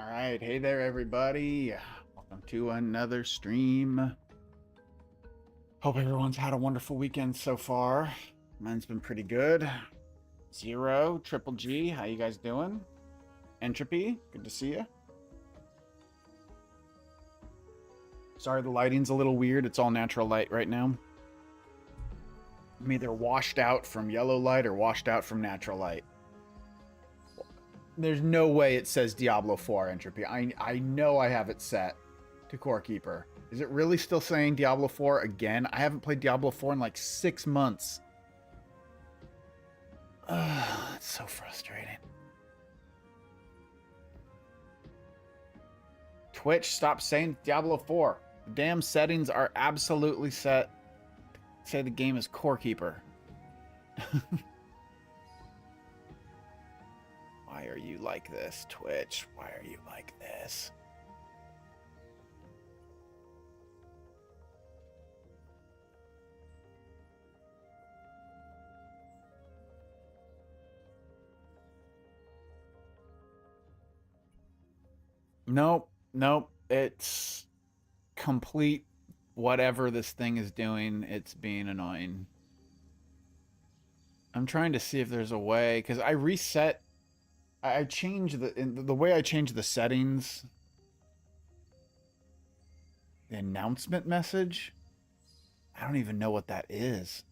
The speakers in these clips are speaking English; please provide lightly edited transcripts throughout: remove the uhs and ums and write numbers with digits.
right, hey there, everybody. Welcome to another stream. Hope everyone's had a wonderful weekend so far. Mine's been pretty good. Zero, Triple G, how you guys doing? Entropy, good to see you. Sorry, the lighting's a little weird. It's all natural light right now. I'm either washed out from yellow light or washed out from natural light. There's no way it says Diablo 4 Entropy. I know I have it set to Core Keeper. Is it really still saying Diablo 4 again? I haven't played Diablo 4 in like 6 months. It's so frustrating. Twitch, stop saying Diablo 4. The damn settings are absolutely set. Say the game is Core Keeper. Why are you like this, Twitch? Why are you like this? Nope. It's complete whatever this thing is doing. It's being annoying. I'm trying to see if there's a way, because I reset. I changed the way I changed the settings. The announcement message. I don't even know what that is.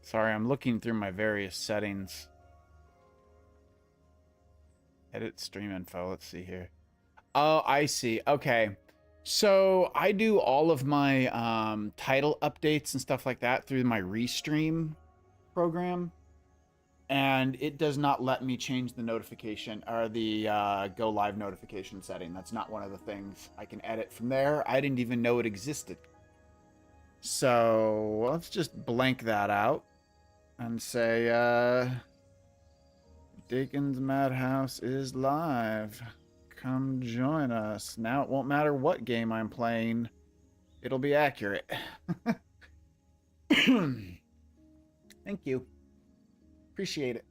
Sorry, I'm looking through my various settings. Edit stream info. Let's see here. Oh, I see. Okay. So I do all of my title updates and stuff like that through my Restream program. And it does not let me change the notification or the go live notification setting. That's not one of the things I can edit from there. I didn't even know it existed. So let's just blank that out and say, Dakin's Madhouse is live. Come join us. Now it won't matter what game I'm playing. It'll be accurate. Thank you. Appreciate it.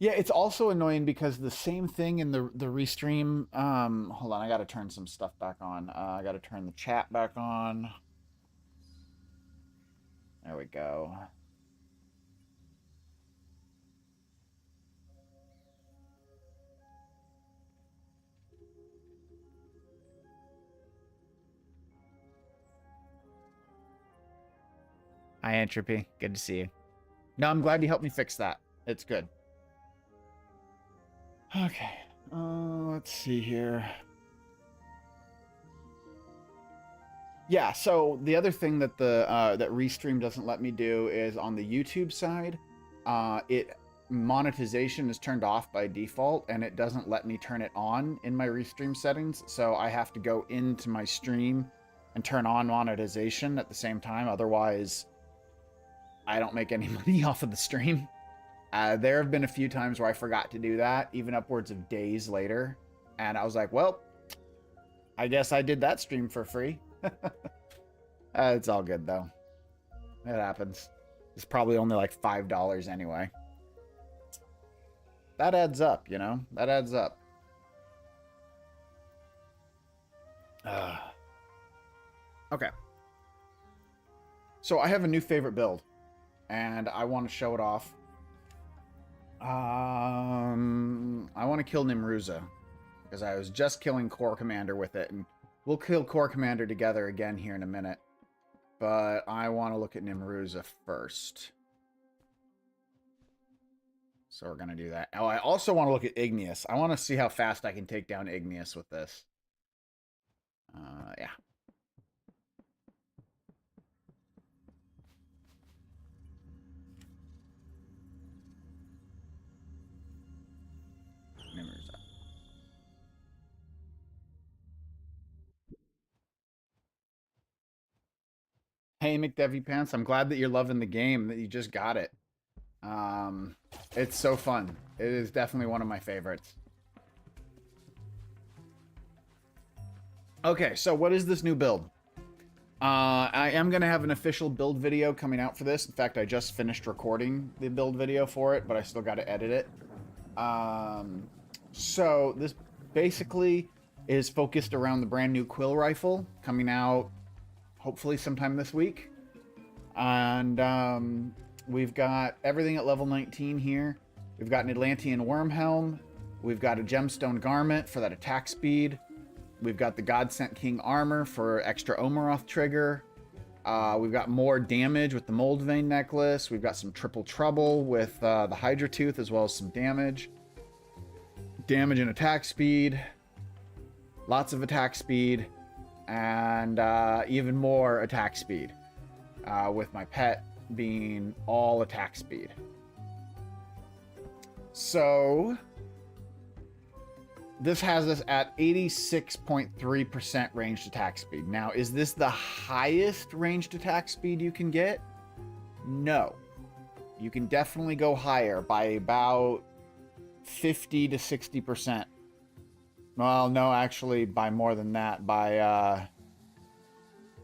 Yeah, it's also annoying because the same thing in the restream. Hold on, I got to turn some stuff back on. I got to turn the chat back on. There we go. Hi, Entropy. Good to see you. No, I'm glad you helped me fix that. It's good. Okay. Let's see here. Yeah, so the other thing that that Restream doesn't let me do is on the YouTube side, monetization is turned off by default, and it doesn't let me turn it on in my Restream settings. So I have to go into my stream and turn on monetization at the same time. Otherwise, I don't make any money off of the stream. There have been a few times where I forgot to do that, even upwards of days later. And I was like, well, I guess I did that stream for free. It's all good, though. It happens. It's probably only like $5 anyway. That adds up, you know? That adds up. Okay. So I have a new favorite build, and I want to show it off. I want to kill Nimruza, because I was just killing Core Commander with it, and we'll kill Core Commander together again here in a minute. But I want to look at Nimruza first. So we're going to do that. Oh, I also want to look at Igneous. I want to see how fast I can take down Igneous with this. Yeah. Hey, McDevy Pants, I'm glad that you're loving the game, that you just got it. Um, it's so fun. It is definitely one of my favorites. Okay, so what is this new build? I am going to have an official build video coming out for this. In fact, I just finished recording the build video for it, but I still got to edit it. So this basically is focused around the brand new Quill rifle coming out hopefully sometime this week. And we've got everything at level 19 here. We've got an Atlantean Wormhelm. We've got a Gemstone Garment for that attack speed. We've got the God Sent King armor for extra Omeroth trigger. We've got more damage with the Mold Vein necklace. We've got some Triple Trouble with the Hydra Tooth, as well as some damage. Damage and attack speed. Lots of attack speed. And even more attack speed. With my pet being all attack speed. So this has us at 86.3% ranged attack speed. Now, is this the highest ranged attack speed you can get? No. You can definitely go higher by about 50 to 60%. Well, no, actually, by more than that, by a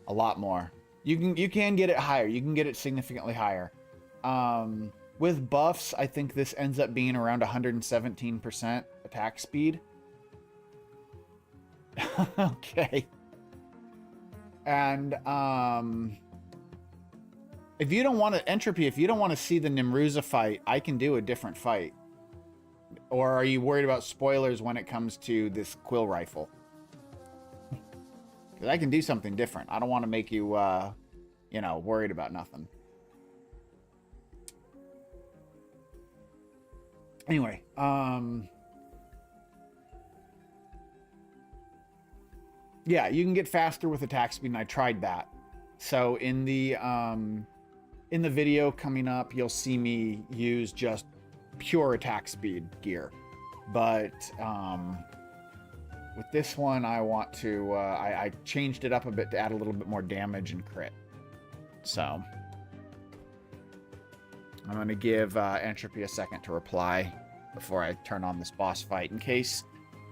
lot more. You can get it higher. You can get it significantly higher. With buffs, I think this ends up being around 117% attack speed. Okay. And if you don't want to Entropy, if you don't want to see the Nimruza fight, I can do a different fight. Or are you worried about spoilers when it comes to this Quill rifle? Because I can do something different. I don't want to make you, you know, worried about nothing. Anyway, yeah, you can get faster with attack speed, and I tried that. So in the video coming up, you'll see me use just pure attack speed gear. But with this one, I want to, I changed it up a bit to add a little bit more damage and crit. So I'm going to give Entropy a second to reply before I turn on this boss fight. In case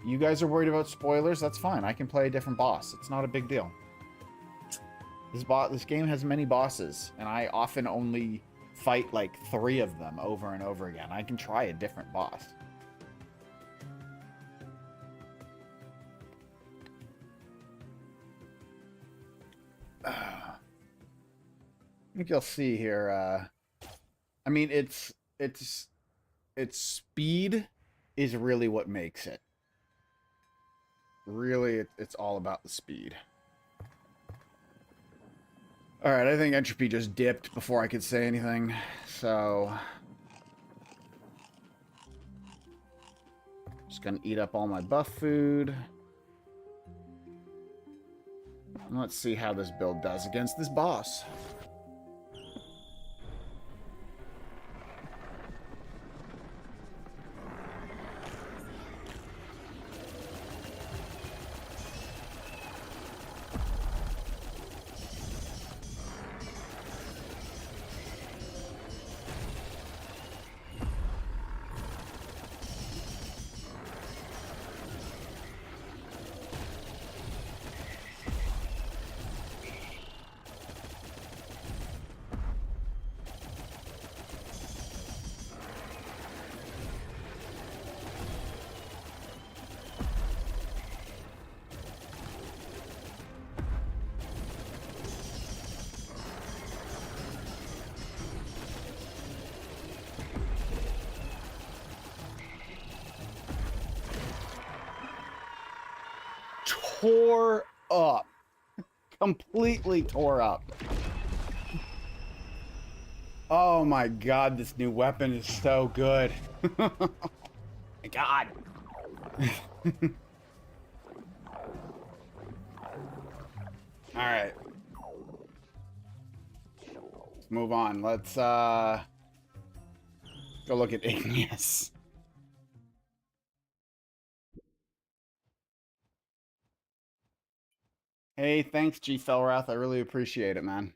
you guys are worried about spoilers, that's fine. I can play a different boss. It's not a big deal. This game has many bosses, and I often only fight like 3 of them over and over again. I can try a different boss. I think you'll see here. I mean, its speed is really what makes it. Really, it's all about the speed. All right, I think Entropy just dipped before I could say anything, so just gonna eat up all my buff food. And let's see how this build does against this boss. Tore up. Completely tore up. Oh my god, this new weapon is so good. My god. Alright. Let's move on. Let's go look at Igneous. Hey, thanks, G. Felrath. I really appreciate it, man.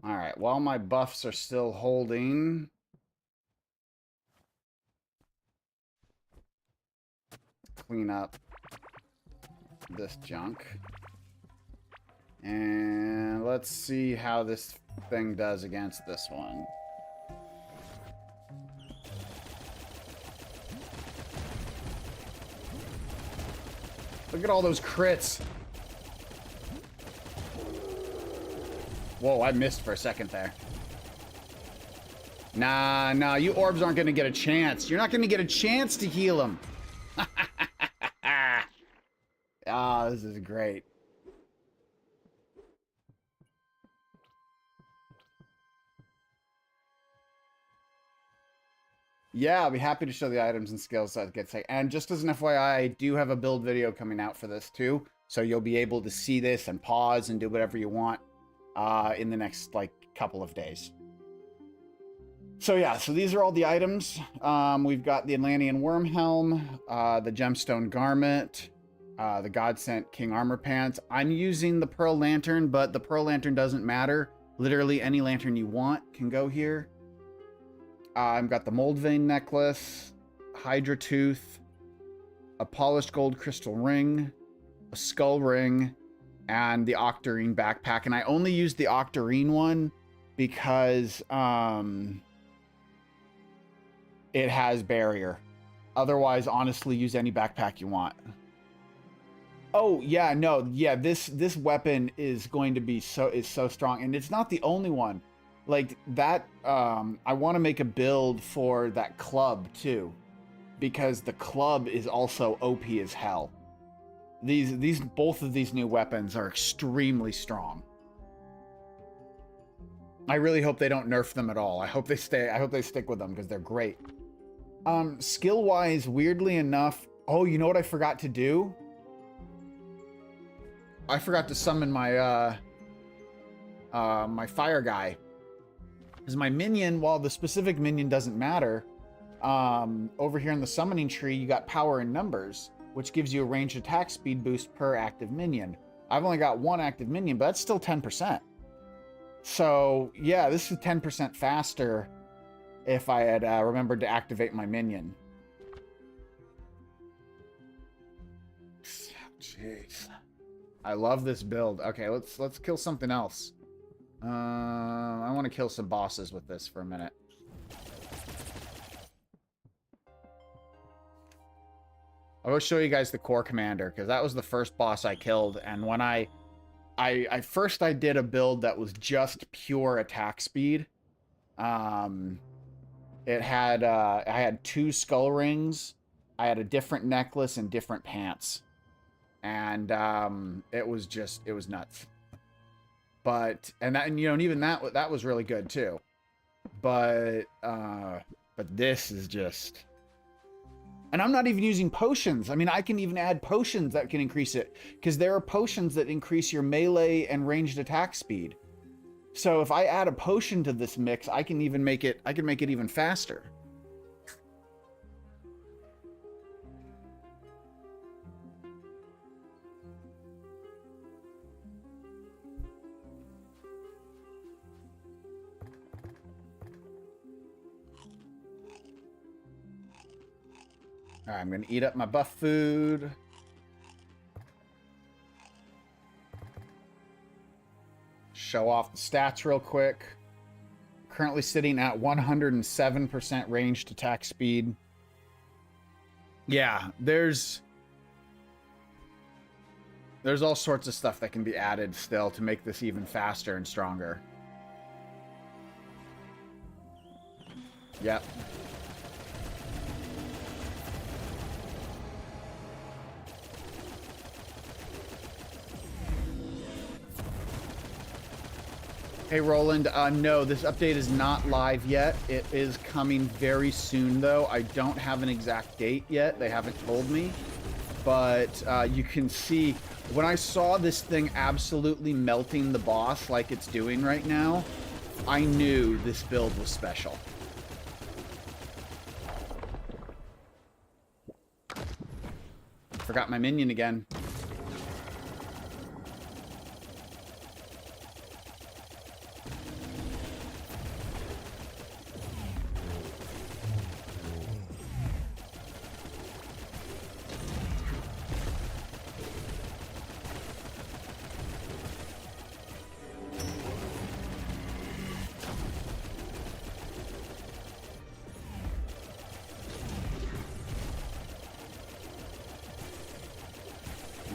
All right, while my buffs are still holding, clean up this junk. And let's see how this thing does against this one. Look at all those crits. Whoa, I missed for a second there. Nah, you orbs aren't gonna get a chance. You're not gonna get a chance to heal him. Ah, this is great. Yeah, I'll be happy to show the items and skills that get taken. And just as an FYI, I do have a build video coming out for this too. So you'll be able to see this and pause and do whatever you want in the next like couple of days. So yeah, so these are all the items. We've got the Atlantean Worm Helm, the Gemstone Garment, the God Sent King Armor Pants. I'm using the Pearl Lantern, but the Pearl Lantern doesn't matter. Literally any lantern you want can go here. I've got the Mold Vein Necklace, Hydra Tooth, a Polished Gold Crystal Ring, a Skull Ring, and the Octarine Backpack. And I only used the Octarine one because it has barrier. Otherwise, honestly, use any backpack you want. Oh, yeah, no, yeah, this weapon is going to be so strong, and it's not the only one. Like that, I want to make a build for that club too, because the club is also OP as hell. Both of these new weapons are extremely strong. I really hope they don't nerf them at all. I hope they stick with them because they're great. Skill-wise, weirdly enough, oh, you know what I forgot to do? I forgot to summon my my fire guy. Because my minion, while the specific minion doesn't matter, over here in the summoning tree, you got power in numbers, which gives you a ranged attack speed boost per active minion. I've only got one active minion, but that's still 10%. So, yeah, this is 10% faster if I had remembered to activate my minion. Jeez. I love this build. Okay, let's kill something else. I want to kill some bosses with this for a minute. I'll go show you guys the core commander, because that was the first boss I killed, and when I first did a build that was just pure attack speed. It had I had 2 skull rings, I had a different necklace and different pants, and it was nuts. But even that was really good too. But this is just, and I'm not even using potions. I mean, I can even add potions that can increase it, because there are potions that increase your melee and ranged attack speed. So if I add a potion to this mix, I can make it even faster. All right, I'm going to eat up my buff food. Show off the stats real quick. Currently sitting at 107% ranged attack speed. Yeah, there's all sorts of stuff that can be added still to make this even faster and stronger. Yep. Hey, Roland, no, this update is not live yet. It is coming very soon, though. I don't have an exact date yet. They haven't told me. But you can see, when I saw this thing absolutely melting the boss like it's doing right now, I knew this build was special. Forgot my minion again.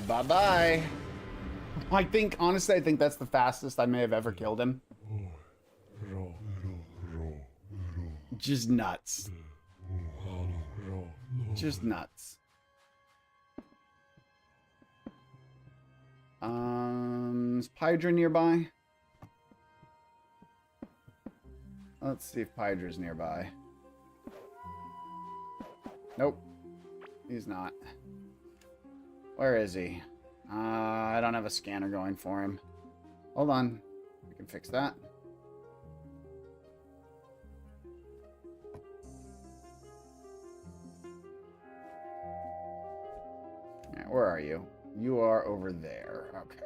Bye-bye. Honestly, I think that's the fastest I may have ever killed him. Just nuts. Just nuts. Is Pydra nearby? Let's see if Pydra's nearby. Nope. He's not. Where is he? I don't have a scanner going for him. Hold on. We can fix that. Yeah, where are you? You are over there. Okay.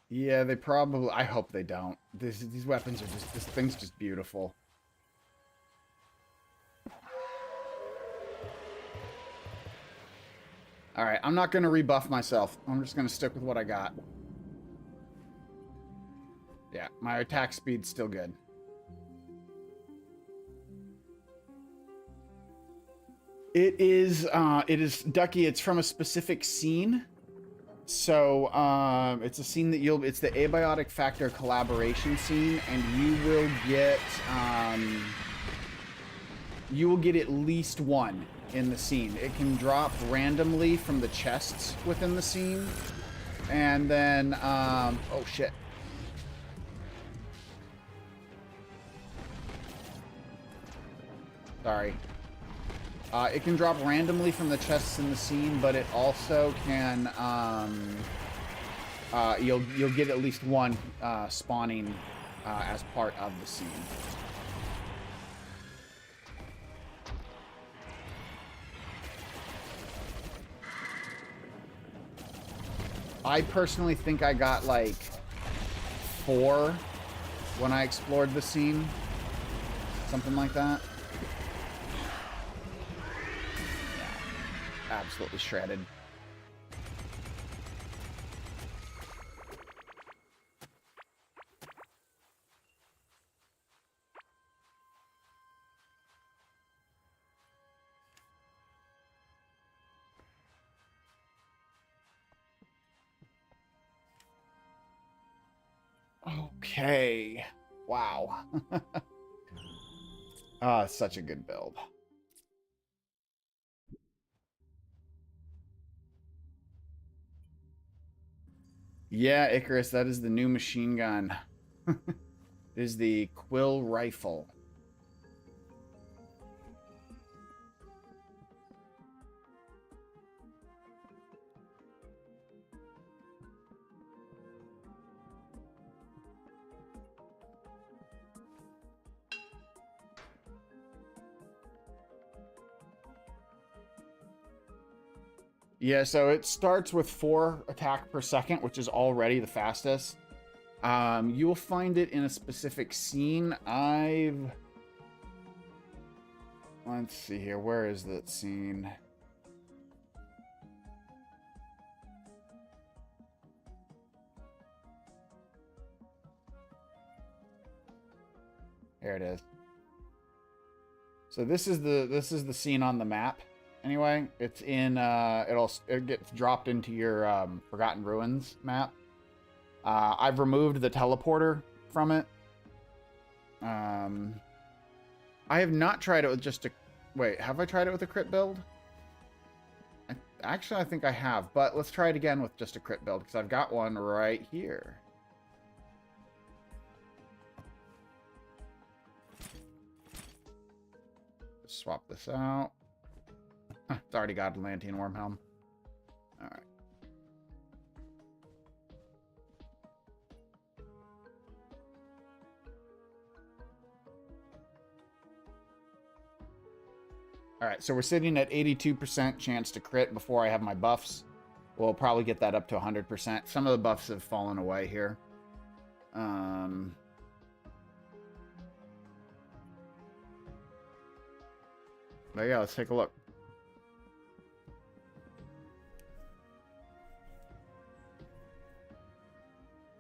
Yeah, they probably... I hope they don't. These weapons are just... This thing's just beautiful. Alright, I'm not going to rebuff myself. I'm just going to stick with what I got. Yeah, my attack speed's still good. It is, Ducky, it's from a specific scene. So, it's a scene that it's the abiotic factor collaboration scene, and you will get at least one in the scene. It can drop randomly from the chests within the scene, and then, oh shit. Sorry. It can drop randomly from the chests in the scene, but it also can, you'll get at least one spawning as part of the scene. I personally think I got like 4 when I explored the scene. Something like that. Yeah. Absolutely shredded. Okay. Wow. Such a good build. Yeah, Icarus, that is the new machine gun. It is the Quill Rifle. Yeah, so it starts with 4 attack per second, which is already the fastest. You will find it in a specific scene. Let's see here. Where is that scene? Here it is. So this is the scene on the map. Anyway, it's in it gets dropped into your Forgotten Ruins map. I've removed the teleporter from it. I have not tried it with just a... Wait, have I tried it with a crit build? Actually, I think I have, but let's try it again with just a crit build, because I've got one right here. Just swap this out. It's already got Atlantean Wormhelm. Alright. Alright, so we're sitting at 82% chance to crit before I have my buffs. We'll probably get that up to 100%. Some of the buffs have fallen away here. But yeah, let's take a look.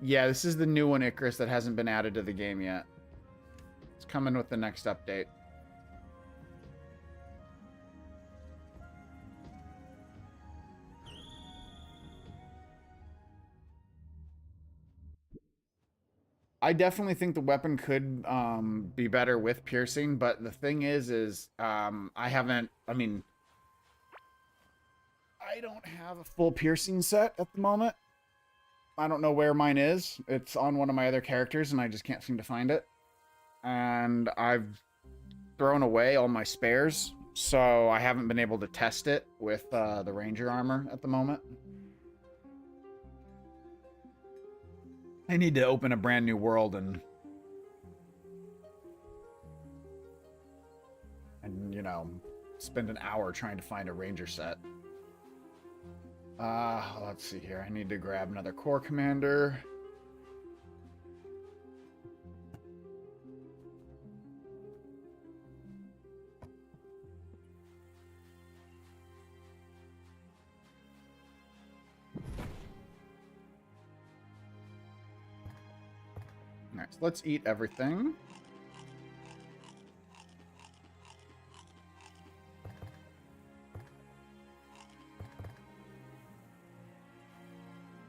Yeah, this is the new one, Icarus, that hasn't been added to the game yet. It's coming with the next update. I definitely think the weapon could be better with piercing, but the thing is I haven't. I mean, I don't have a full piercing set at the moment. I don't know where mine is. It's on one of my other characters, and I just can't seem to find it. And I've thrown away all my spares, so I haven't been able to test it with the Ranger armor at the moment. I need to open a brand new world and you know, spend an hour trying to find a Ranger set. Let's see here. I need to grab another Corps Commander. All right, so let's eat everything.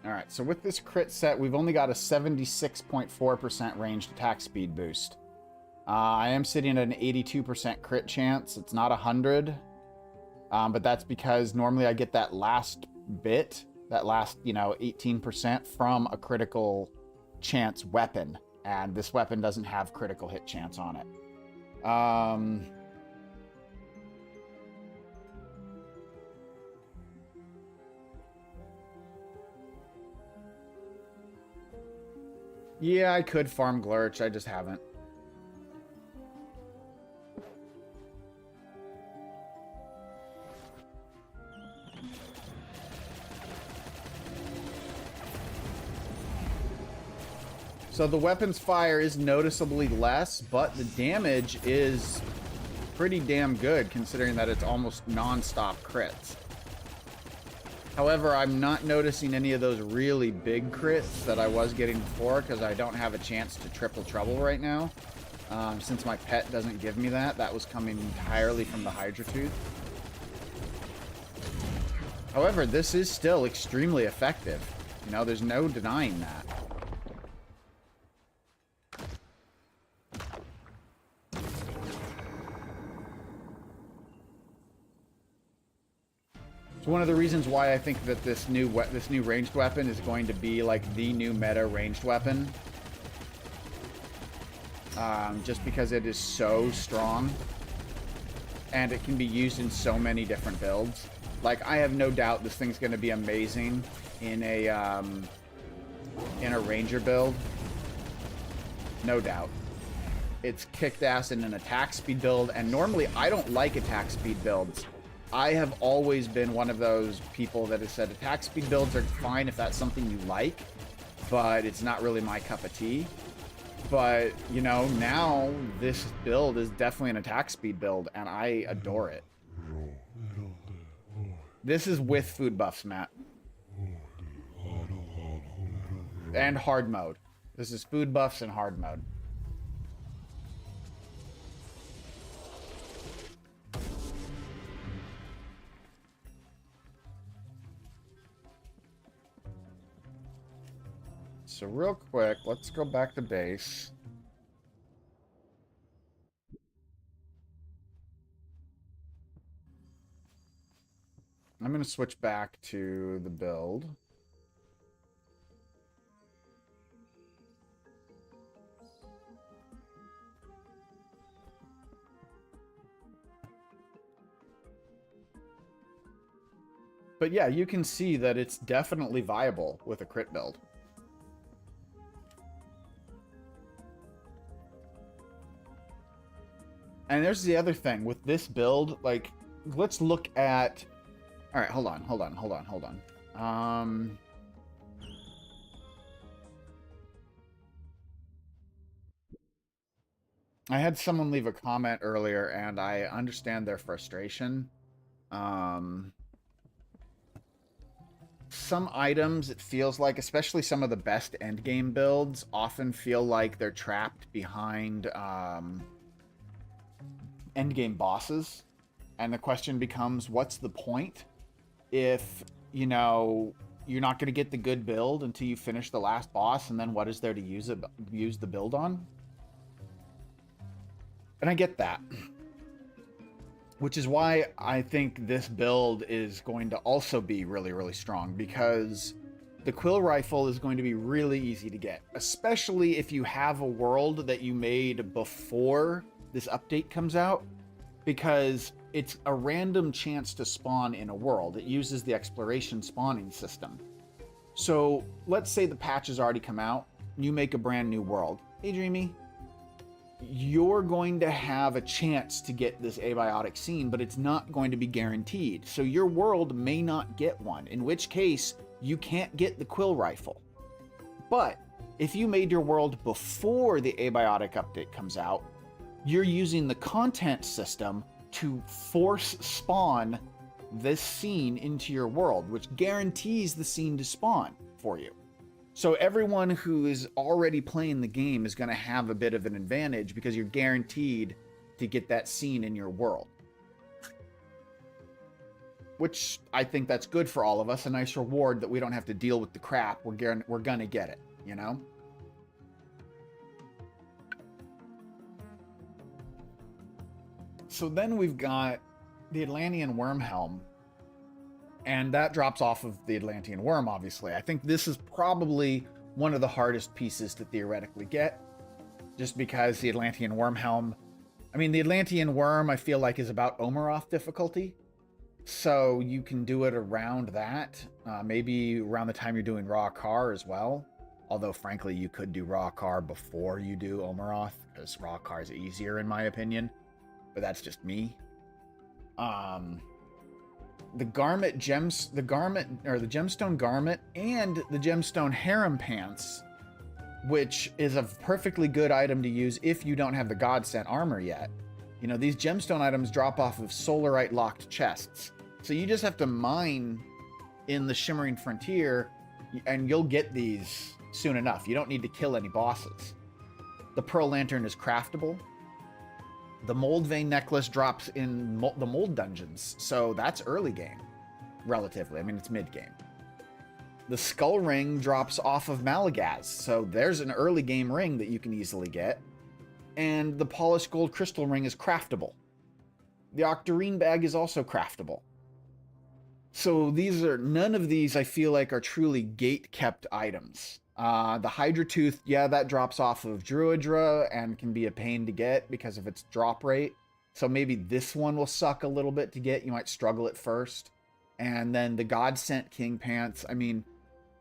All right, so with this crit set, we've only got a 76.4% ranged attack speed boost. I am sitting at an 82% crit chance. It's not 100, but that's because normally I get that last bit, that last, 18% from a critical chance weapon, and this weapon doesn't have critical hit chance on it. Yeah, I could farm Glurch. I just haven't. So the weapon's fire is noticeably less, but the damage is pretty damn good considering that it's almost non-stop crits. However, I'm not noticing any of those really big crits that I was getting before because I don't have a chance to triple trouble right now. Since my pet doesn't give me that, that was coming entirely from the Hydra Tooth. However, this is still extremely effective. You know, there's no denying that. One of the reasons why I think that this new ranged weapon is going to be like the new meta ranged weapon, just because it is so strong and it can be used in so many different builds. Like, I have no doubt this thing's going to be amazing in a ranger build. No doubt. It's kicked ass in an attack speed build, and normally I don't like attack speed builds. I have always been one of those people that has said attack speed builds are fine if that's something you like, but it's not really my cup of tea. But, you know, now this build is definitely an attack speed build, and I adore it. This is with food buffs, Matt. And hard mode. This is food buffs and hard mode. So real quick, let's go back to base. I'm going to switch back to the build. But yeah, you can see that it's definitely viable with a crit build. And there's the other thing with this build, like, let's look at... All right, hold on. I had someone leave a comment earlier, and I understand their frustration. some items, it feels like, especially some of the best endgame builds, often feel like they're trapped behind endgame bosses. And the question becomes, what's the point if, you know, you're not going to get the good build until you finish the last boss, and then what is there to use the build on? And I get that. Which is why I think this build is going to also be really, really strong, because the Quill Rifle is going to be really easy to get, especially if you have a world that you made before this update comes out, because it's a random chance to spawn in a world. It uses the exploration spawning system. So let's say the patch has already come out, you make a brand new world. Hey, Dreamy. You're going to have a chance to get this abiotic scene, but it's not going to be guaranteed. So your world may not get one, in which case you can't get the Quill Rifle. But if you made your world before the abiotic update comes out, you're using the content system to force spawn this scene into your world, which guarantees the scene to spawn for you. So everyone who is already playing the game is going to have a bit of an advantage because you're guaranteed to get that scene in your world. Which I think that's good for all of us, a nice reward that we don't have to deal with the crap. We're going to get it, you know? So then we've got the Atlantean Worm Helm, and that drops off of the Atlantean Worm, obviously. I think this is probably one of the hardest pieces to theoretically get, just because the Atlantean Worm Helm... I mean, the Atlantean Worm, I feel like, is about Omeroth difficulty, so you can do it around that. Maybe around the time you're doing Raw Car as well. Although, frankly, you could do Raw Car before you do Omeroth, because Raw Car is easier, in my opinion. But that's just me. The gemstone garment and the gemstone harem pants, which is a perfectly good item to use if you don't have the God Sent armor yet. You know, these gemstone items drop off of solarite locked chests. So you just have to mine in the Shimmering Frontier and you'll get these soon enough. You don't need to kill any bosses. The Pearl Lantern is craftable. The Mold Vein necklace drops in the Mold dungeons, so that's early game, relatively. I mean, it's mid game. The Skull Ring drops off of Malagaz, so there's an early game ring that you can easily get. And the Polished Gold Crystal Ring is craftable. The Octarine Bag is also craftable. So none of these I feel like are truly gate-kept items. The Hydra Tooth, yeah, that drops off of Druidra and can be a pain to get because of its drop rate. So maybe this one will suck a little bit to get. You might struggle at first. And then the God Sent King Pants, I mean,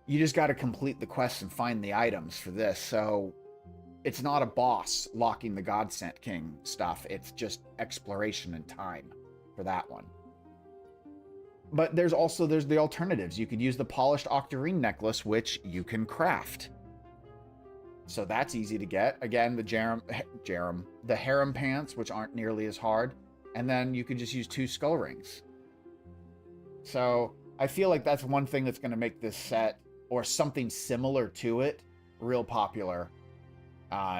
you just got to complete the quest and find the items for this. So it's not a boss locking the God Sent King stuff. It's just exploration and time for that one. But there's the alternatives. You could use the Polished Octarine necklace, which you can craft. So that's easy to get. Again, the harem pants, which aren't nearly as hard. And then you could just use 2 skull rings. So I feel like that's one thing that's going to make this set, or something similar to it, real popular.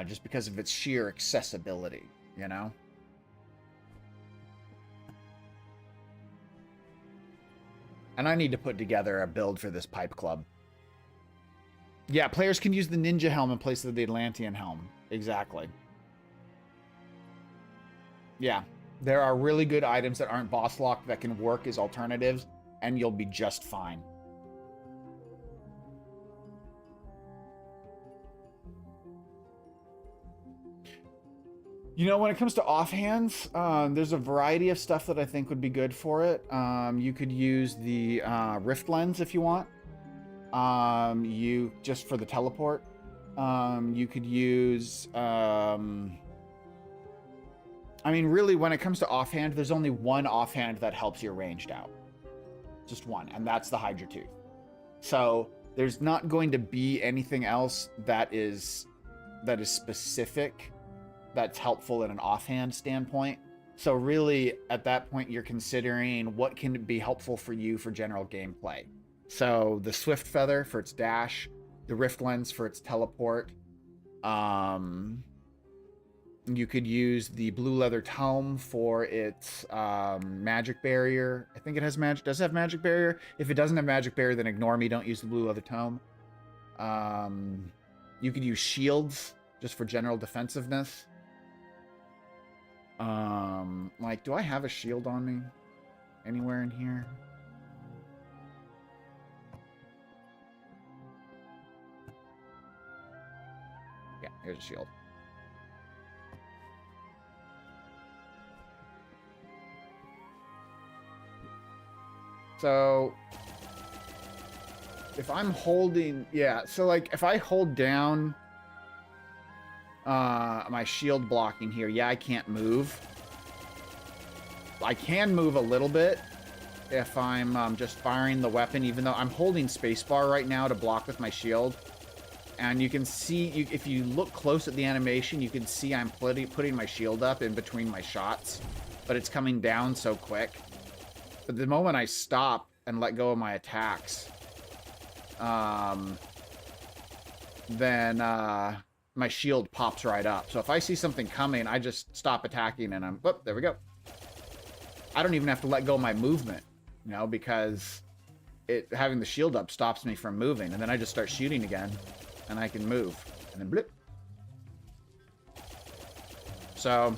Just because of its sheer accessibility, you know? And I need to put together a build for this pipe club. Yeah, players can use the ninja helm in place of the Atlantean helm. Exactly. Yeah, there are really good items that aren't boss locked that can work as alternatives, and you'll be just fine. You know, when it comes to offhands, there's a variety of stuff that I think would be good for it. You could use the Rift Lens if you want. Just for the teleport. You could use... I mean, really, when it comes to offhand, there's only one offhand that helps you ranged out. Just one, and that's the Hydra Tooth. So there's not going to be anything else that is specific that's helpful in an offhand standpoint. So really, at that point, you're considering what can be helpful for you for general gameplay. So the Swift Feather for its dash, the Rift Lens for its teleport. Um, you could use the Blue Leather Tome for its magic barrier. I think it has magic. Does it have magic barrier? If it doesn't have magic barrier, then ignore me. Don't use the Blue Leather Tome. You could use shields just for general defensiveness. Like, do I have a shield on me anywhere in here? Yeah, here's a shield. So if I'm holding, yeah, so like if I hold down my shield blocking here, yeah, I can't move. I can move a little bit if I'm just firing the weapon, even though I'm holding spacebar right now to block with my shield. And you can see, if you look close at the animation, you can see I'm putting my shield up in between my shots, but it's coming down so quick. But the moment I stop and let go of my attacks, then my shield pops right up. So if I see something coming, I just stop attacking and I'm, whoop, there we go. I don't even have to let go of my movement, you know, because having the shield up stops me from moving. And then I just start shooting again and I can move. And then blip. So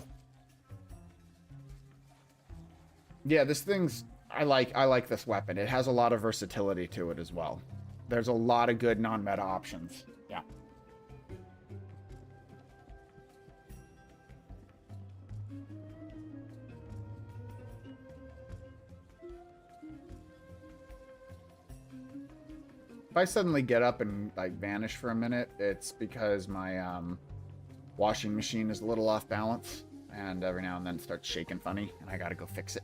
yeah, this thing's, I like this weapon. It has a lot of versatility to it as well. There's a lot of good non-meta options. Yeah. If I suddenly get up and like vanish for a minute, it's because my washing machine is a little off balance and every now and then it starts shaking funny and I gotta go fix it.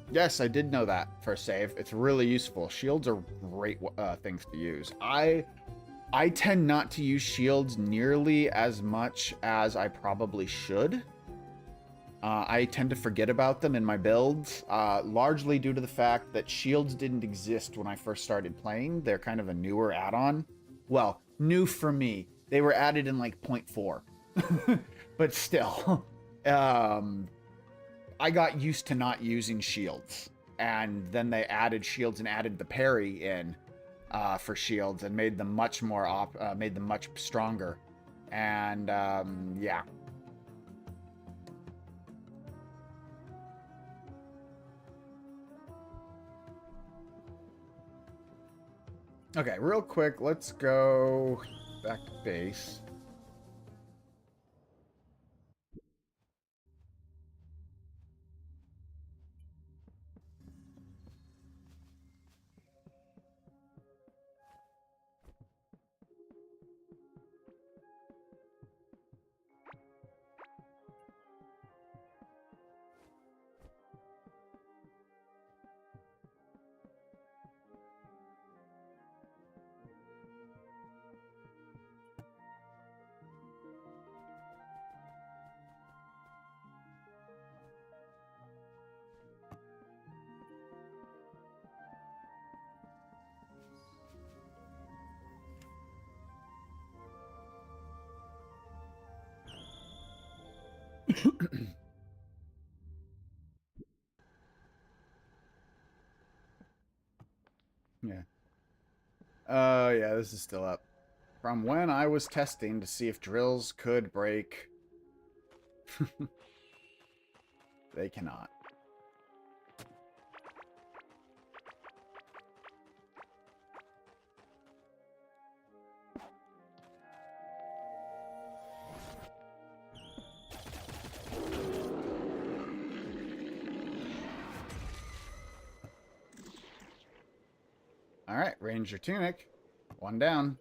Yes, I did know that for a save. It's really useful. Shields are great things to use. I tend not to use shields nearly as much as I probably should. I tend to forget about them in my builds, largely due to the fact that shields didn't exist when I first started playing. They're kind of a newer add-on. Well, new for me. They were added in like 0.4. But still, I got used to not using shields. And then they added shields and added the parry in for shields and made them much more made them much stronger. And yeah. Okay, real quick, let's go back to base. Yeah. Yeah, this is still up. From when I was testing to see if drills could break. They cannot. All right, Ranger Tunic. One down.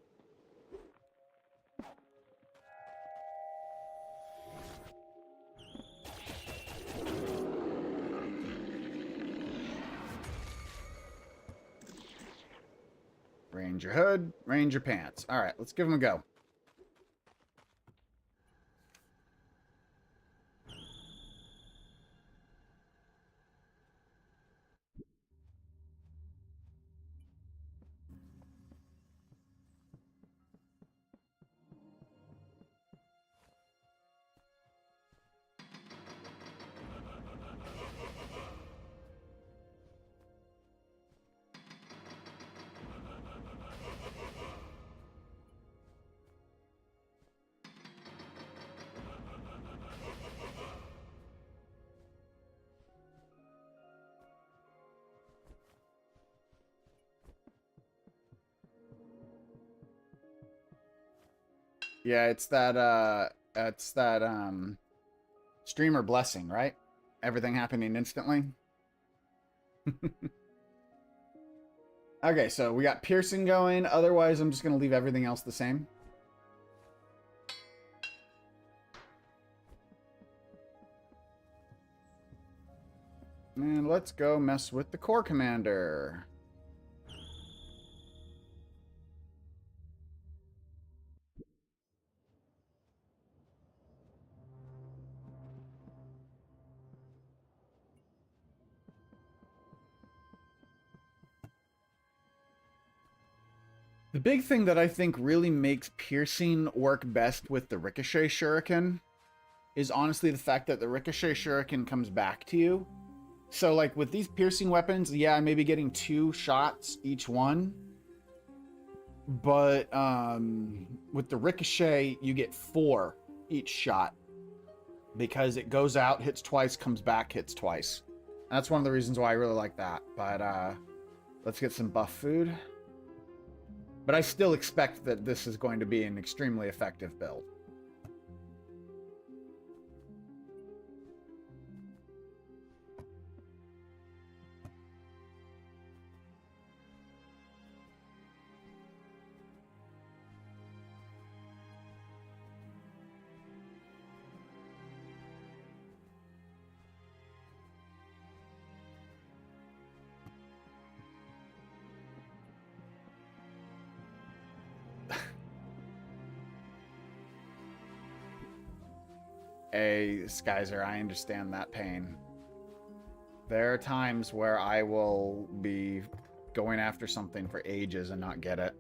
Ranger Hood, Ranger Pants. All right, let's give them a go. Yeah, it's that streamer blessing, right? Everything happening instantly. Okay, so we got piercing going. Otherwise, I'm just gonna leave everything else the same. And let's go mess with the core commander. The big thing that I think really makes piercing work best with the ricochet shuriken is honestly the fact that the ricochet shuriken comes back to you. So like with these piercing weapons, yeah, I may be getting 2 shots each one. But with the ricochet, you get 4 each shot. Because it goes out, hits twice, comes back, hits twice. And that's one of the reasons why I really like that. But let's get some buff food. But I still expect that this is going to be an extremely effective build. Hey, Skyzer, I understand that pain. There are times where I will be going after something for ages and not get it.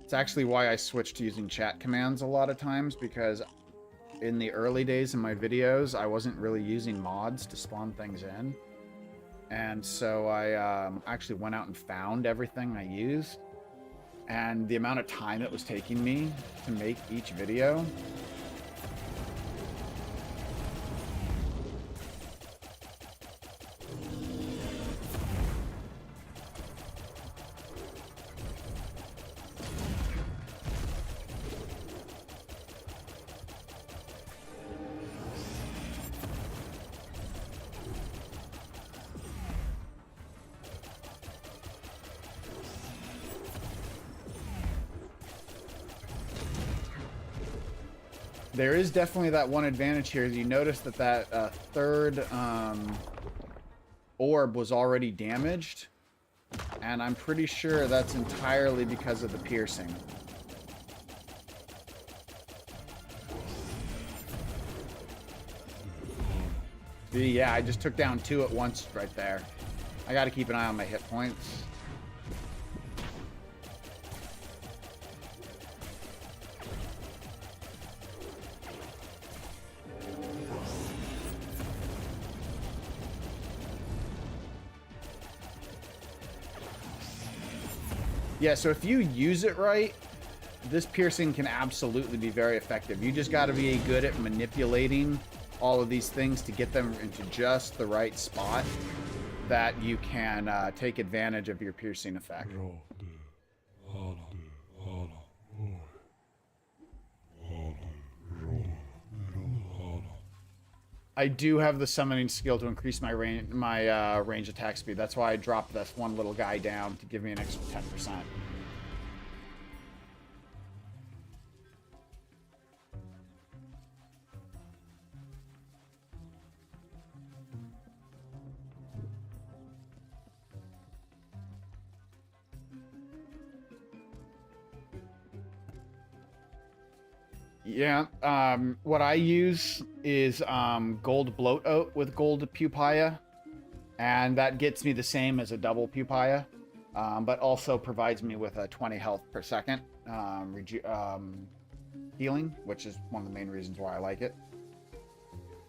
It's actually why I switched to using chat commands a lot of times, because in the early days of my videos, I wasn't really using mods to spawn things in. And so I actually went out and found everything I used. And the amount of time it was taking me to make each video. There is definitely that one advantage here. You notice that that third orb was already damaged, and I'm pretty sure that's entirely because of the piercing. See, yeah, I just took down 2 at once right there. I gotta keep an eye on my hit points. Yeah, so if you use it right, this piercing can absolutely be very effective. You just got to be good at manipulating all of these things to get them into just the right spot that you can take advantage of your piercing effect. I do have the summoning skill to increase my range attack speed. That's why I dropped this one little guy down to give me an extra 10%. Yeah, what I use is gold bloat oat with gold pupaya, and that gets me the same as a double pupaya, but also provides me with a 20 health per second healing, which is one of the main reasons why I like it.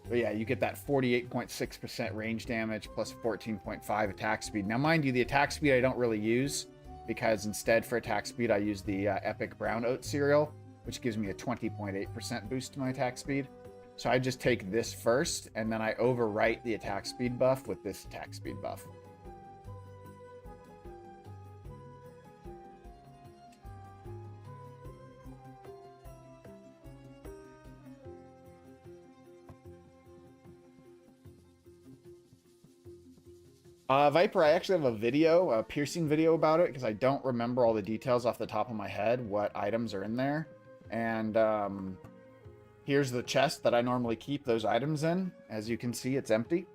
But yeah, you get that 48.6% range damage plus 14.5 attack speed. Now, mind you, the attack speed I don't really use, because instead for attack speed I use the epic brown oat cereal, which gives me a 20.8% boost to my attack speed. So I just take this first, and then I overwrite the attack speed buff with this attack speed buff. Viper, I actually have a video, a piercing video about it, because I don't remember all the details off the top of my head, what items are in there. And here's the chest that I normally keep those items in. As you can see, it's empty.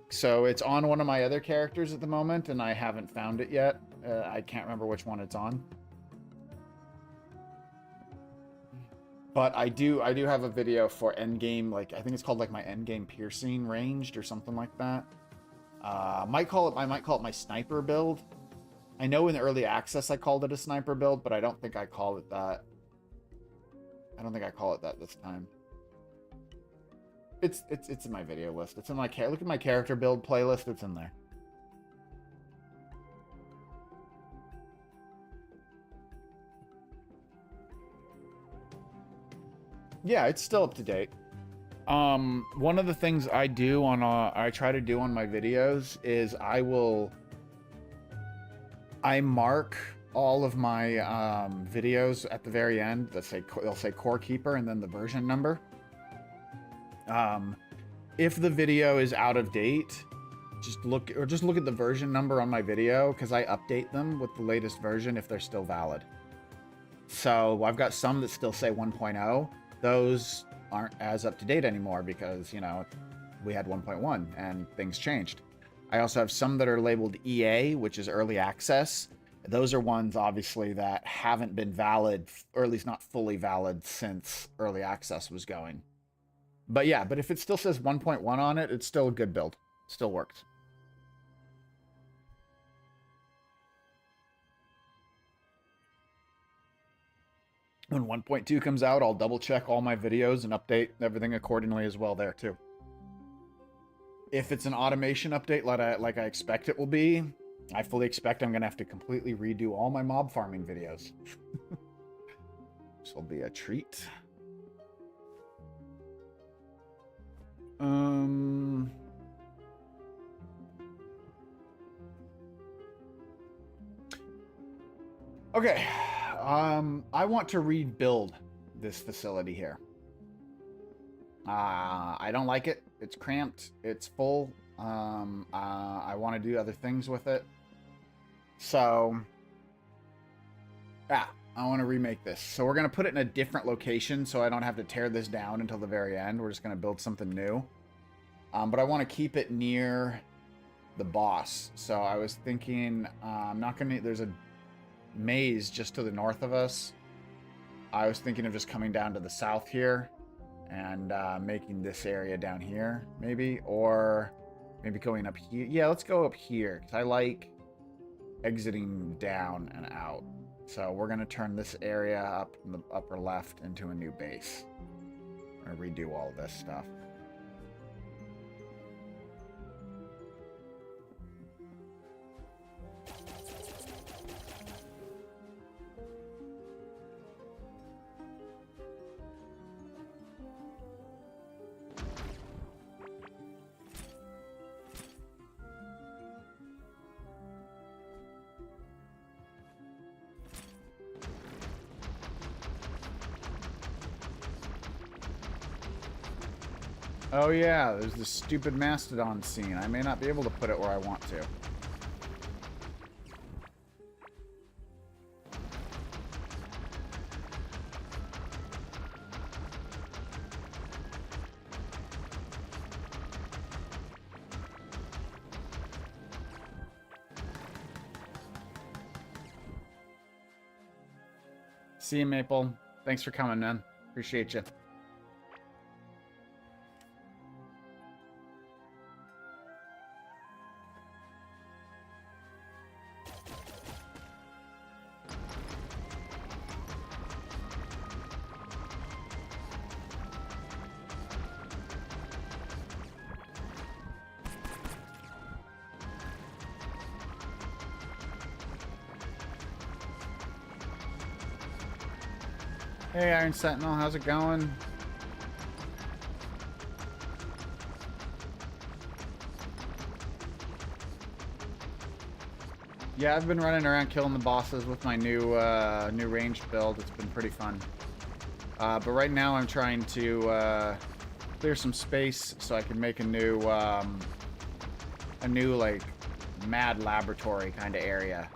So it's on one of my other characters at the moment, and I haven't found it yet. I can't remember which one it's on. But I do have a video for endgame, like I think it's called like my endgame piercing ranged or something like that. I might call it my sniper build. I know in early access I called it a sniper build, but I don't think I call it that. I don't think I call it that this time. It's in my video list. It's in my look at my character build playlist. It's in there. Yeah, it's still up to date. One of the things I do on I try to do on my videos is I mark all of my videos at the very end that say they'll say core keeper and then the version number. If the video is out of date, just look at the version number on my video, because I update them with the latest version if they're still valid. So I've got some that still say 1.0. Those aren't as up to date anymore because, you know, we had 1.1 and things changed. I also have some that are labeled EA, which is early access. Those are ones obviously that haven't been valid, or at least not fully valid, since early access was going. But yeah, but if it still says 1.1 on it, it's still a good build. Still works. When 1.2 comes out, I'll double check all my videos and update everything accordingly as well there too. If it's an automation update like I expect it will be, I fully expect I'm going to have to completely redo all my mob farming videos. This will be a treat. Okay. I want to rebuild this facility here. I don't like it. It's cramped. It's full. I want to do other things with it. So, I want to remake this. So we're going to put it in a different location so I don't have to tear this down until the very end. We're just going to build something new. But I want to keep it near the boss. So I was thinking, I'm not going to... There's a maze just to the north of us. I was thinking of just coming down to the south here and making this area down here, maybe. Or maybe going up here. Yeah, let's go up here, because I like exiting down and out. So we're going to turn this area up in the upper left into a new base. I'm going to redo all of this stuff. Oh yeah, there's this stupid mastodon scene. I may not be able to put it where I want to. See you, Maple. Thanks for coming, man. Appreciate you. Hey, Iron Sentinel, how's it going? Yeah, I've been running around killing the bosses with my new ranged build. It's been pretty fun. But right now I'm trying to clear some space so I can make a new like mad laboratory kind of area.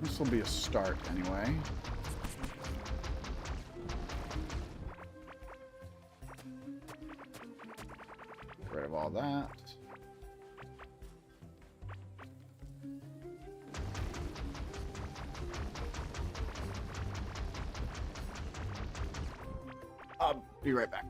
This will be a start anyway. Get rid of all that. I'll be right back.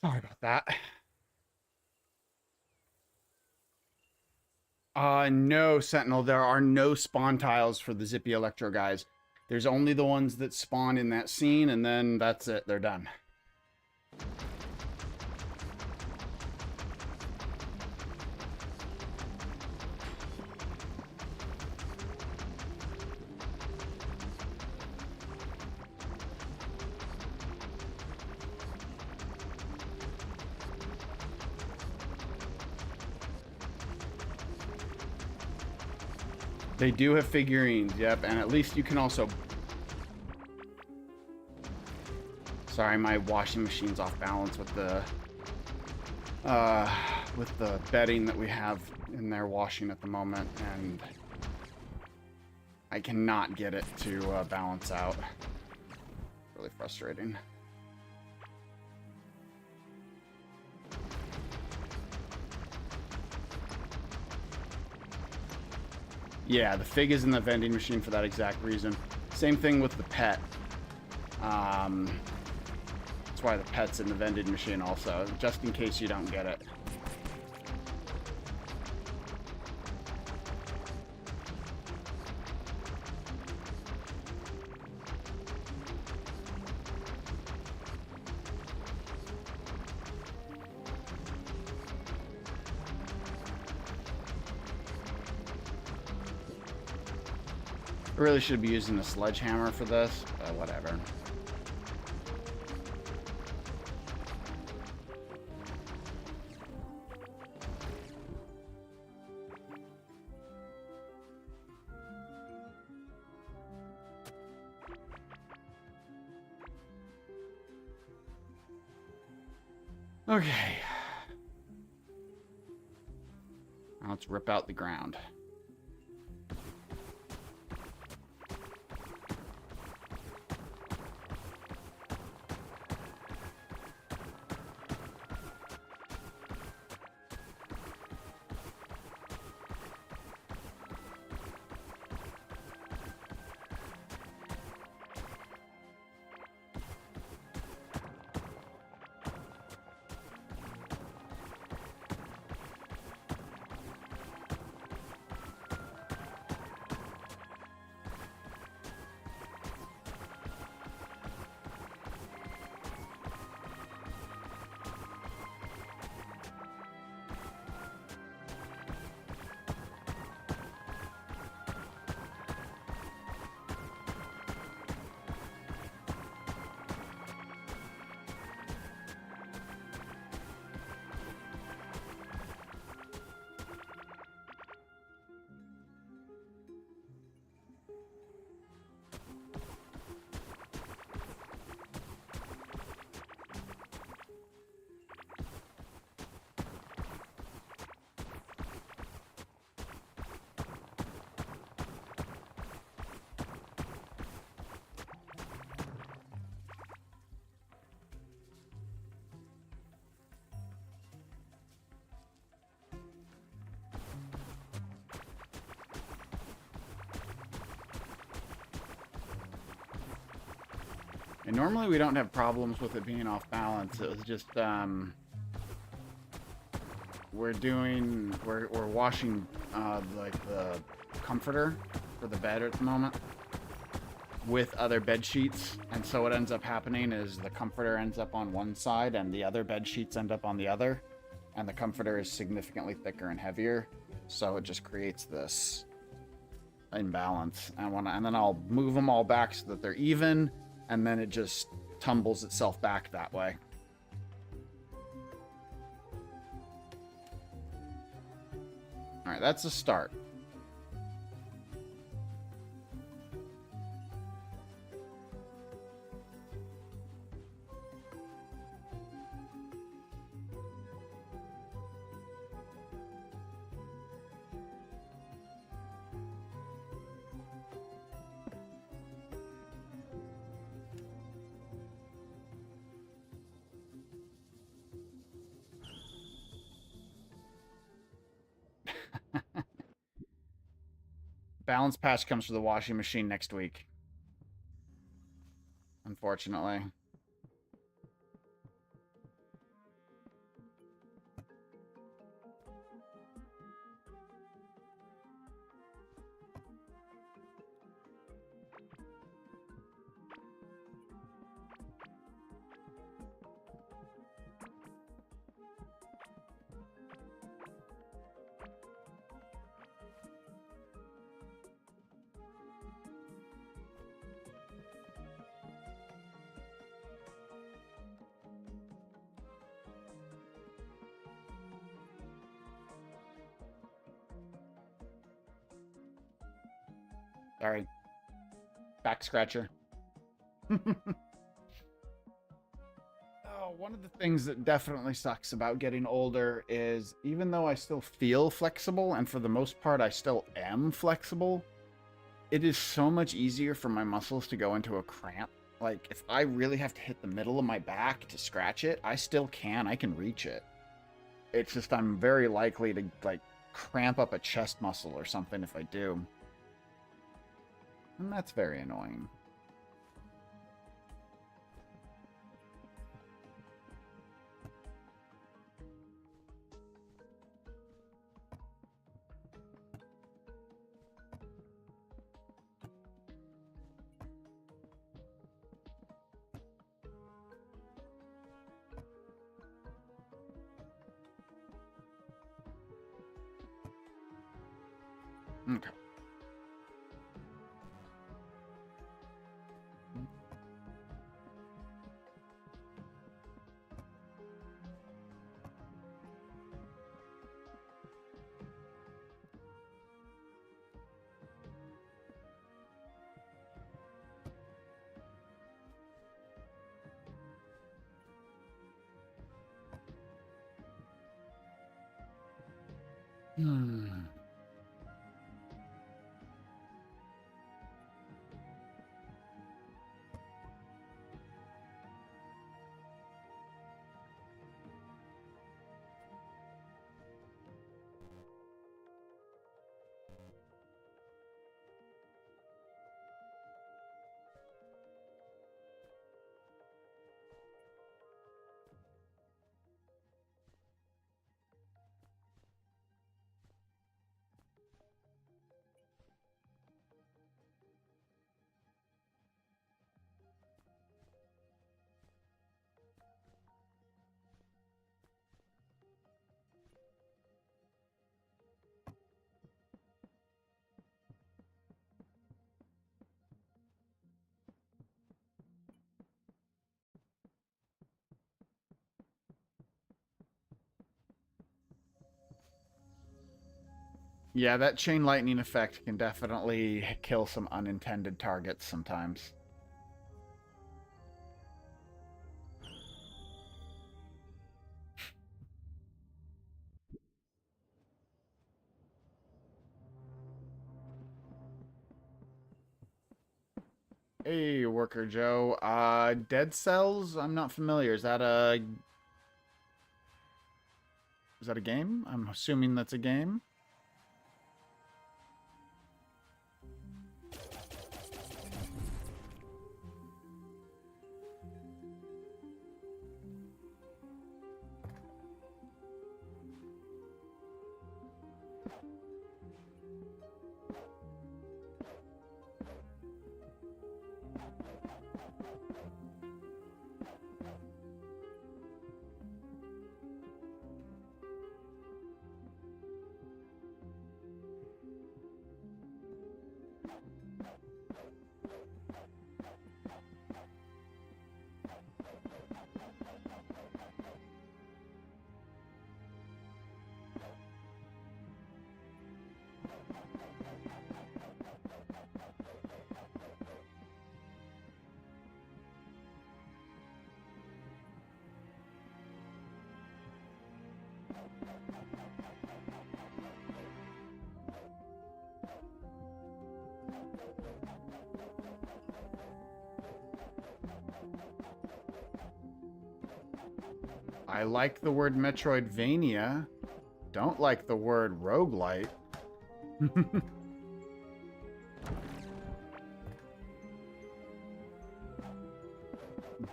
Sorry about that. No, Sentinel, there are no spawn tiles for the Zippy Electro guys. There's only the ones that spawn in that scene, and then that's it. They're done. They do have figurines, yep, and at least you can also... Sorry, my washing machine's off balance with the bedding that we have in there washing at the moment, and I cannot get it to balance out. Really frustrating. Yeah, the fig is in the vending machine for that exact reason. Same thing with the pet. That's why the pet's in the vending machine also, just in case you don't get it. I really should be using a sledgehammer for this, but whatever. Okay. Now let's rip out the ground. And normally we don't have problems with it being off balance. It was just we're washing like the comforter for the bed at the moment with other bed sheets, and so what ends up happening is the comforter ends up on one side and the other bed sheets end up on the other, and the comforter is significantly thicker and heavier, so it just creates this imbalance. And then I'll move them all back so that they're even, and then it just tumbles itself back that way. All right, that's a start. Balance patch comes for the washing machine next week, unfortunately. Sorry. Back scratcher. Oh, one of the things that definitely sucks about getting older is even though I still feel flexible, and for the most part I still am flexible, it is so much easier for my muscles to go into a cramp. Like, if I really have to hit the middle of my back to scratch it, I still can. I can reach it. It's just I'm very likely to, like, cramp up a chest muscle or something if I do. And that's very annoying. Okay. Hmm. Yeah, that chain lightning effect can definitely kill some unintended targets sometimes. Hey, Worker Joe. Dead Cells? I'm not familiar. Is that a game? I'm assuming that's a game. I like the word Metroidvania. Don't like the word roguelite.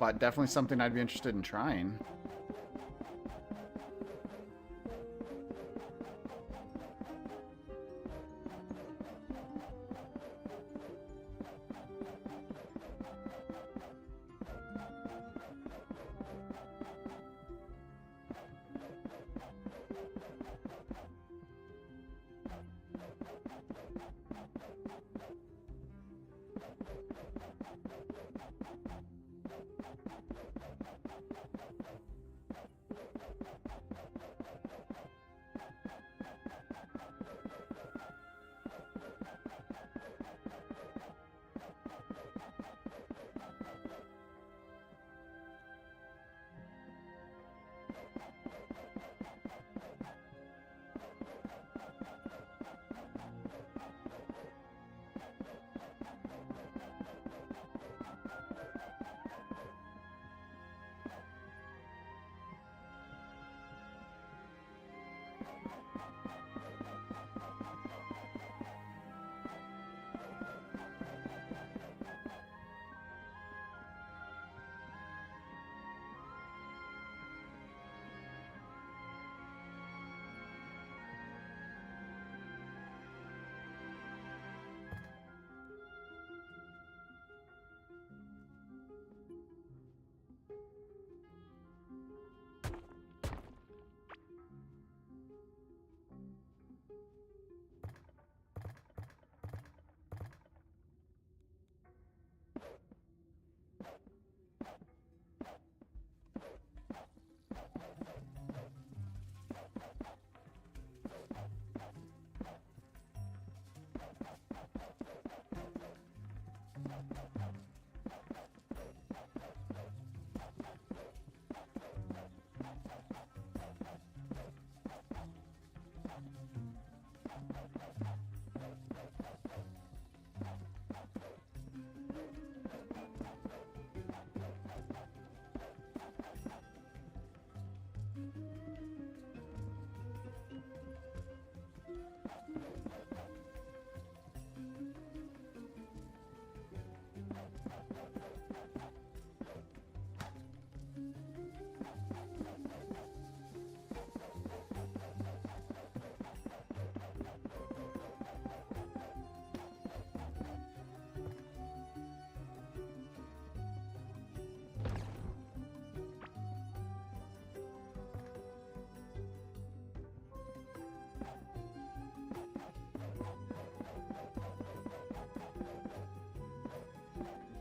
But definitely something I'd be interested in trying.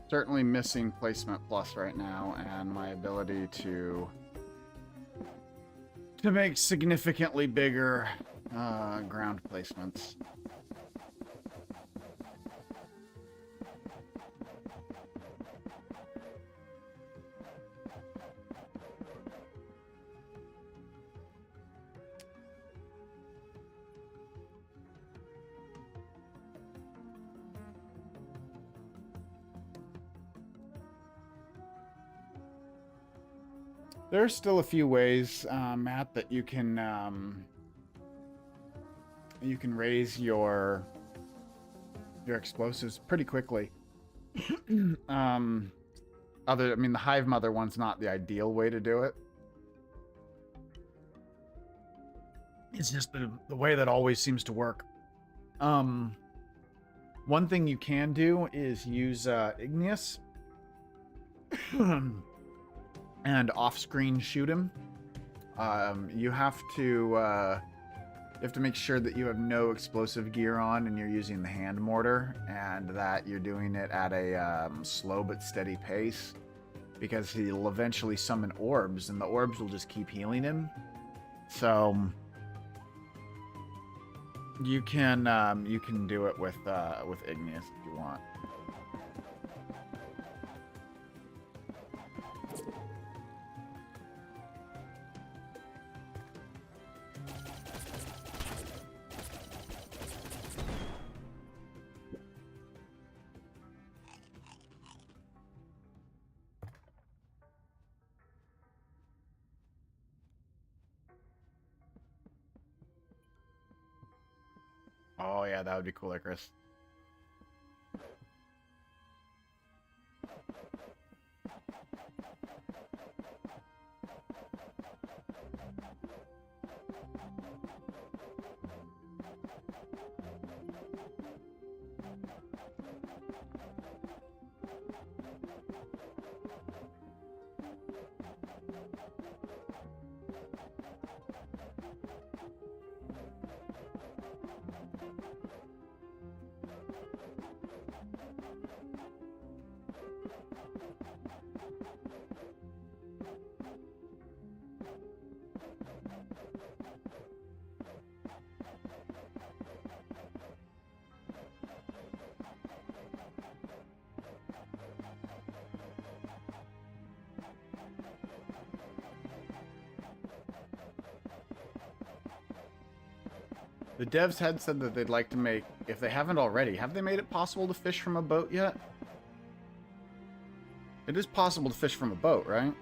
Certainly missing placement plus right now, and my ability to make significantly bigger ground placements. There's still a few ways, Matt, that you can raise your explosives pretty quickly. I mean, the Hive Mother one's not the ideal way to do it. It's just the way that always seems to work. One thing you can do is use Igneous and off-screen shoot him. You have to make sure that you have no explosive gear on and you're using the hand mortar, and that you're doing it at a slow but steady pace, because he'll eventually summon orbs, and the orbs will just keep healing him. So you can do it with Igneous if you want. Oh yeah, that would be cool, Chris. The devs had said that they'd like to make, if they haven't already, have they made it possible to fish from a boat yet? It is possible to fish from a boat, right?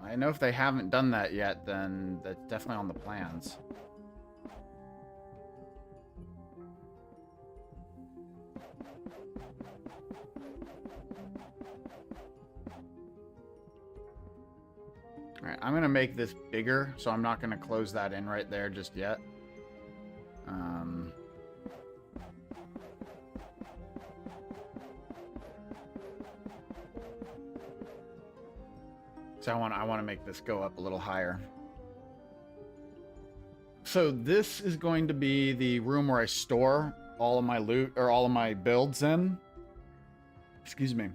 I know if they haven't done that yet, then that's definitely on the plans. Alright, I'm going to make this bigger, so I'm not going to close that in right there just yet. So I want to make this go up a little higher. So this is going to be the room where I store all of my loot, or all of my builds in. Excuse me.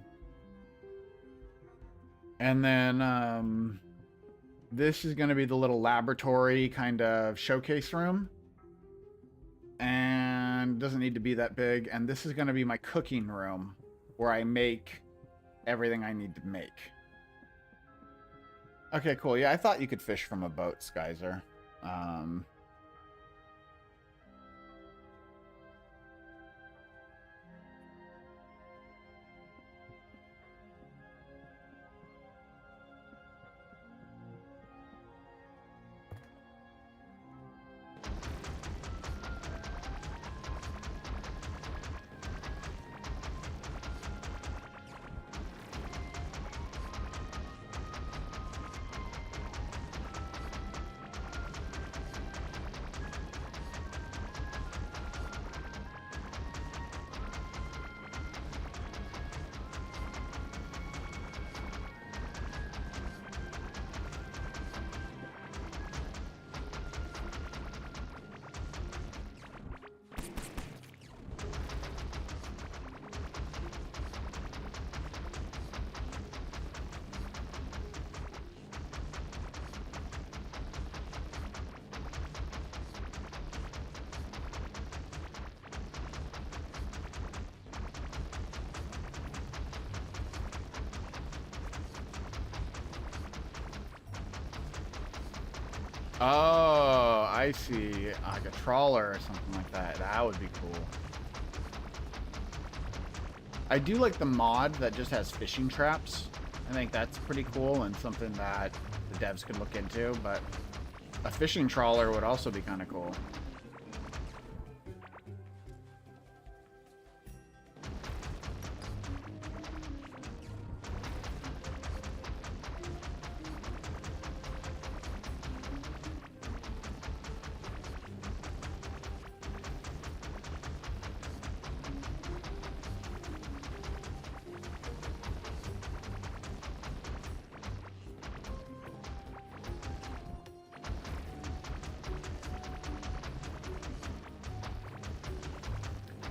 And then this is going to be the little laboratory kind of showcase room. And it doesn't need to be that big. And this is going to be my cooking room, where I make everything I need to make. Okay, cool. Yeah, I thought you could fish from a boat, Skyzer. Oh, I see. Like a trawler or something like that. That would be cool. I do like the mod that just has fishing traps. I think that's pretty cool and something that the devs could look into, but a fishing trawler would also be kind of cool.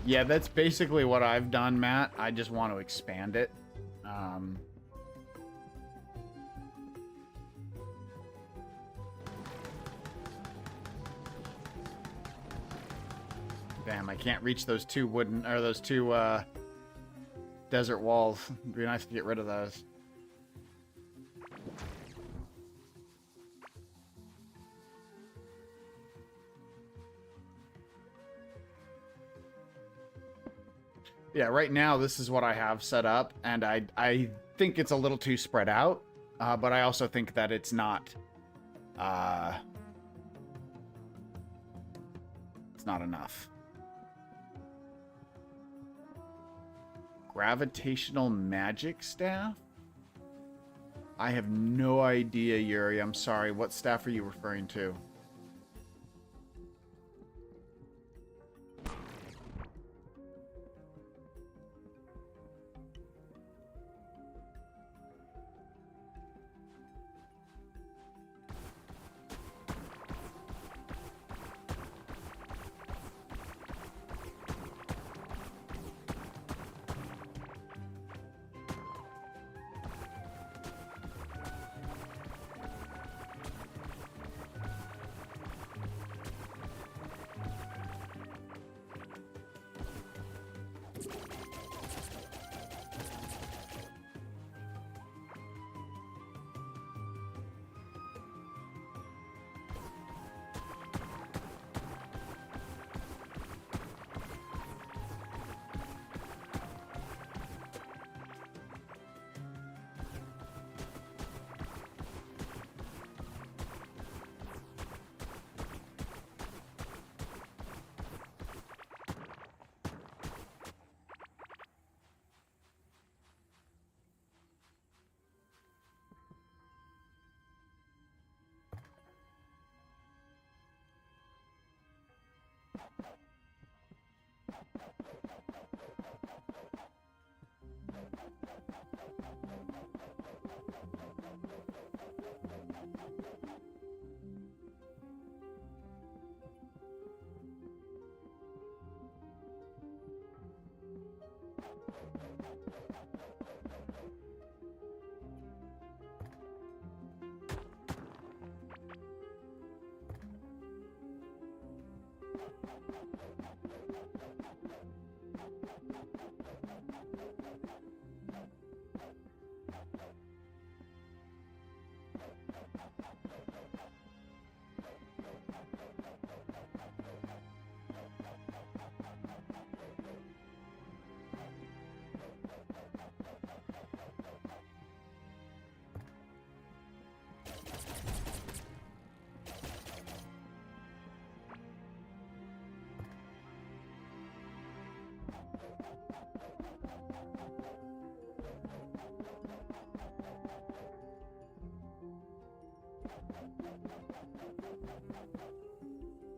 Yeah, that's basically what I've done, Matt. I just want to expand it. Damn, I can't reach those two wooden, or those two desert walls. It'd be nice to get rid of those. Yeah, right now this is what I have set up, and I think it's a little too spread out, but I also think that it's not enough. Gravitational magic staff? I have no idea, Yuri. I'm sorry. What staff are you referring to?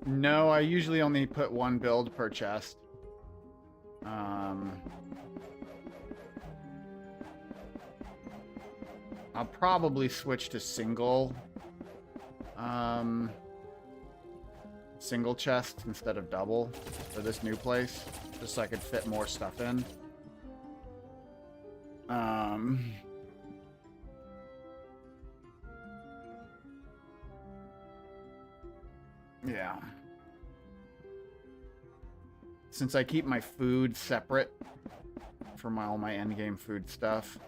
No, I usually only put one build per chest. I'll probably switch to single chest instead of double for this new place, just so I could fit more stuff in. Yeah. Since I keep my food separate from all my endgame food stuff.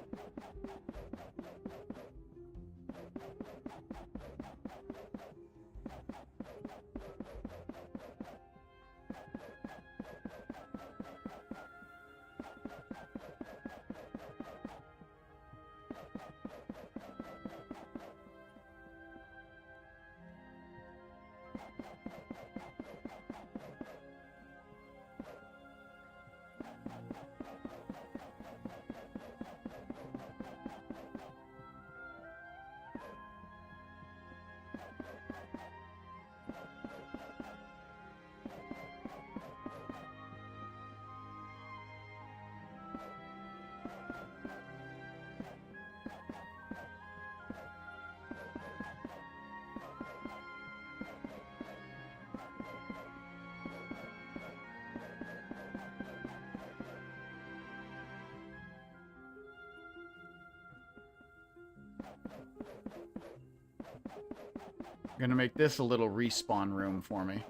Gonna make this a little respawn room for me.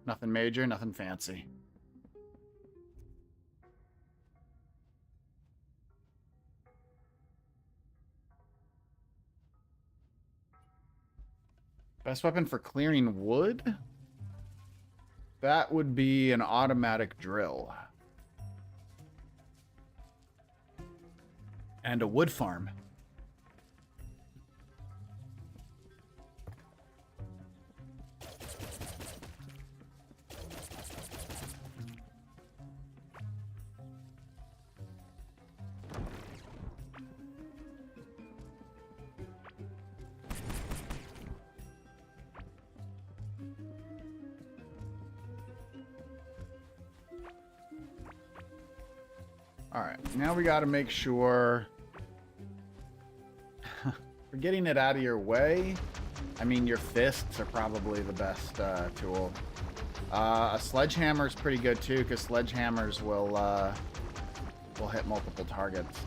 Nothing major, nothing fancy. Best weapon for clearing wood? That would be an automatic drill. And a wood farm. Alright, now we gotta make sure... For getting it out of your way, I mean, your fists are probably the best tool. A sledgehammer is pretty good too, because sledgehammers will hit multiple targets.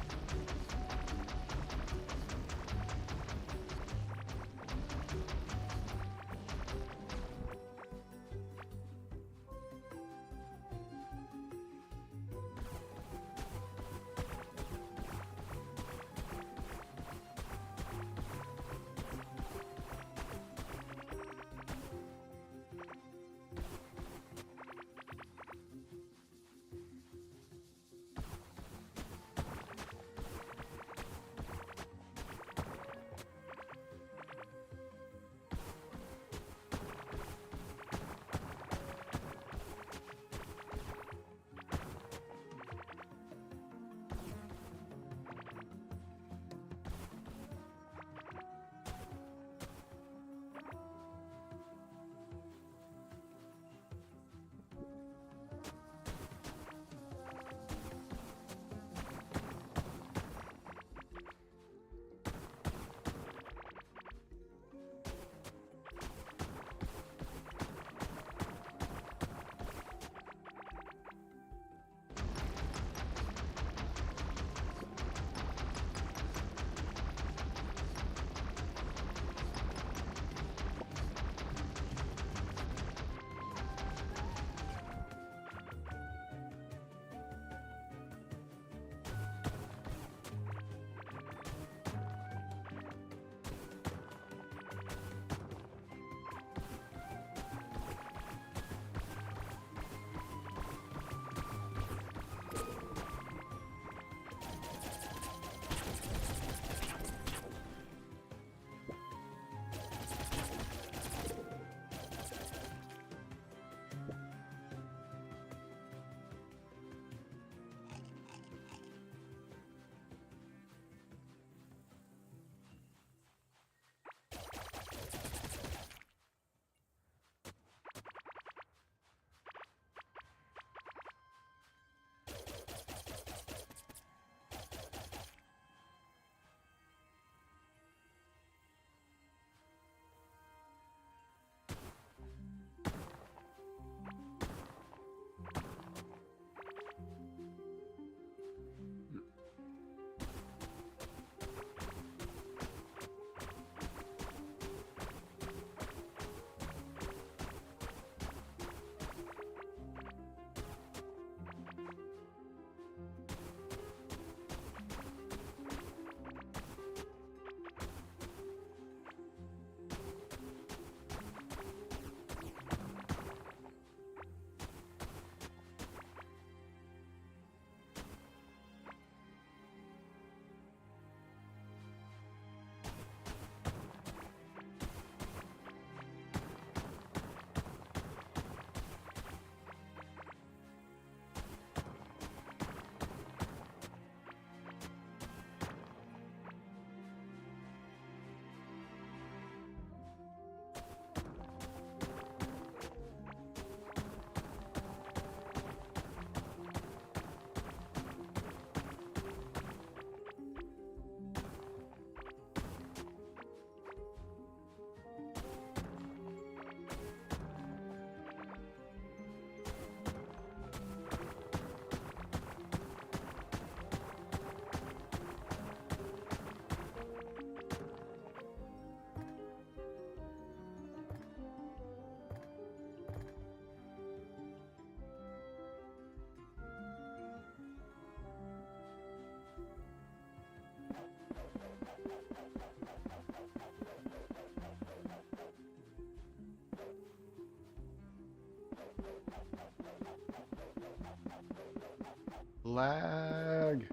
Lag.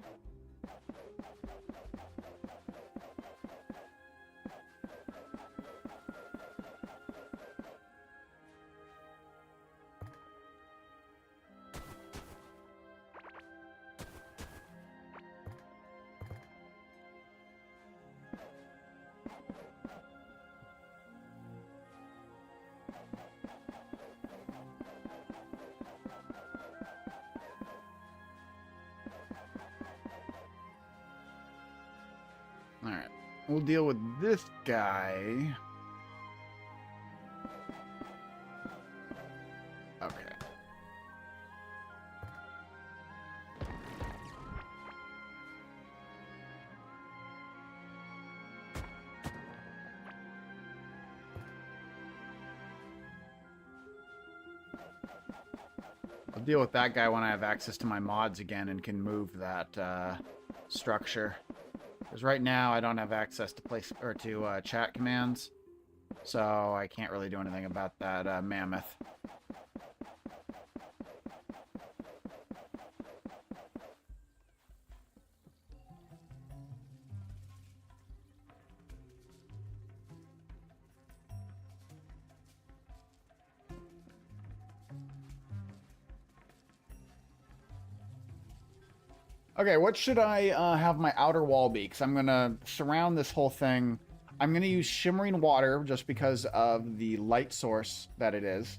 All right, we'll deal with this guy. Okay. I'll deal with that guy when I have access to my mods again and can move that structure. Because right now I don't have access to place or to chat commands, so I can't really do anything about that mammoth. Okay, what should I have my outer wall be? Because I'm going to surround this whole thing. I'm going to use shimmering water just because of the light source that it is.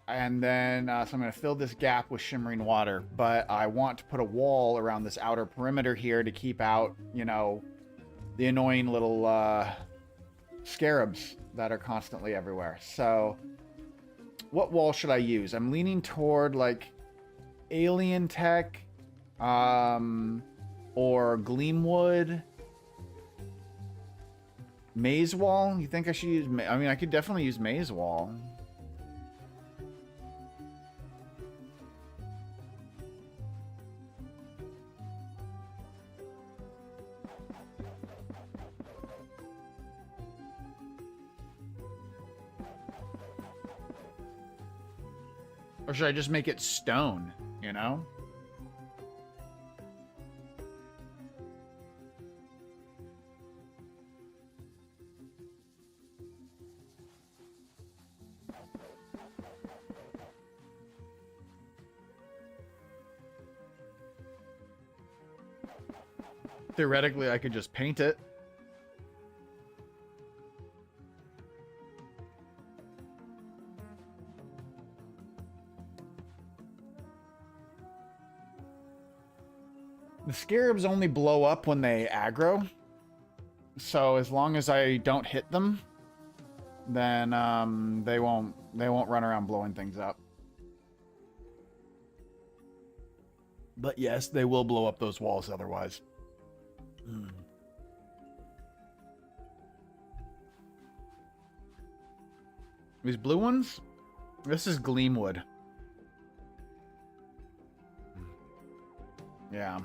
And then, so I'm going to fill this gap with shimmering water. But I want to put a wall around this outer perimeter here to keep out, you know, the annoying little scarabs that are constantly everywhere. So, what wall should I use? I'm leaning toward, like, alien tech. Or Gleamwood. Maze Wall? You think I should use... I mean, I could definitely use Maze Wall. Or should I just make it stone, you know? Theoretically, I could just paint it. The scarabs only blow up when they aggro. So as long as I don't hit them, then they won't run around blowing things up. But yes, they will blow up those walls otherwise. These blue ones? This is Gleamwood. Yeah.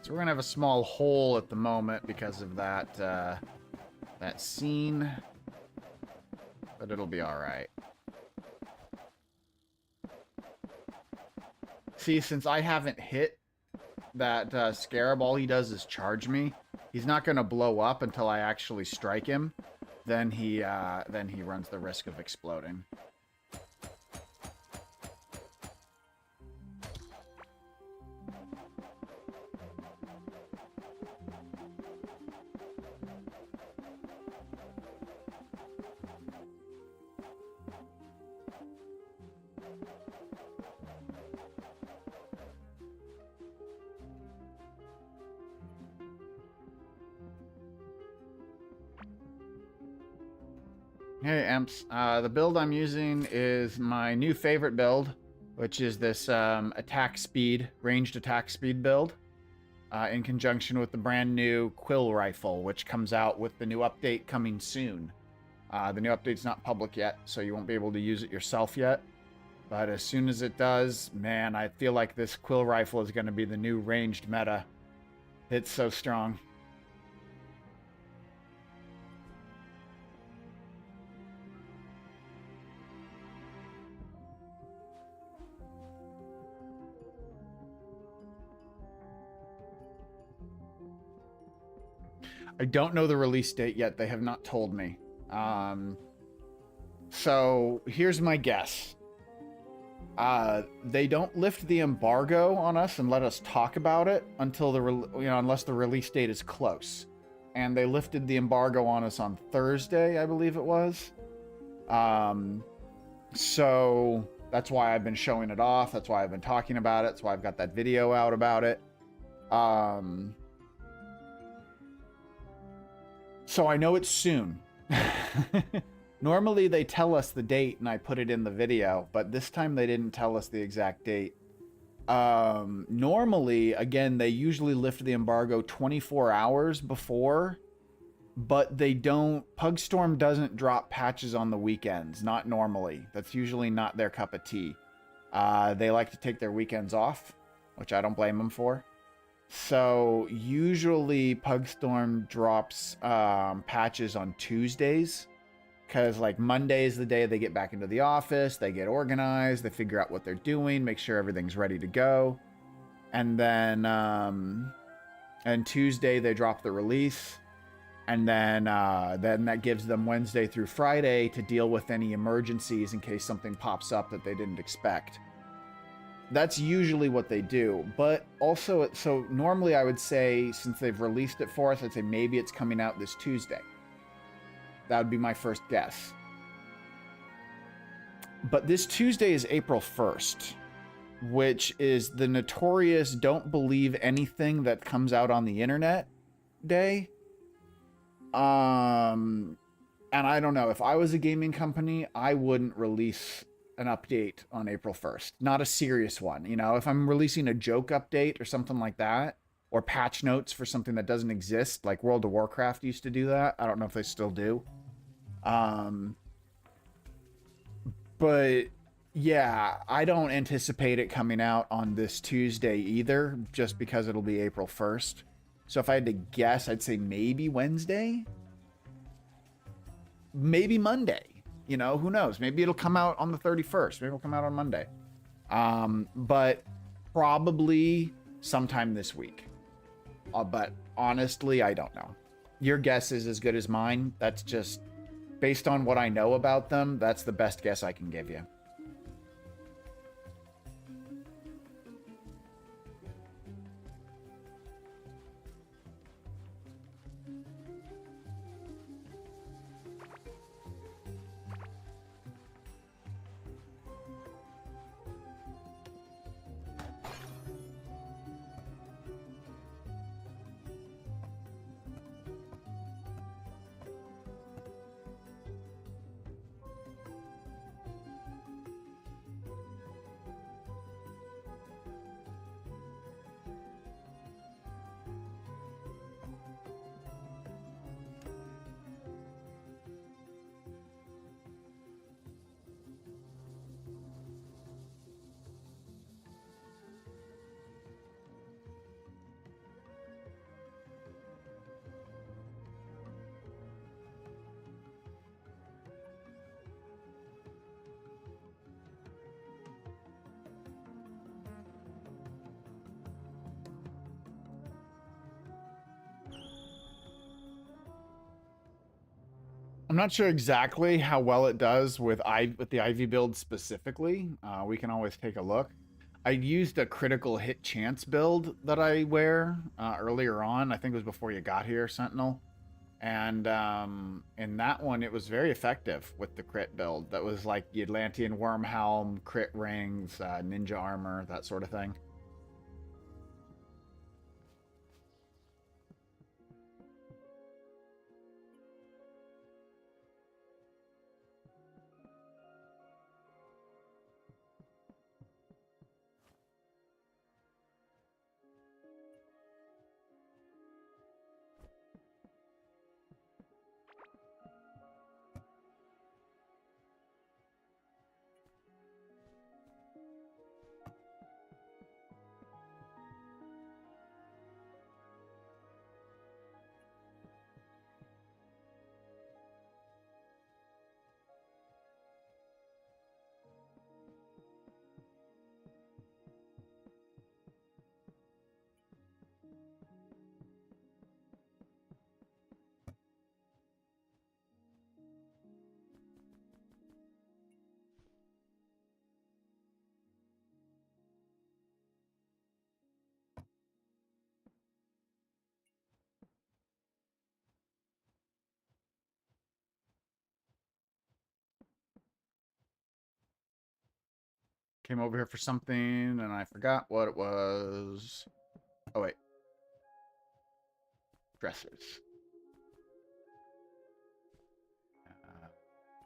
So we're gonna have a small hole at the moment because of that that scene, but it'll be all right. See, since I haven't hit that scarab, all he does is charge me. He's not gonna blow up until I actually strike him. Then he runs the risk of exploding. Hey, Amps. The build I'm using is my new favorite build, which is this attack speed, ranged attack speed build, in conjunction with the brand new Quill Rifle, which comes out with the new update coming soon. The new update's not public yet, so you won't be able to use it yourself yet. But as soon as it does, man, I feel like this Quill Rifle is going to be the new ranged meta. It's so strong. I don't know the release date yet. They have not told me. So here's my guess. They don't lift the embargo on us and let us talk about it until unless the release date is close. And they lifted the embargo on us on Thursday, I believe it was. So that's why I've been showing it off. That's why I've been talking about it. That's why I've got that video out about it. So I know it's soon. Normally they tell us the date and I put it in the video, but this time they didn't tell us the exact date. Normally, again, they usually lift the embargo 24 hours before, but they don't. Pugstorm doesn't drop patches on the weekends, not normally. That's usually not their cup of tea. They like to take their weekends off, which I don't blame them for. So usually Pugstorm drops patches on Tuesdays, because like Monday is the day they get back into the office, they get organized, they figure out what they're doing, make sure everything's ready to go, and then and Tuesday they drop the release, and then that gives them Wednesday through Friday to deal with any emergencies in case something pops up that they didn't expect. That's usually what they do. But also, so normally I would say, since they've released it for us, I'd say maybe it's coming out this Tuesday. That would be my first guess. But this Tuesday is April 1st, which is the notorious don't believe anything that comes out on the internet day. And I don't know, if I was a gaming company, I wouldn't release an update on April 1st. Not a serious one. You know, if I'm releasing a joke update or something like that, or patch notes for something that doesn't exist, like World of Warcraft used to do that. I don't know if they still do. But yeah, I don't anticipate it coming out on this Tuesday either, just because it'll be April 1st. So if I had to guess, I'd say maybe Wednesday, maybe Monday. You know, who knows? Maybe it'll come out on the 31st. Maybe it'll come out on Monday. But probably sometime this week. But honestly, I don't know. Your guess is as good as mine. That's just based on what I know about them. That's the best guess I can give you. I'm not sure exactly how well it does with the Ivy build specifically. We can always take a look. I used a critical hit chance build that I wear earlier on. I think it was before you got here, Sentinel. And in that one, it was very effective with the crit build. That was like the Atlantean Wormhelm, crit rings, ninja armor, that sort of thing. came over here for something, and I forgot what it was. Oh, wait. Dressers.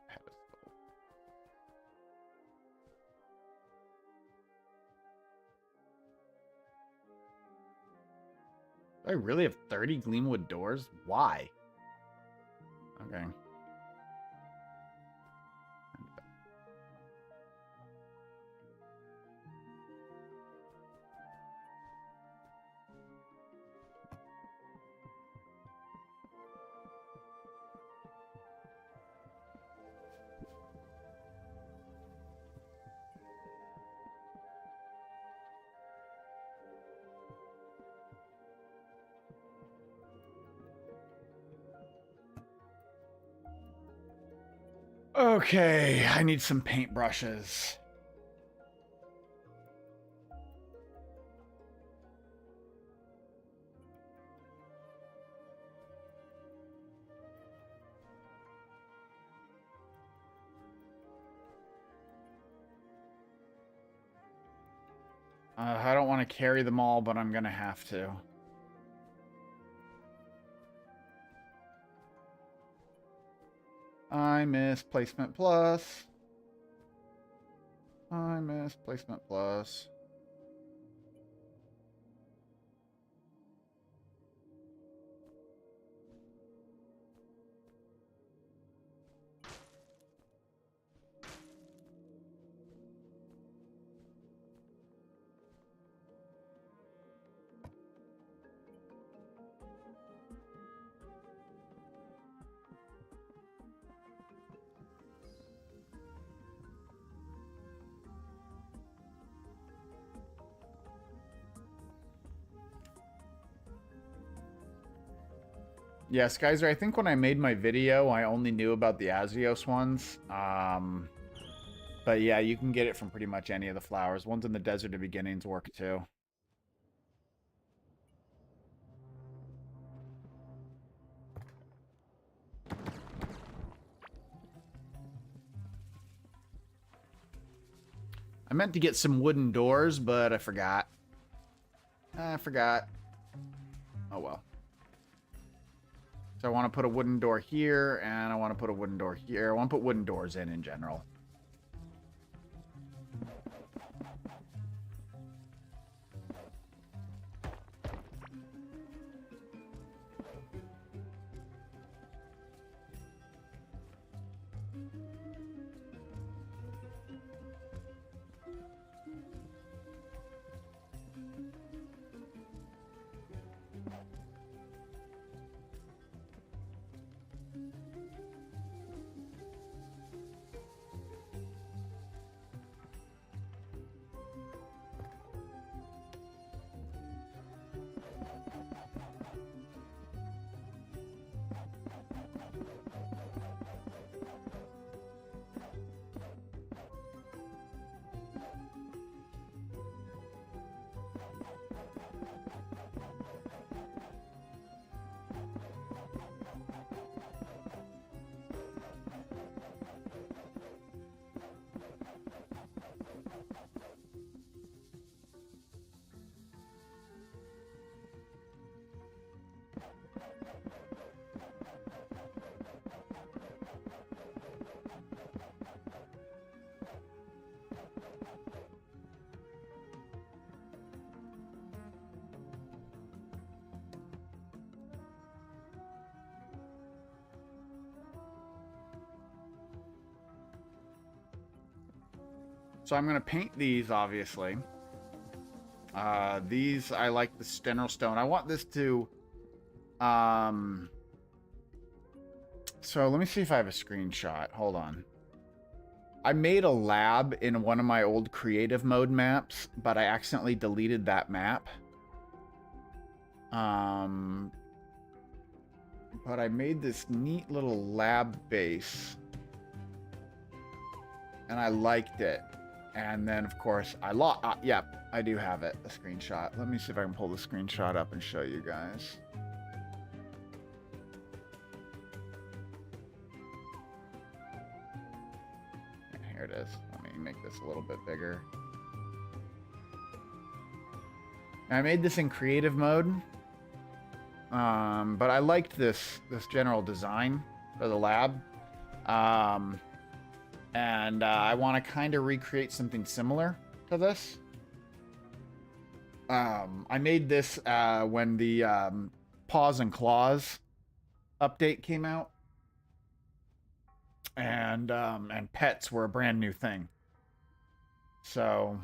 Pedestal. Do I really have 30 Gleamwood doors? Why? Okay. Okay, I need some paintbrushes. I don't want to carry them all, but I'm gonna have to. I miss placement plus. I miss placement plus. Yeah, Skyzer, I think when I made my video, I only knew about the Azios ones. But yeah, you can get it from pretty much any of the flowers. Ones in the Desert of Beginnings work too. I meant to get some wooden doors, but I forgot. I forgot. Oh well. So I want to put a wooden door here, and I want to put a wooden door here. I want to put wooden doors in general. So I'm going to paint these, obviously. These, I like the Stenral Stone. I want this to... So let me see if I have a screenshot. Hold on. I made a lab in one of my old creative mode maps, but I accidentally deleted that map. But I made this neat little lab base. And I liked it. And then, of course, I lost... yeah, I do have it, a screenshot. Let me see if I can pull the screenshot up and show you guys. Here it is. Let me make this a little bit bigger. I made this in creative mode, but I liked this general design for the lab, and I want to kind of recreate something similar to this. I made this when the Paws and Claws update came out, and pets were a brand new thing. So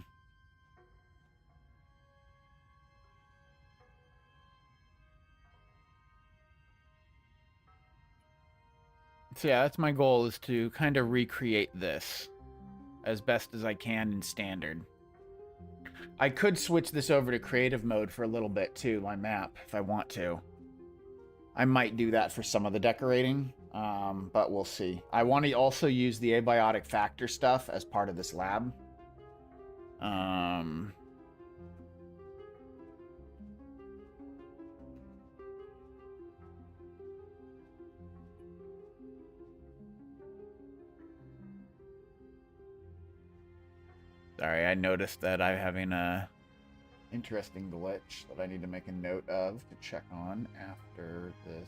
yeah, that's my goal, is to kind of recreate this as best as I can in standard. I could switch this over to creative mode for a little bit too, my map, if I want to. I might do that for some of the decorating, but we'll see. I want to also use the abiotic factor stuff as part of this lab. Sorry, I noticed that I'm having a interesting glitch that I need to make a note of to check on after this.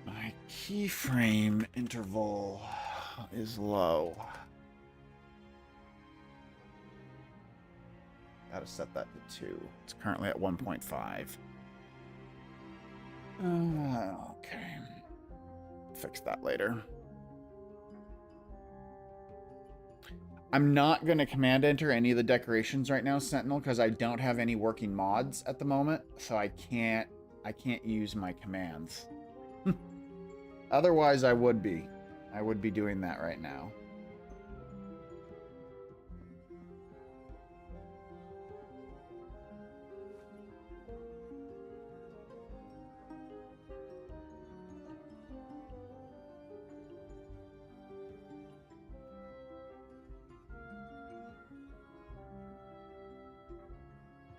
My keyframe interval is low. Gotta set that to 2. It's currently at 1.5. Okay. Fix that later. I'm not going to command enter any of the decorations right now, Sentinel, because I don't have any working mods at the moment, so I can't use my commands. Otherwise, I would be doing that right now.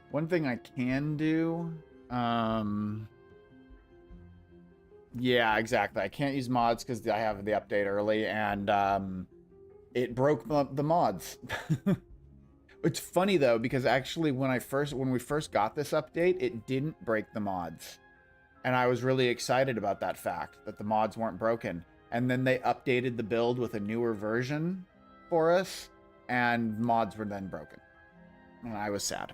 One thing I can do, yeah, exactly. I can't use mods because I have the update early, and it broke the mods. It's funny though, because actually when we first got this update, it didn't break the mods, and I was really excited about that fact, that the mods weren't broken. And then they updated the build with a newer version for us, and mods were then broken, and I was sad.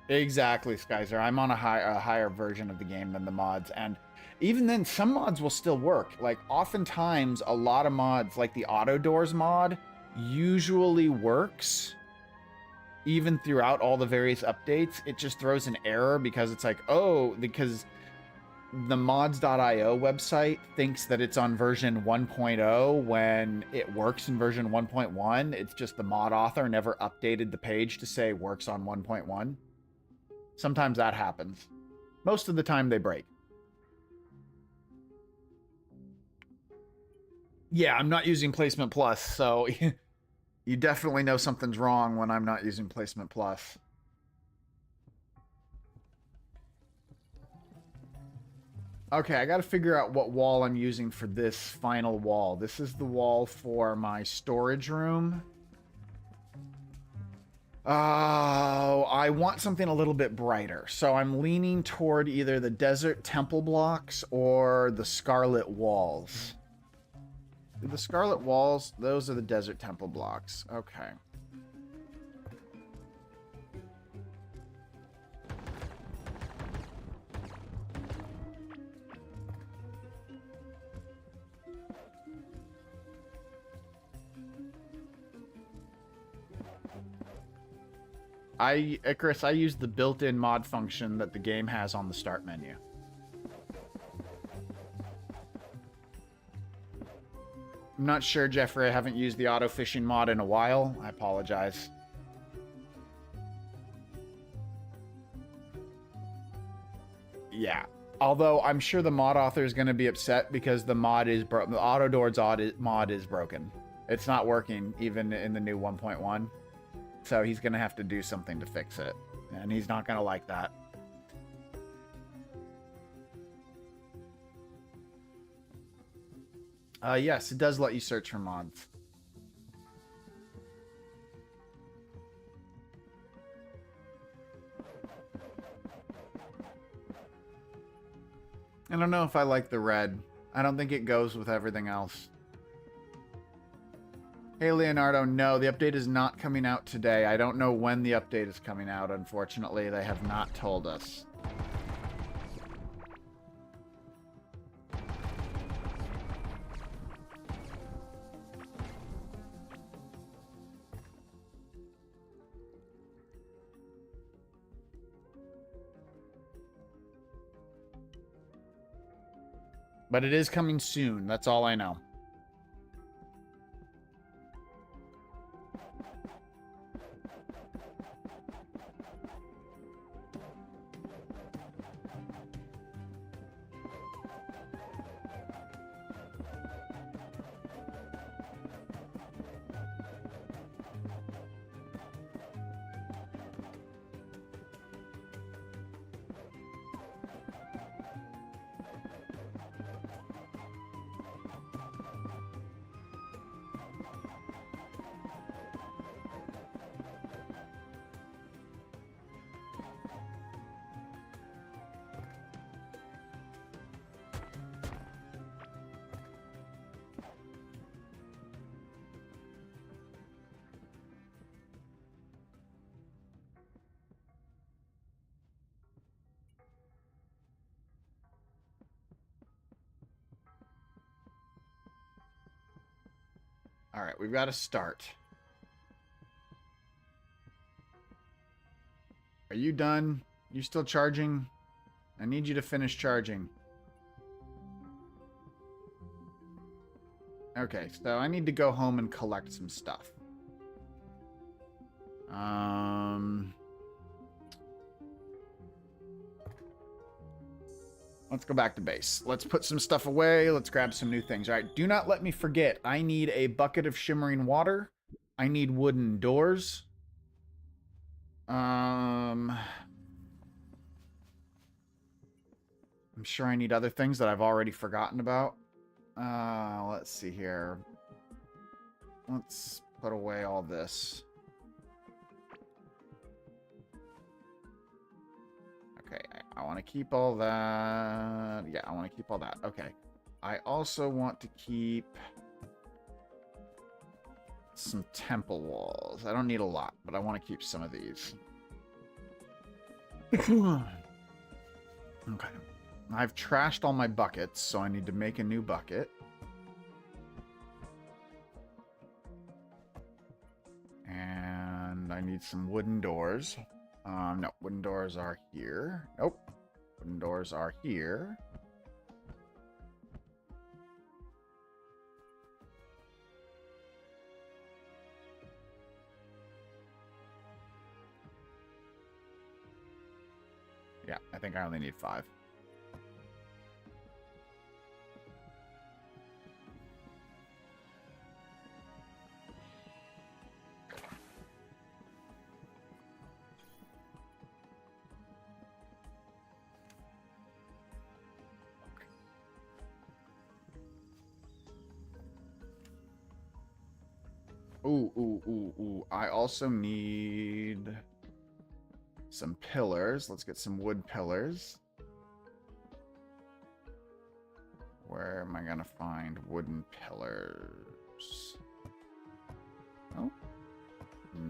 Exactly, Skyzer. I'm on a higher version of the game than the mods, and even then, some mods will still work. Like, oftentimes, a lot of mods, like the auto doors mod, usually works even throughout all the various updates. It just throws an error because it's like, oh, because the mods.io website thinks that it's on version 1.0 when it works in version 1.1. It's just the mod author never updated the page to say works on 1.1. Sometimes that happens. Most of the time they break. Yeah, I'm not using Placement Plus, so you definitely know something's wrong when I'm not using Placement Plus. Okay, I gotta figure out what wall I'm using for this final wall. This is the wall for my storage room. Oh, I want something a little bit brighter. So I'm leaning toward either the Desert Temple blocks or the Scarlet Walls. The Scarlet Walls, those are the Desert Temple blocks. Okay. Icarus, I use the built-in mod function that the game has on the start menu. I'm not sure, Jeffrey. I haven't used the auto-fishing mod in a while. I apologize. Yeah. Although I'm sure the mod author is going to be upset because the mod is broken. The auto doors mod is broken. It's not working even in the new 1.1. So he's going to have to do something to fix it. And he's not going to like that. Yes, it does let you search for mods. I don't know if I like the red. I don't think it goes with everything else. Hey, Leonardo, no, the update is not coming out today. I don't know when the update is coming out, unfortunately. They have not told us. But it is coming soon. That's all I know. All right, we've got to start. Are you done? You still charging? I need you to finish charging. Okay, so I need to go home and collect some stuff. Let's go back to base. Let's put some stuff away. Let's grab some new things. All right, do not let me forget. I need a bucket of shimmering water. I need wooden doors. I'm sure I need other things that I've already forgotten about. Let's see here. Let's put away all this. Okay, I want to keep all that. Yeah, I want to keep all that. Okay. I also want to keep some temple walls. I don't need a lot, but I want to keep some of these. Okay. I've trashed all my buckets, so I need to make a new bucket. And I need some wooden doors. No, wooden doors are here. Nope. Wooden doors are here. Yeah, I think I only need 5. Ooh. I also need some pillars. Let's get some wood pillars. Where am I going to find wooden pillars? Oh.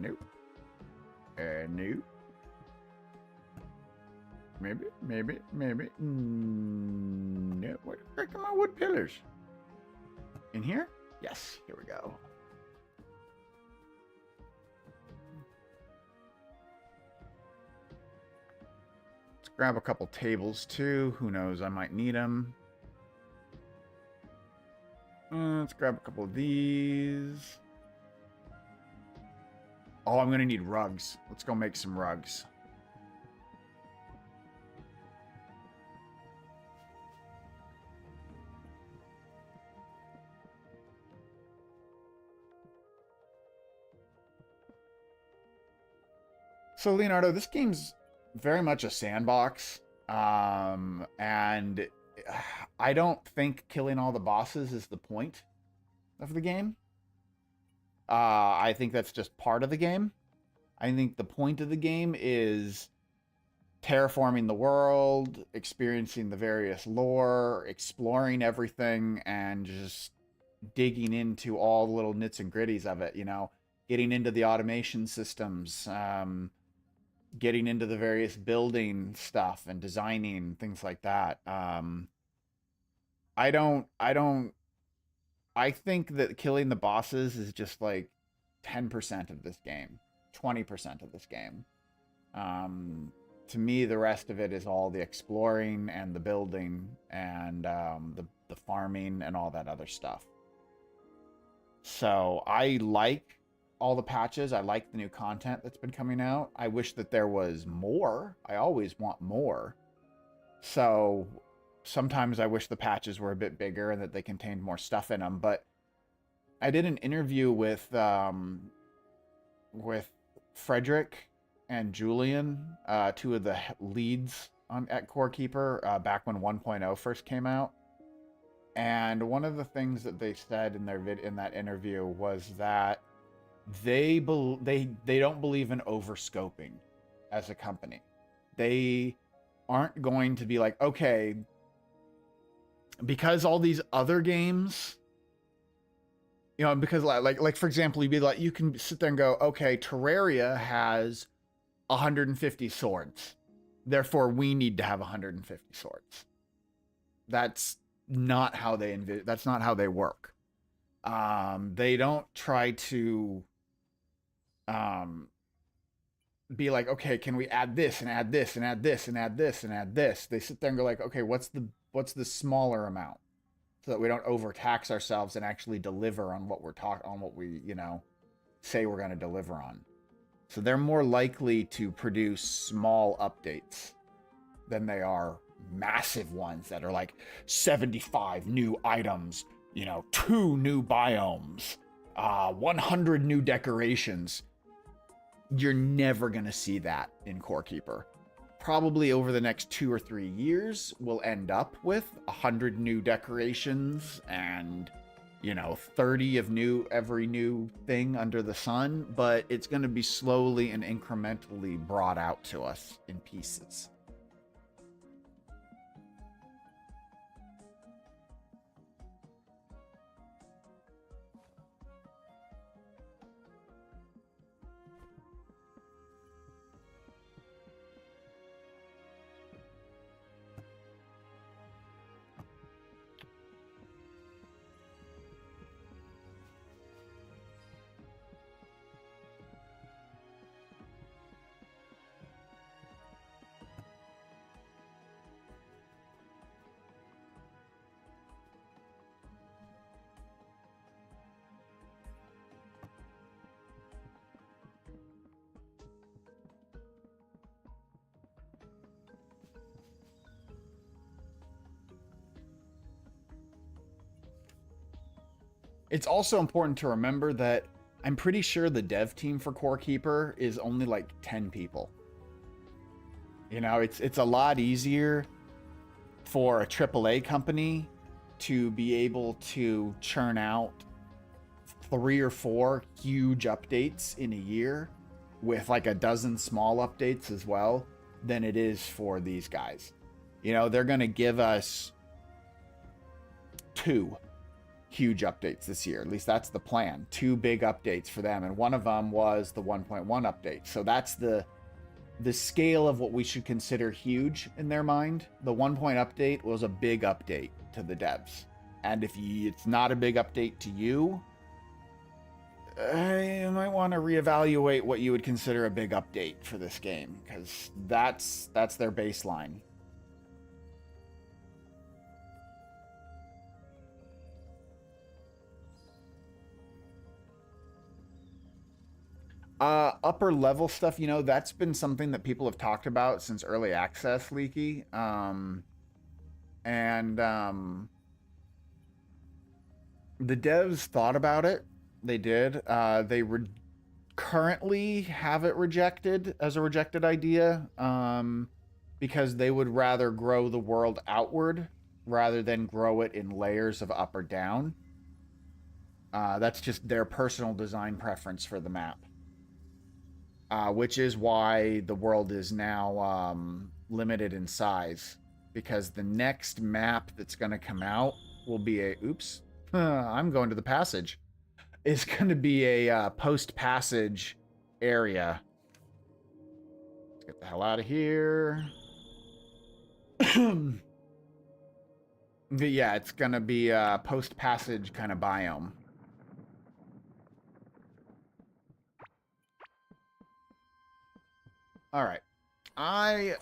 Nope. Nope. Maybe. No. Where the frick are my wood pillars? In here? Yes. Here we go. Let's grab a couple tables too. Who knows? I might need them. Let's grab a couple of these. Oh, I'm going to need rugs. Let's go make some rugs. So, Leonardo, this game's very much a sandbox. And I don't think killing all the bosses is the point of the game. I think that's just part of the game. I think the point of the game is terraforming the world, experiencing the various lore, exploring everything, and just digging into all the little nits and gritties of it. Getting into the automation systems, getting into the various building stuff and designing things like that. I don't. I think that killing the bosses is just like 10% of this game, 20% of this game. Um, to me, the rest of it is all the exploring and the building and the farming and all that other stuff. So I like all the patches. I like the new content that's been coming out. I wish that there was more. I always want more. So sometimes I wish the patches were a bit bigger and that they contained more stuff in them. But I did an interview with Frederick and Julian, two of the leads at Core Keeper, back when 1.0 first came out. And one of the things that they said in that interview was that they don't believe in overscoping as a company. They aren't going to be like, okay, because all these other games, because like for example, you'd be like, you can sit there and go, okay, Terraria has 150 swords, therefore we need to have 150 swords. That's not how that's not how they work. They don't try to um be like, okay, can we add this and add this and add this and add this and add this? They sit there and go like, okay, what's the smaller amount, so that we don't overtax ourselves and actually deliver on what we say we're going to deliver on. So they're more likely to produce small updates than they are massive ones that are like 75 new items, 2 new biomes, 100 new decorations. You're never going to see that in Core Keeper. Probably over the next 2 or 3 years, we'll end up with 100 new decorations and 30 of every new thing under the sun, but it's going to be slowly and incrementally brought out to us in pieces. It's also important to remember that I'm pretty sure the dev team for Core Keeper is only like 10 people. It's a lot easier for a AAA company to be able to churn out 3 or 4 huge updates in a year with like a dozen small updates as well than it is for these guys. They're going to give us 2 huge updates this year. At least that's the plan. 2 big updates for them, and one of them was the 1.1 update. So that's the scale of what we should consider huge in their mind. The 1 point update was a big update to the devs, and if it's not a big update to you, you might want to reevaluate what you would consider a big update for this game, because that's their baseline. Upper level stuff, that's been something that people have talked about since early access, Leaky. And the devs thought about it. They did. Currently have it rejected as a rejected idea, because they would rather grow the world outward rather than grow it in layers of up or down. That's just their personal design preference for the map, which is why the world is now limited in size, because the next map that's going to come out will be a oops. I'm going to the passage. Is going to be a post passage area. Let's get the hell out of here. But yeah, it's going to be a post passage kind of biome. All right. I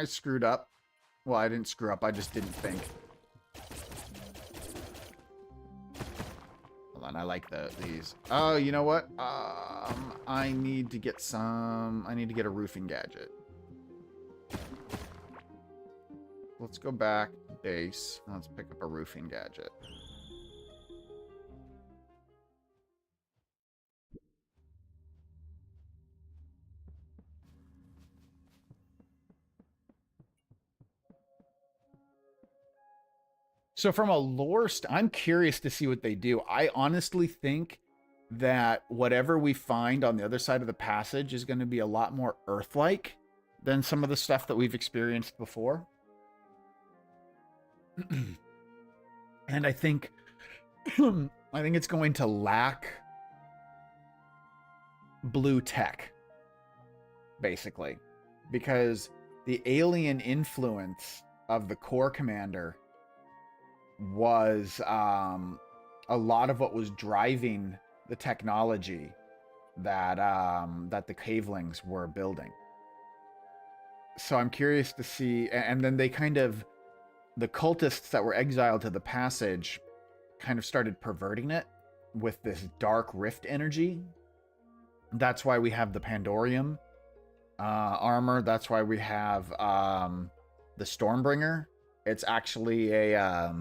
screwed up. Well, I didn't screw up. I just didn't think. Hold on, I like these. Oh, you know what? I need to get some. I need to get a roofing gadget. Let's go back to base. Let's pick up a roofing gadget. So from a lore, I'm curious to see what they do. I honestly think that whatever we find on the other side of the passage is going to be a lot more Earth-like than some of the stuff that we've experienced before. And I think it's going to lack blue tech, basically, because the alien influence of the core commander was a lot of what was driving the technology that that the cavelings were building. So I'm curious to see, and then they kind of, the cultists that were exiled to the passage kind of started perverting it with this dark rift energy. That's why we have the Pandorium armor. That's why we have the Stormbringer. It's actually a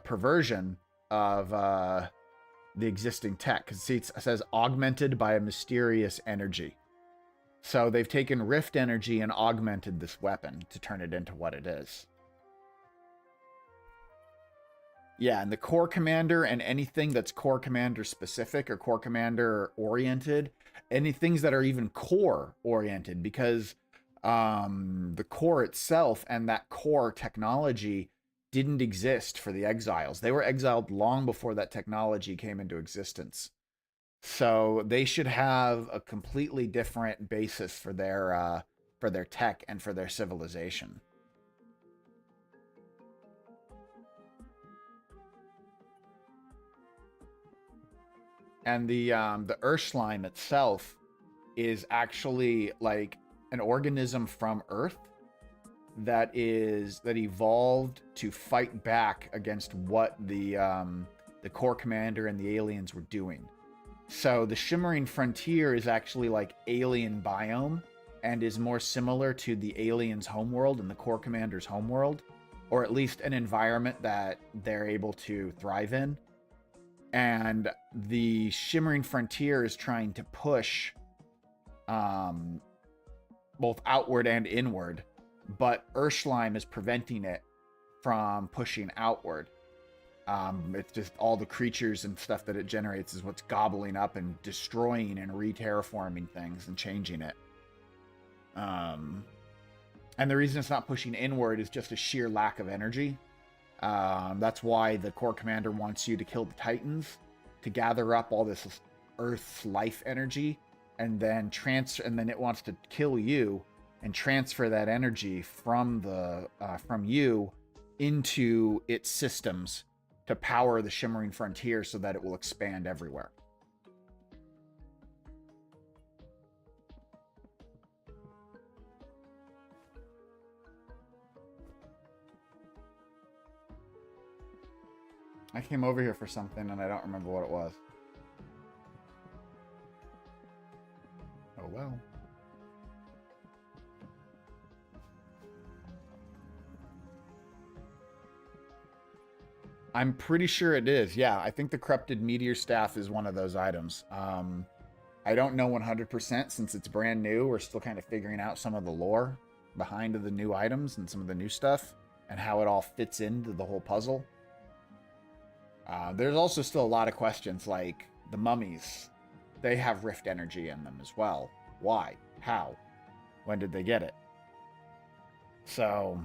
perversion of the existing tech. Because see, it says augmented by a mysterious energy. So they've taken rift energy and augmented this weapon to turn it into what it is. Yeah, and the core commander and anything that's core commander specific or core commander oriented, any things that are even core oriented, because the core itself and that core technology didn't exist for the exiles. They were exiled long before that technology came into existence. So they should have a completely different basis for their tech and for their civilization. And the Urslime itself is actually like an organism from Earth that evolved to fight back against what the core commander and the aliens were doing. So the Shimmering Frontier is actually like alien biome and is more similar to the aliens' homeworld and the core commander's homeworld, or at least an environment that they're able to thrive in. And the Shimmering Frontier is trying to push both outward and inward, but Urslime is preventing it from pushing outward. It's just all the creatures and stuff that it generates is what's gobbling up and destroying and re-terraforming things and changing it. And the reason it's not pushing inward is just a sheer lack of energy. That's why the core commander wants you to kill the Titans to gather up all this Earth's life energy, and then it wants to kill you and transfer that energy from you into its systems to power the Shimmering Frontier so that it will expand everywhere. I came over here for something and I don't remember what it was. Oh well. I'm pretty sure it is. Yeah, I think the Corrupted Meteor Staff is one of those items. I don't know 100% since it's brand new. We're still kind of figuring out some of the lore behind the new items and some of the new stuff and how it all fits into the whole puzzle. There's also still a lot of questions like the mummies. They have rift energy in them as well. Why? How? When did they get it? So...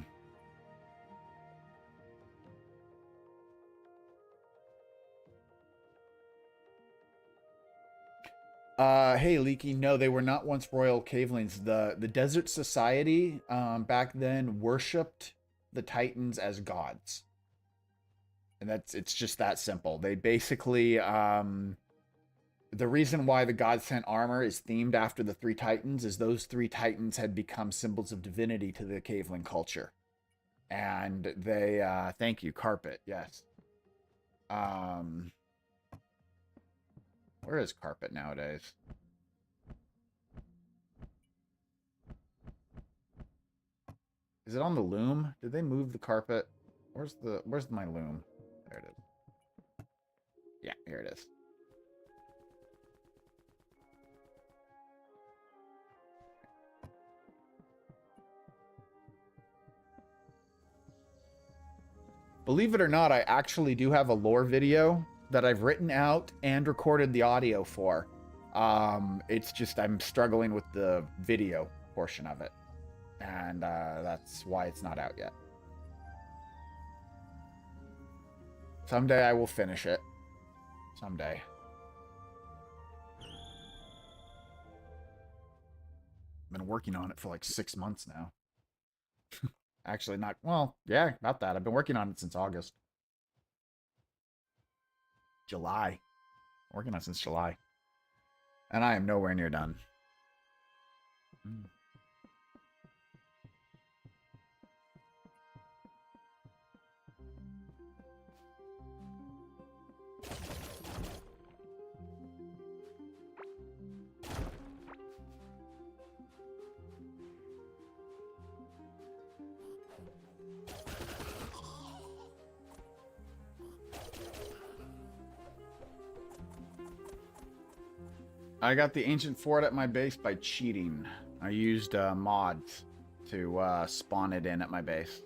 hey, Leaky, no, they were not once royal cavelings. The Desert Society, back then worshipped the Titans as gods. And it's just that simple. They basically, the reason why the God sent armor is themed after the three Titans is those three Titans had become symbols of divinity to the caveling culture. And they, thank you, Carpet, yes. Where is Carpet nowadays? Is it on the loom? Did they move the carpet? Where's my loom? There it is. Yeah, here it is. Believe it or not, I actually do have a lore video that I've written out and recorded the audio for. It's just I'm struggling with the video portion of it. And that's why it's not out yet. Someday I will finish it. Someday. I've been working on it for like 6 months now. Actually, not... Well, yeah, about that. I've been working on it since August. July. Working on it since July. And I am nowhere near done. I got the ancient fort at my base by cheating. I used mods to spawn it in at my base.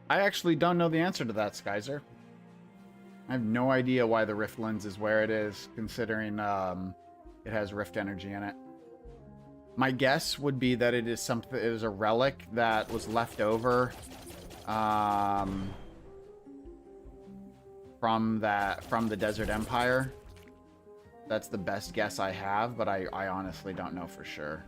I actually don't know the answer to that, Skyzer. I have no idea why the Rift Lens is where it is, considering it has Rift energy in it. My guess would be that it is something. It is a relic that was left over from the Desert Empire. That's the best guess I have, but I honestly don't know for sure.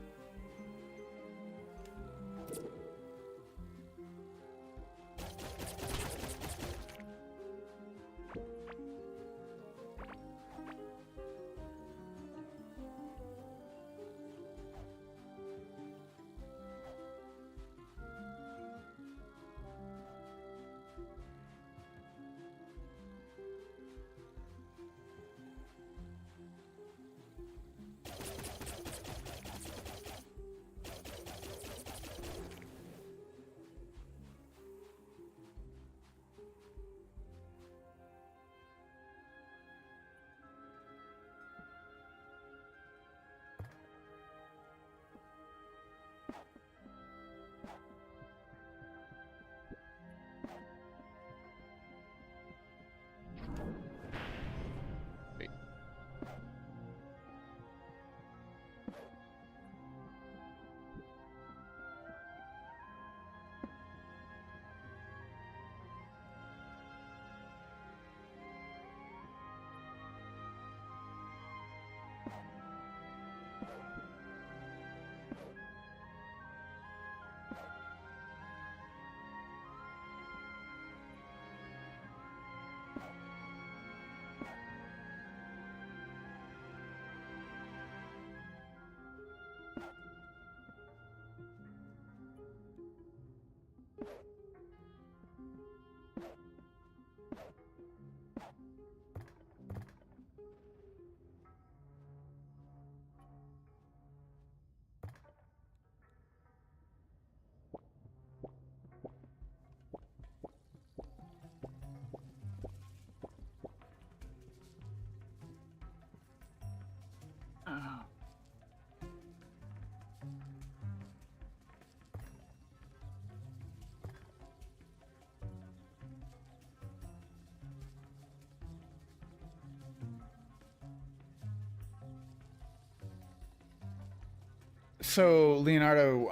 So Leonardo,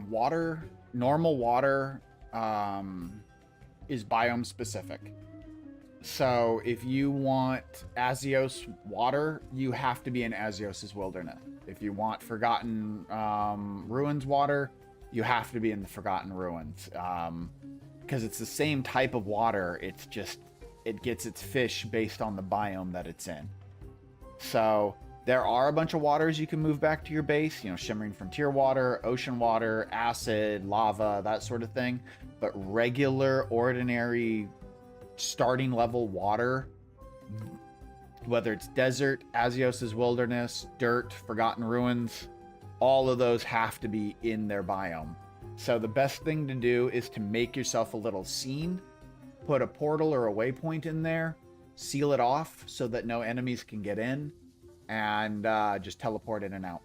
water, normal water, is biome specific. So if you want Azios water, you have to be in Azios's wilderness. If you want Forgotten Ruins water, you have to be in the Forgotten Ruins. Because it's the same type of water. It's just, it gets its fish based on the biome that it's in. So there are a bunch of waters you can move back to your base, you know, Shimmering Frontier water, ocean water, acid, lava, that sort of thing. But regular, ordinary, starting level water, whether it's desert, Azios's wilderness, dirt, Forgotten Ruins, all of those have to be in their biome. So the best thing to do is to make yourself a little scene, put a portal or a waypoint in there, seal it off so that no enemies can get in, and just teleport in and out.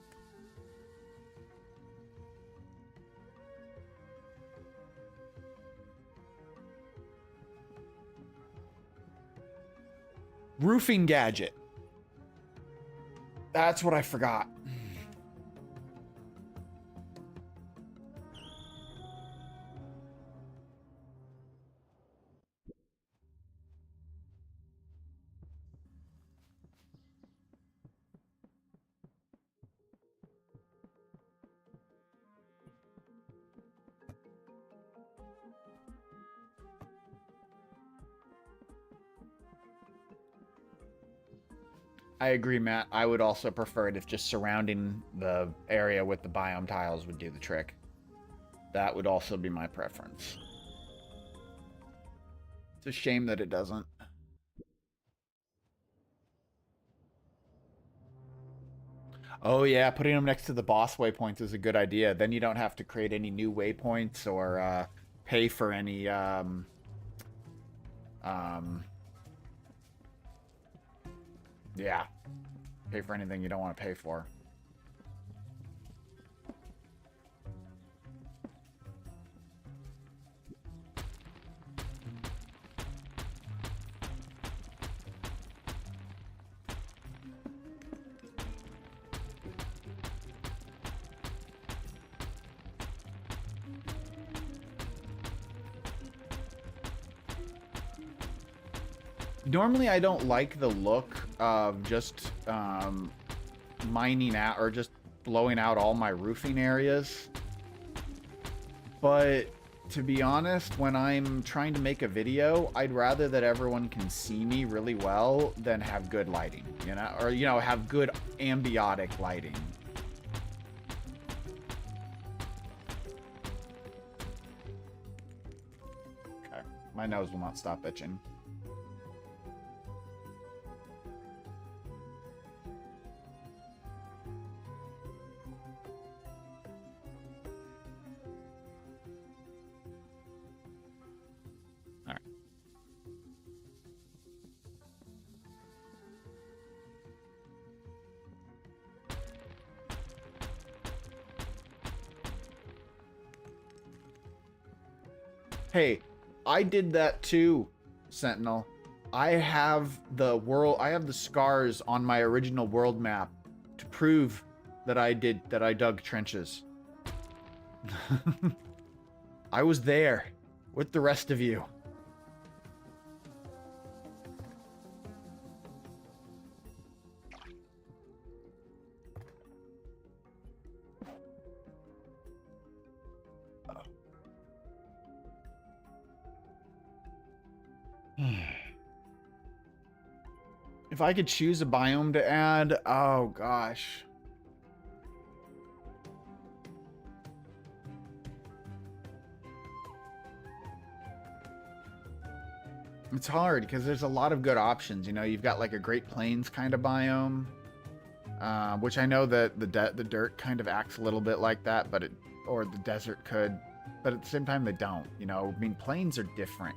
Roofing gadget. That's what I forgot. I agree, Matt. I would also prefer it if just surrounding the area with the biome tiles would do the trick. That would also be my preference. It's a shame that it doesn't. Oh yeah, putting them next to the boss waypoints is a good idea. Then you don't have to create any new waypoints or pay for any um, yeah, pay for anything you don't want to pay for. Normally, I don't like the look of just mining out or just blowing out all my roofing areas. But to be honest, when I'm trying to make a video, I'd rather that everyone can see me really well than have good lighting, you know, or, you know, have good ambiotic lighting. Okay, my nose will not stop itching. Hey, I did that too, Sentinel. I have the scars on my original world map to prove that I dug trenches. I was there with the rest of you. If I could choose a biome to add, oh gosh. It's hard because there's a lot of good options. You know, you've got like a Great Plains kind of biome, which I know that the dirt kind of acts a little bit like that, but or the desert could, but at the same time they don't. You know, I mean, plains are different.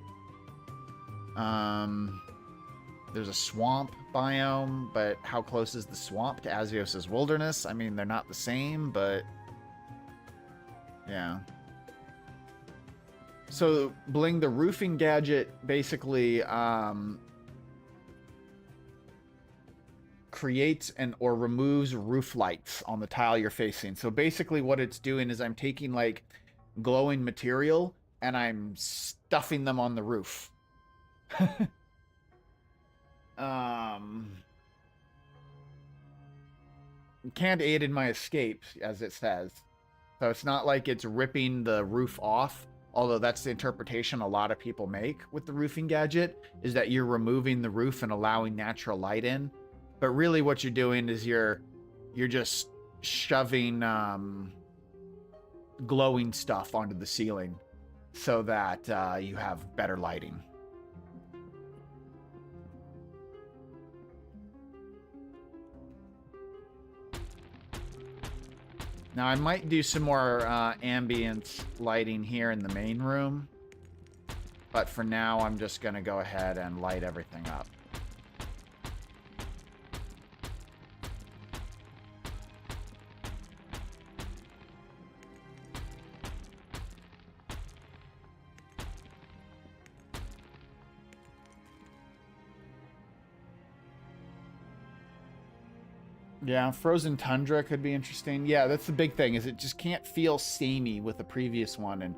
There's a swamp biome, but how close is the swamp to Azios's wilderness? I mean, they're not the same, but yeah. So, Bling, the roofing gadget basically creates and or removes roof lights on the tile you're facing. So basically what it's doing is I'm taking like glowing material and I'm stuffing them on the roof. um can't aid in my escape, as it says. So it's not like it's ripping the roof off, although that's the interpretation a lot of people make with the roofing gadget, is that you're removing the roof and allowing natural light in. But really what you're doing is you're just shoving glowing stuff onto the ceiling so that you have better lighting. Now I might do some more ambient lighting here in the main room, but for now I'm just going to go ahead and light everything up. Yeah, Frozen Tundra could be interesting. Yeah, that's the big thing, is it just can't feel samey with the previous one.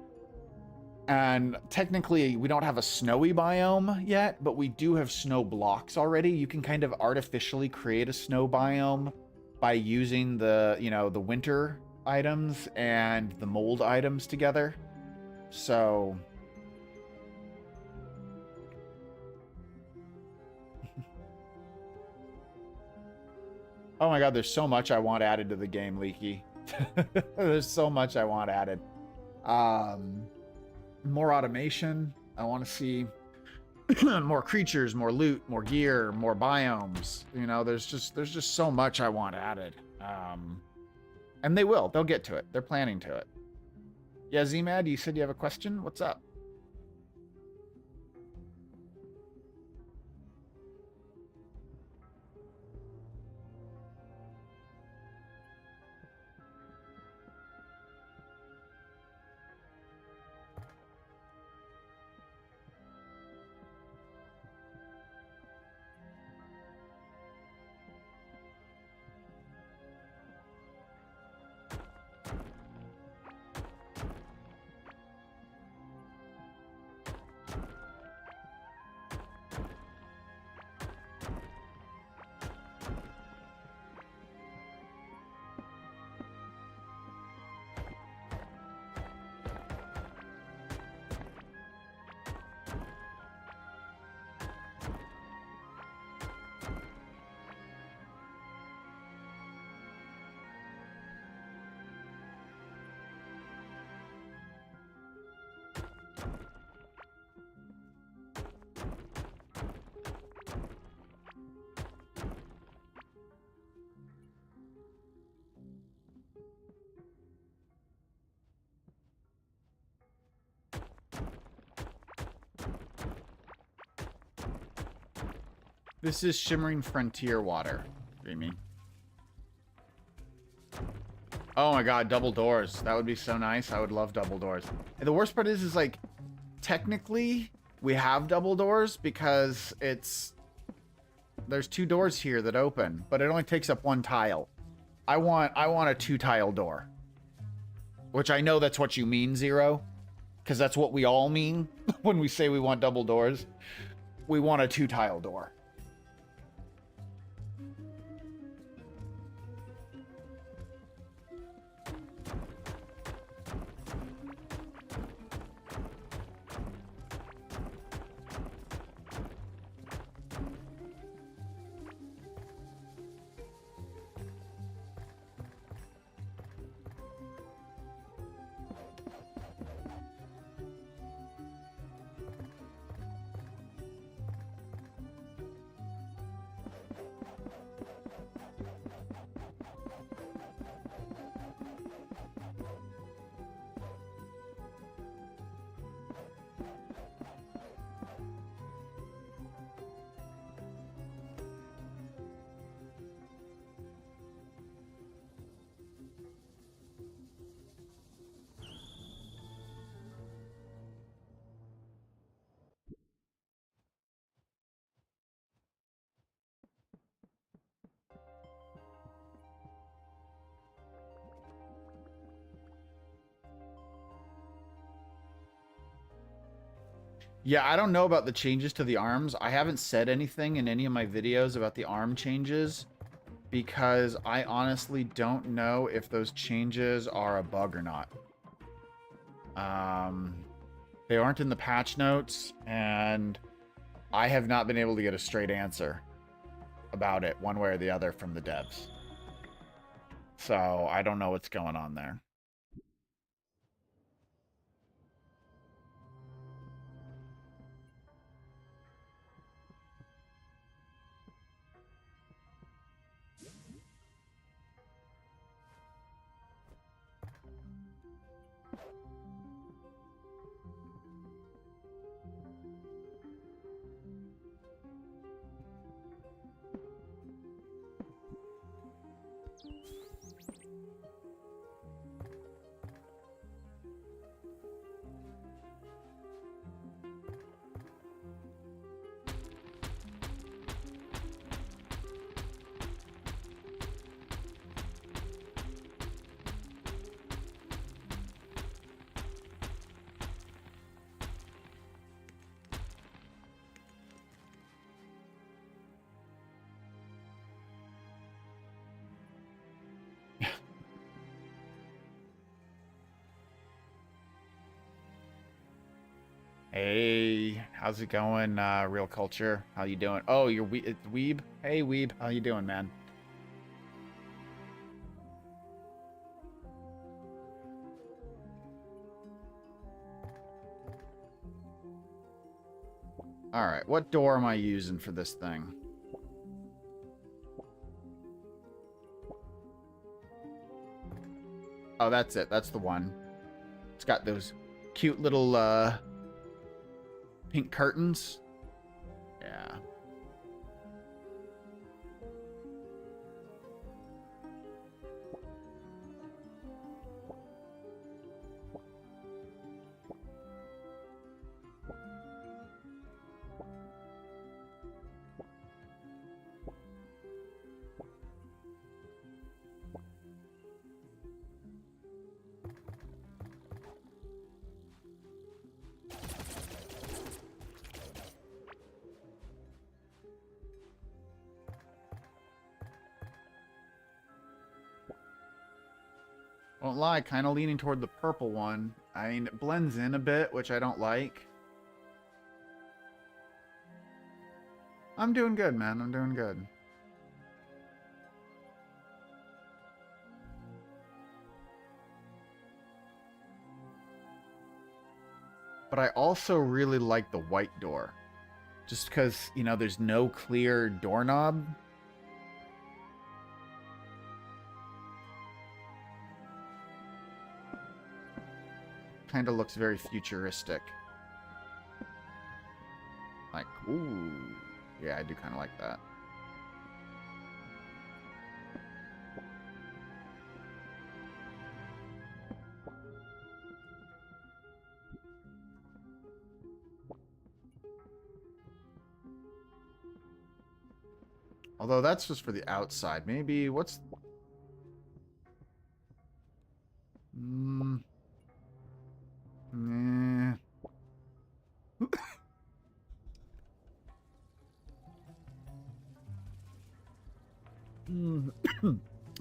And technically, we don't have a snowy biome yet, but we do have snow blocks already. You can kind of artificially create a snow biome by using the, you know, the winter items and the mold items together. So... oh my god, there's so much I want added to the game, Leaky. There's so much I want added. More automation. I want to see more creatures, more loot, more gear, more biomes. You know, there's just so much I want added. And they will. They'll get to it. They're planning to it. Yeah, Zmad, you said you have a question? What's up? This is Shimmering Frontier water, Dreamy. Oh my god, double doors. That would be so nice. I would love double doors. And the worst part is like, technically, we have double doors because there's 2 doors here that open, but it only takes up 1 tile. I want a 2-tile door. Which I know that's what you mean, Zero. Because that's what we all mean when we say we want double doors. We want a 2-tile door. Yeah, I don't know about the changes to the arms. I haven't said anything in any of my videos about the arm changes because I honestly don't know if those changes are a bug or not. Um, they aren't in the patch notes, and I have not been able to get a straight answer about it one way or the other from the devs. So I don't know what's going on there. Hey, how's it going, Real Culture? How you doing? Oh, it's Weeb? Hey, Weeb, how you doing, man? All right, what door am I using for this thing? Oh, that's it. That's the one. It's got those cute little pink curtains. Yeah. Won't lie, kind of leaning toward the purple one. I mean, it blends in a bit, which I don't like. I'm doing good, man. I'm doing good. But I also really like the white door. Just because, you know, there's no clear doorknob. Kind of looks very futuristic. Like, ooh. Yeah, I do kind of like that. Although that's just for the outside. Maybe, what's... Nah.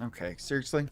Okay, seriously?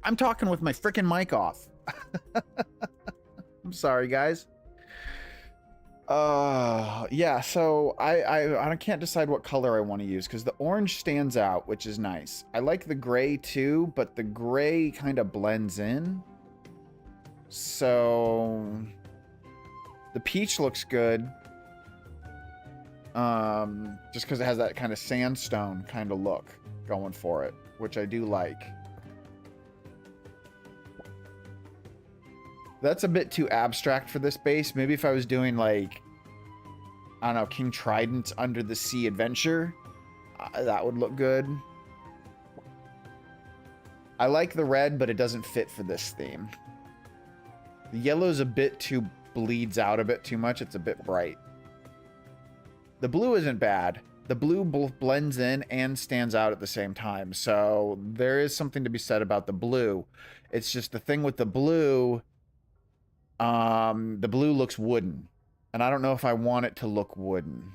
I'm talking with my freaking mic off. I'm sorry, guys. Yeah, so I can't decide what color I want to use because the orange stands out, which is nice. I like the gray too, but the gray kind of blends in. So the peach looks good. Just because it has that kind of sandstone kind of look going for it, which I do like. That's a bit too abstract for this base. Maybe if I was doing like, I don't know, King Trident's Under the Sea Adventure, that would look good. I like the red, but it doesn't fit for this theme. The yellow's a bit too, bleeds out a bit too much. It's a bit bright. The blue isn't bad. The blue blends in and stands out at the same time. So there is something to be said about the blue. It's just the thing with the blue looks wooden. And I don't know if I want it to look wooden.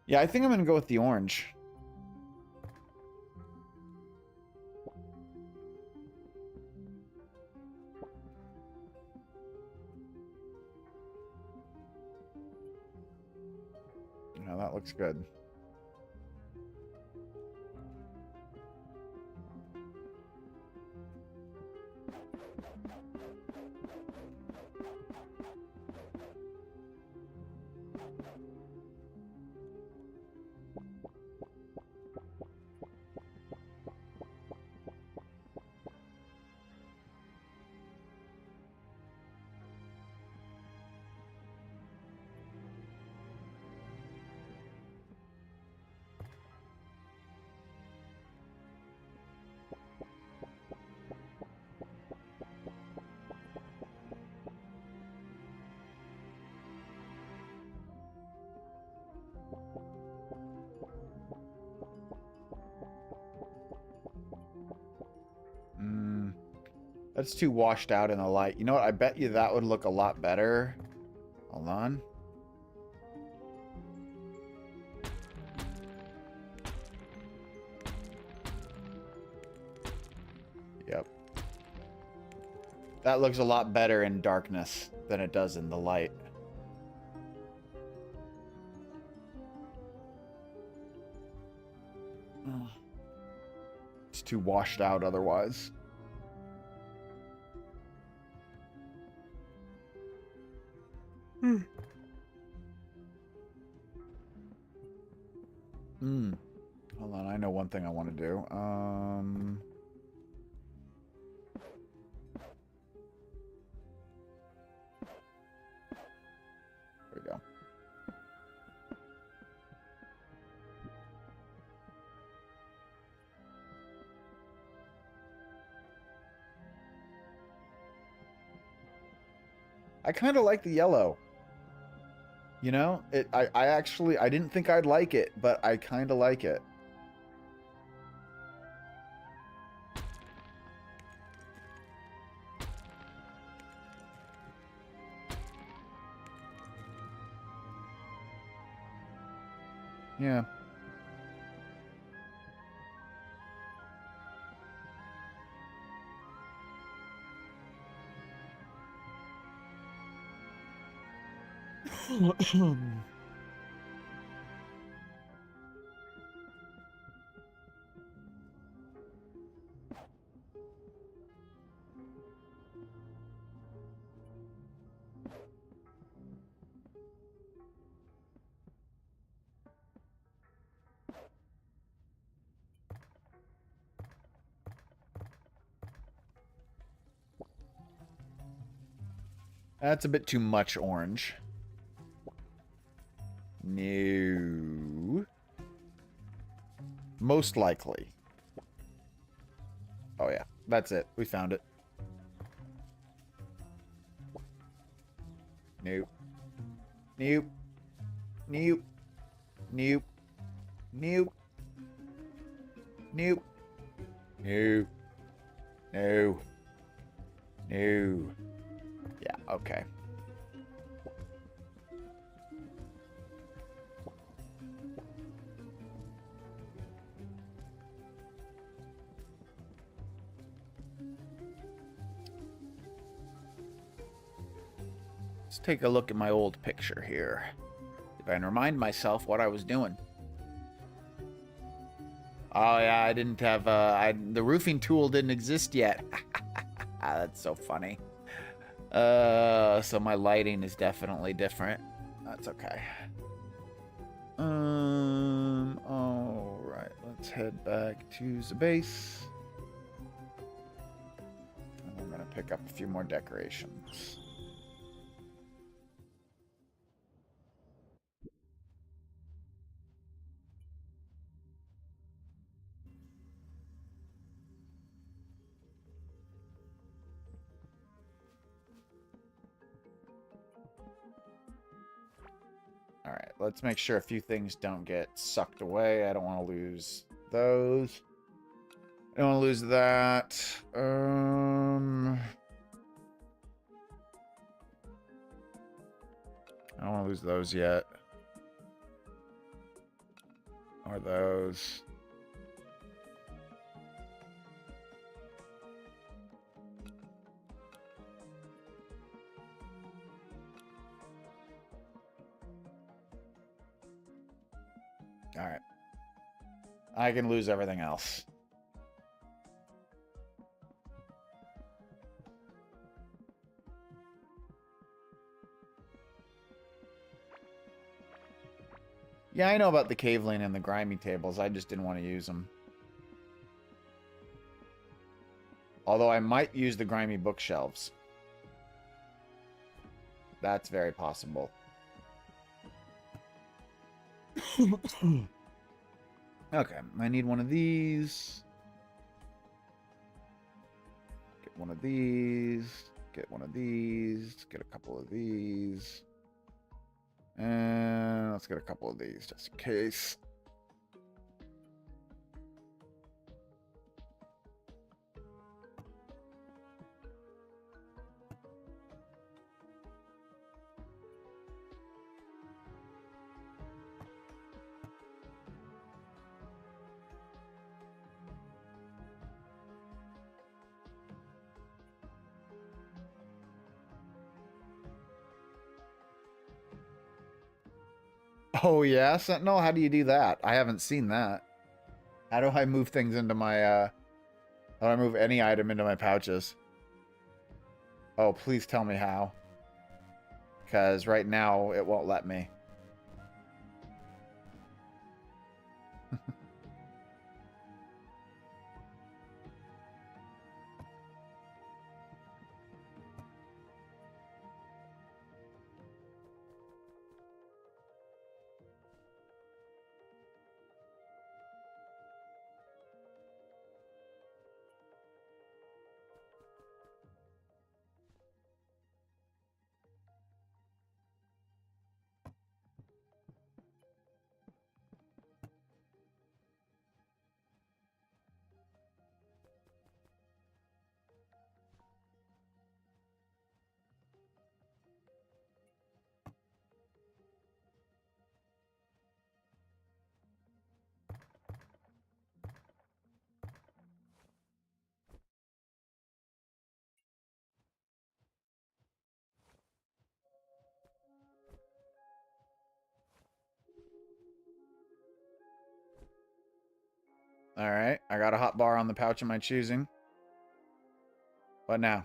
Yeah, I think I'm going to go with the orange. Yeah, that looks good. That's too washed out in the light. You know what? I bet you that would look a lot better. Hold on. Yep. That looks a lot better in darkness than it does in the light. It's too washed out otherwise. Hold on, I know one thing I want to do. There we go. I kind of like the yellow. You know, I didn't think I'd like it, but I kind of like it. Yeah. That's a bit too much orange. No. Most likely. Oh yeah, that's it. We found it. Nope. Nope. Nope. Nope. Nope. Nope. No. No. No. Yeah, okay. Let's take a look at my old picture here. If I can remind myself what I was doing. Oh yeah, I didn't have the roofing tool didn't exist yet. That's so funny. So my lighting is definitely different. That's okay. All right, let's head back to the base. And I'm gonna pick up a few more decorations. All right, let's make sure a few things don't get sucked away. I don't want to lose those. I don't want to lose that. I don't want to lose those yet. Or those. All right. I can lose everything else. Yeah, I know about the caveling and the grimy tables. I just didn't want to use them. Although I might use the grimy bookshelves. That's very possible. Okay, I need one of these. Get one of these. Get one of these. Get a couple of these. And let's get a couple of these just in case. Oh, yeah? Sentinel? How do you do that? I haven't seen that. How do I move things into my, how do I move any item into my pouches? Oh, please tell me how. Because right now, it won't let me. All right, I got a hot bar on the pouch of my choosing. What now?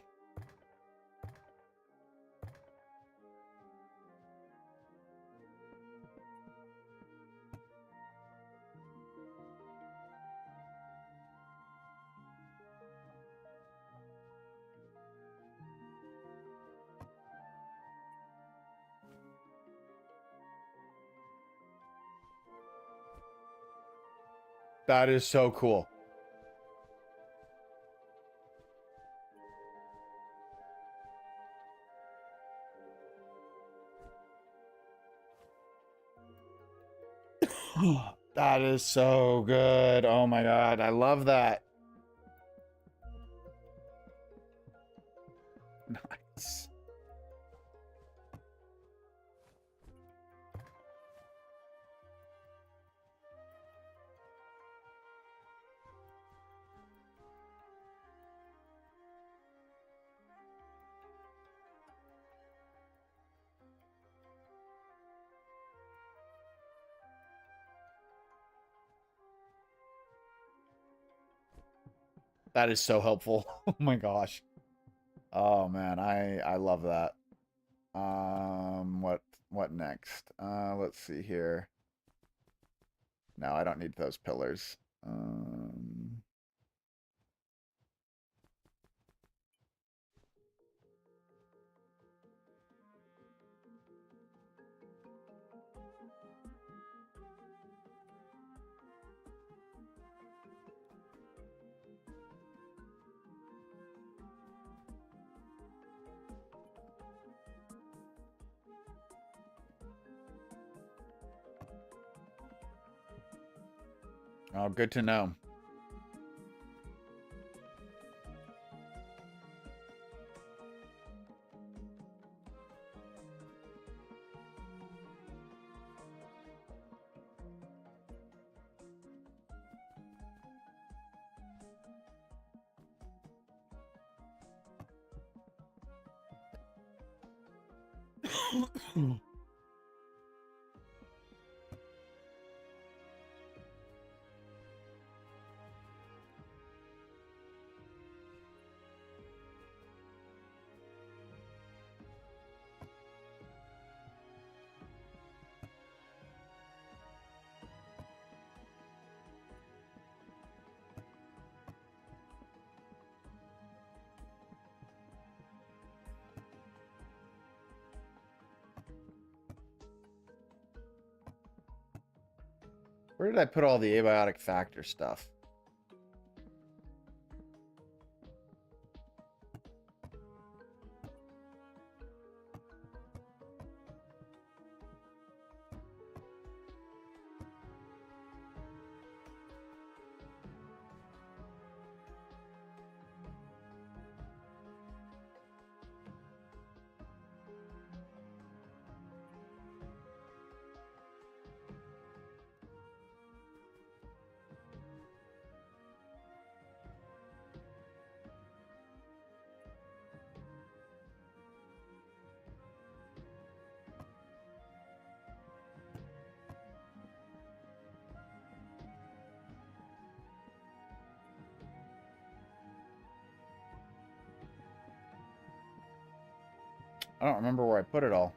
That is so cool. That is so good. Oh my god, I love that. Nice. That is so helpful. Oh my gosh. Oh man, I love that. What next? Let's see here. No, I don't need those pillars. Oh, good to know. Where did I put all the abiotic factor stuff? I don't remember where I put it all.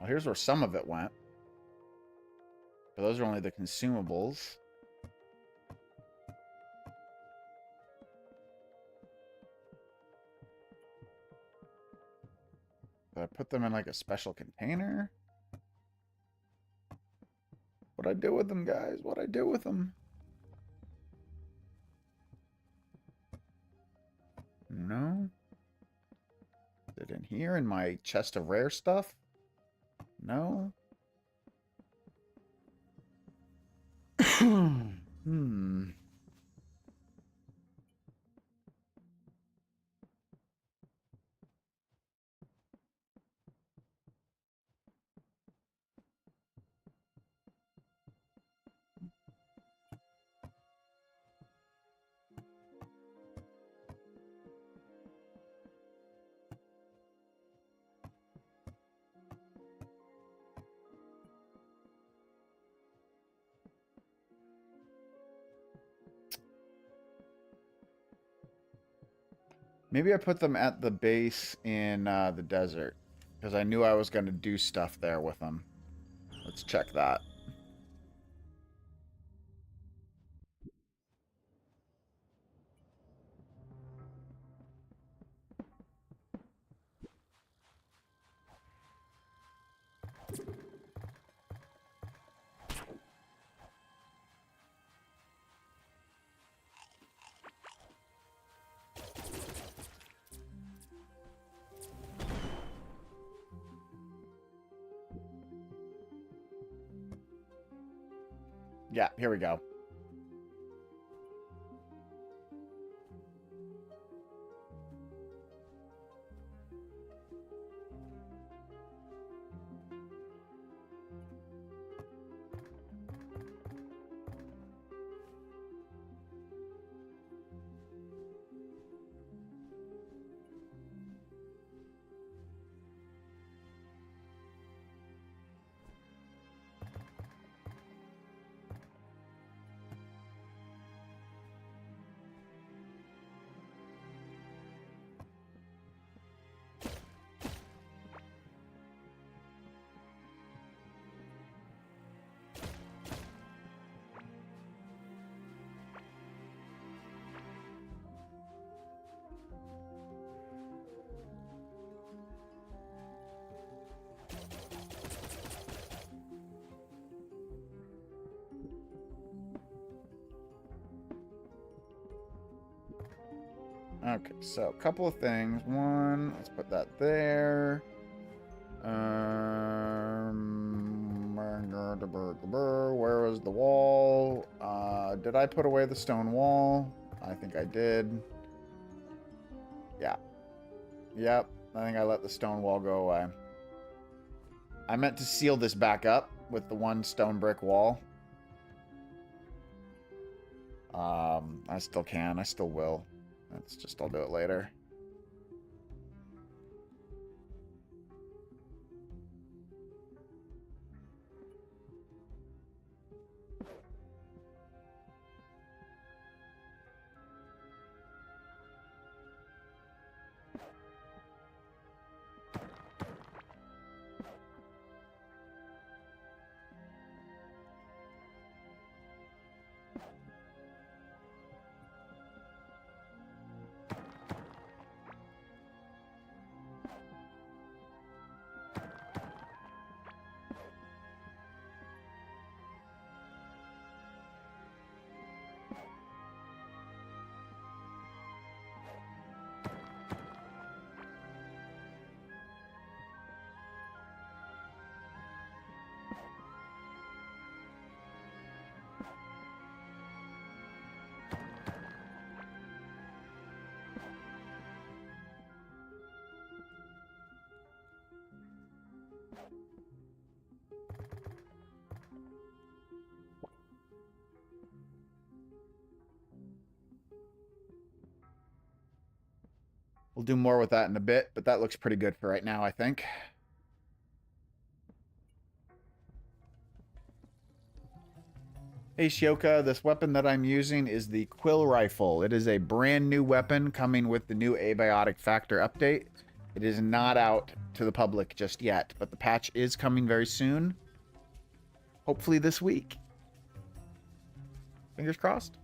Well, here's where some of it went. But those are only the consumables. Did I put them in like a special container? What'd I do with them, guys? What'd I do with them? No. Is it in here in my chest of rare stuff? No. Hmm. Maybe I put them at the base in the desert because I knew I was going to do stuff there with them. Let's check that. Yeah, here we go. Okay, so a couple of things. One, let's put that there. Where was the wall? Did I put away the stone wall? I think I did. Yeah. Yep. I think I let the stone wall go away. I meant to seal this back up with the one stone brick wall. I still can. I still will. It's just I'll do it later. We'll do more with that in a bit, but that looks pretty good for right now, I think. Hey Shioka, this weapon that I'm using is the Quill Rifle. It is a brand new weapon coming with the new Abiotic Factor update. It is not out to the public just yet, but the patch is coming very soon. Hopefully this week. Fingers crossed.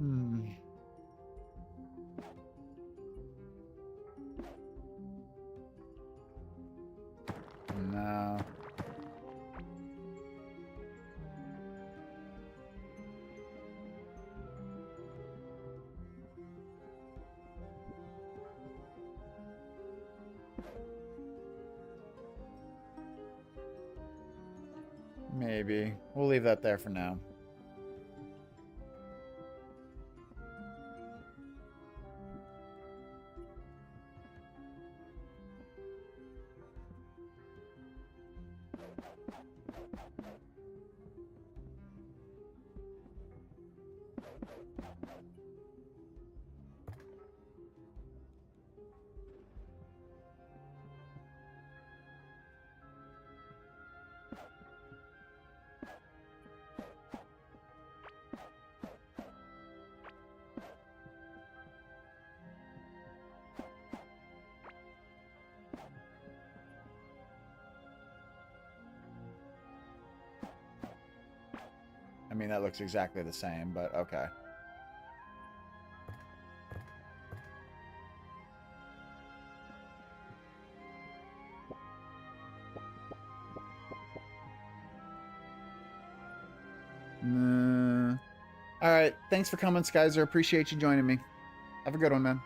Hmm. No. Maybe. We'll leave that there for now. I mean, that looks exactly the same, but okay. All right. Thanks for coming, Skyzer. Appreciate you joining me. Have a good one, man.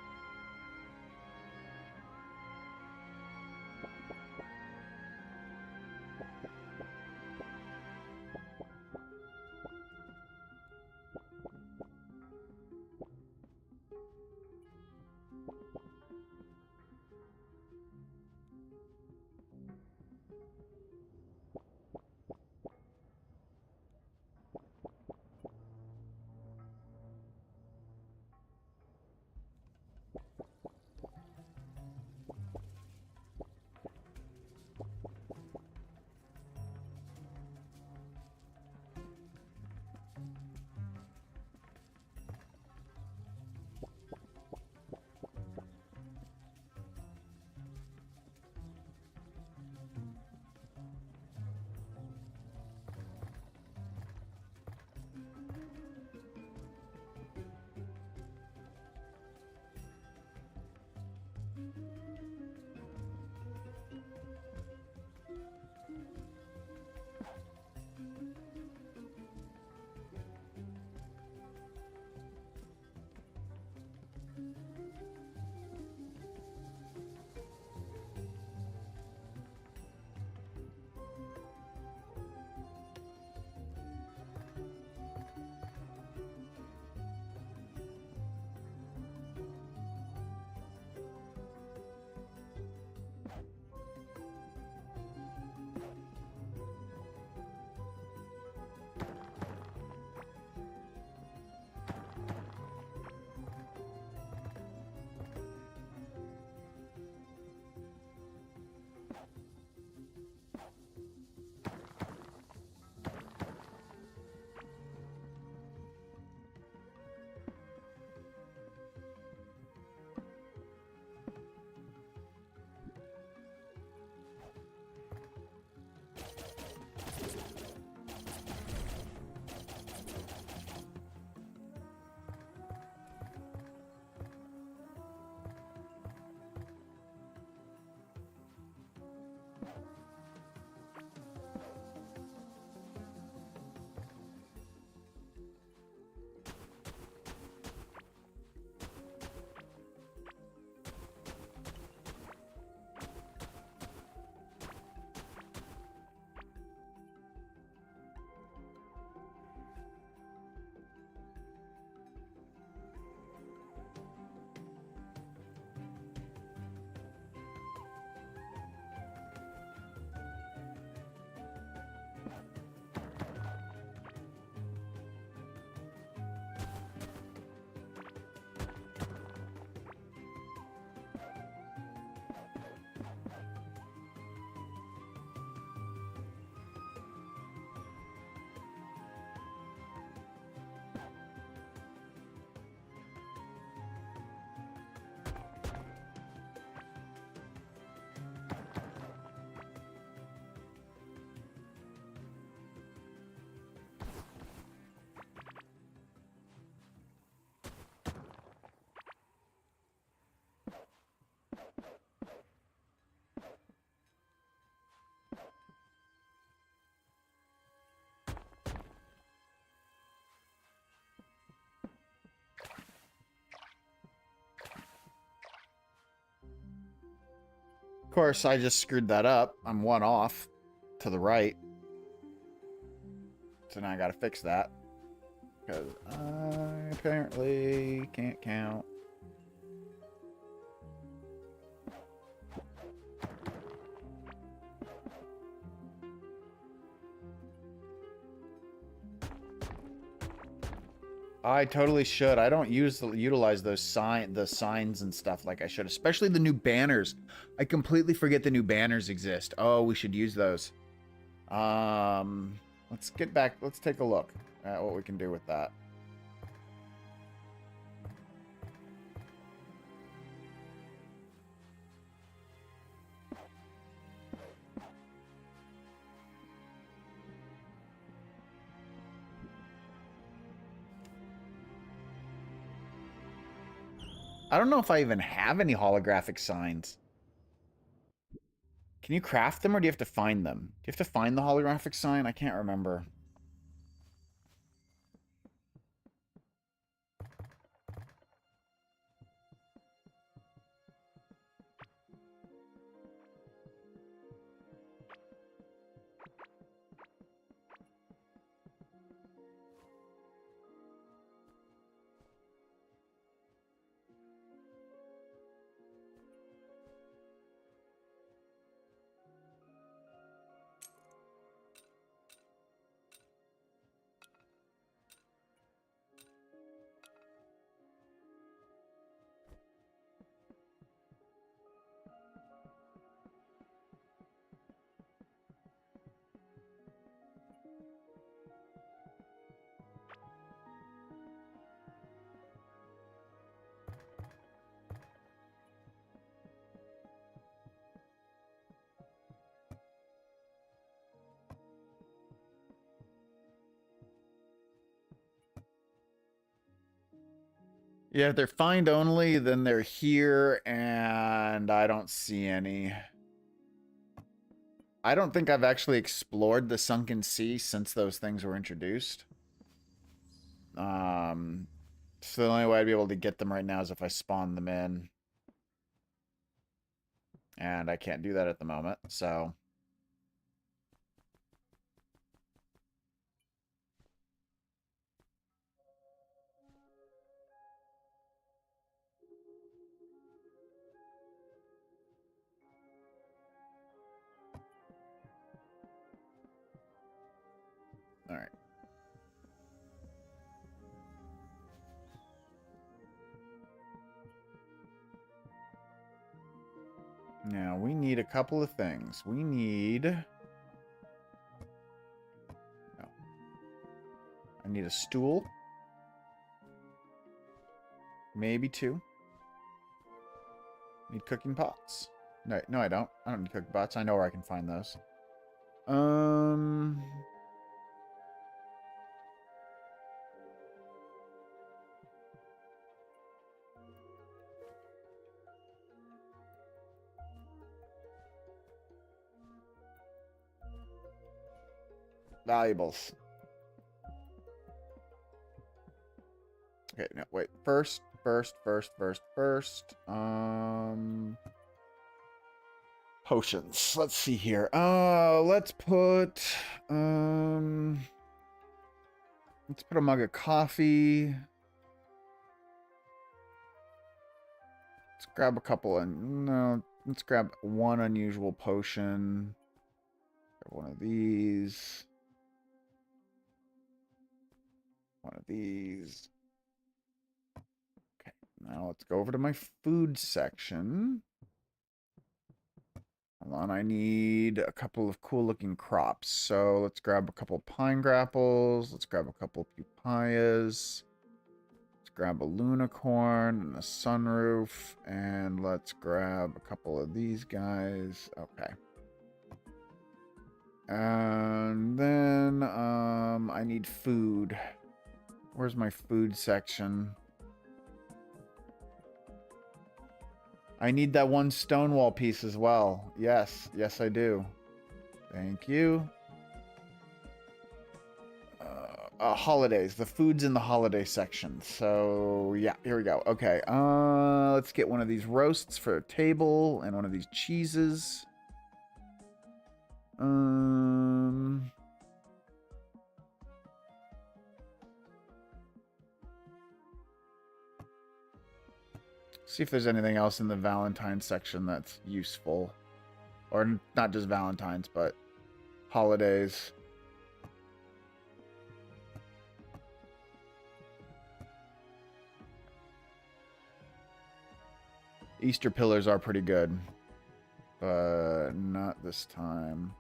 course, I just screwed that up. I'm one off to the right. So now I gotta fix that. Because I apparently can't count. I totally should. I don't utilize those signs and stuff like I should, especially the new banners. I completely forget the new banners exist. Oh, we should use those. Let's get back. Let's take a look at what we can do with that. I don't know if I even have any holographic signs. Can you craft them or do you have to find them? Do you have to find the holographic sign? I can't remember. Yeah, if they're find only, then they're here, and I don't see any. I don't think I've actually explored the Sunken Sea since those things were introduced. So the only way I'd be able to get them right now is if I spawn them in. And I can't do that at the moment, so... Alright. Now, we need a couple of things. We need... No. I need a stool. Maybe two. Need cooking pots. No, no, I don't. I don't need cooking pots. I know where I can find those. Valuables. Okay, no, wait. First. Potions. Let's see here. Let's put a mug of coffee. Let's grab a couple and no, let's grab one unusual potion. Grab one of these. One of these. Okay, now let's go over to my food section. Hold on, I need a couple of cool looking crops. So let's grab a couple of pine grapples. Let's grab a couple of papayas. Let's grab a lunicorn and a sunroof. And let's grab a couple of these guys. Okay. And then I need food. Where's my food section? I need that one stonewall piece as well. Yes, yes I do. Thank you. holidays. The food's in the holiday section. So yeah, here we go. Okay. Let's get one of these roasts for a table and one of these cheeses. See if there's anything else in the Valentine's section that's useful. Or not just Valentine's, but holidays. Easter pillars are pretty good. But not this time.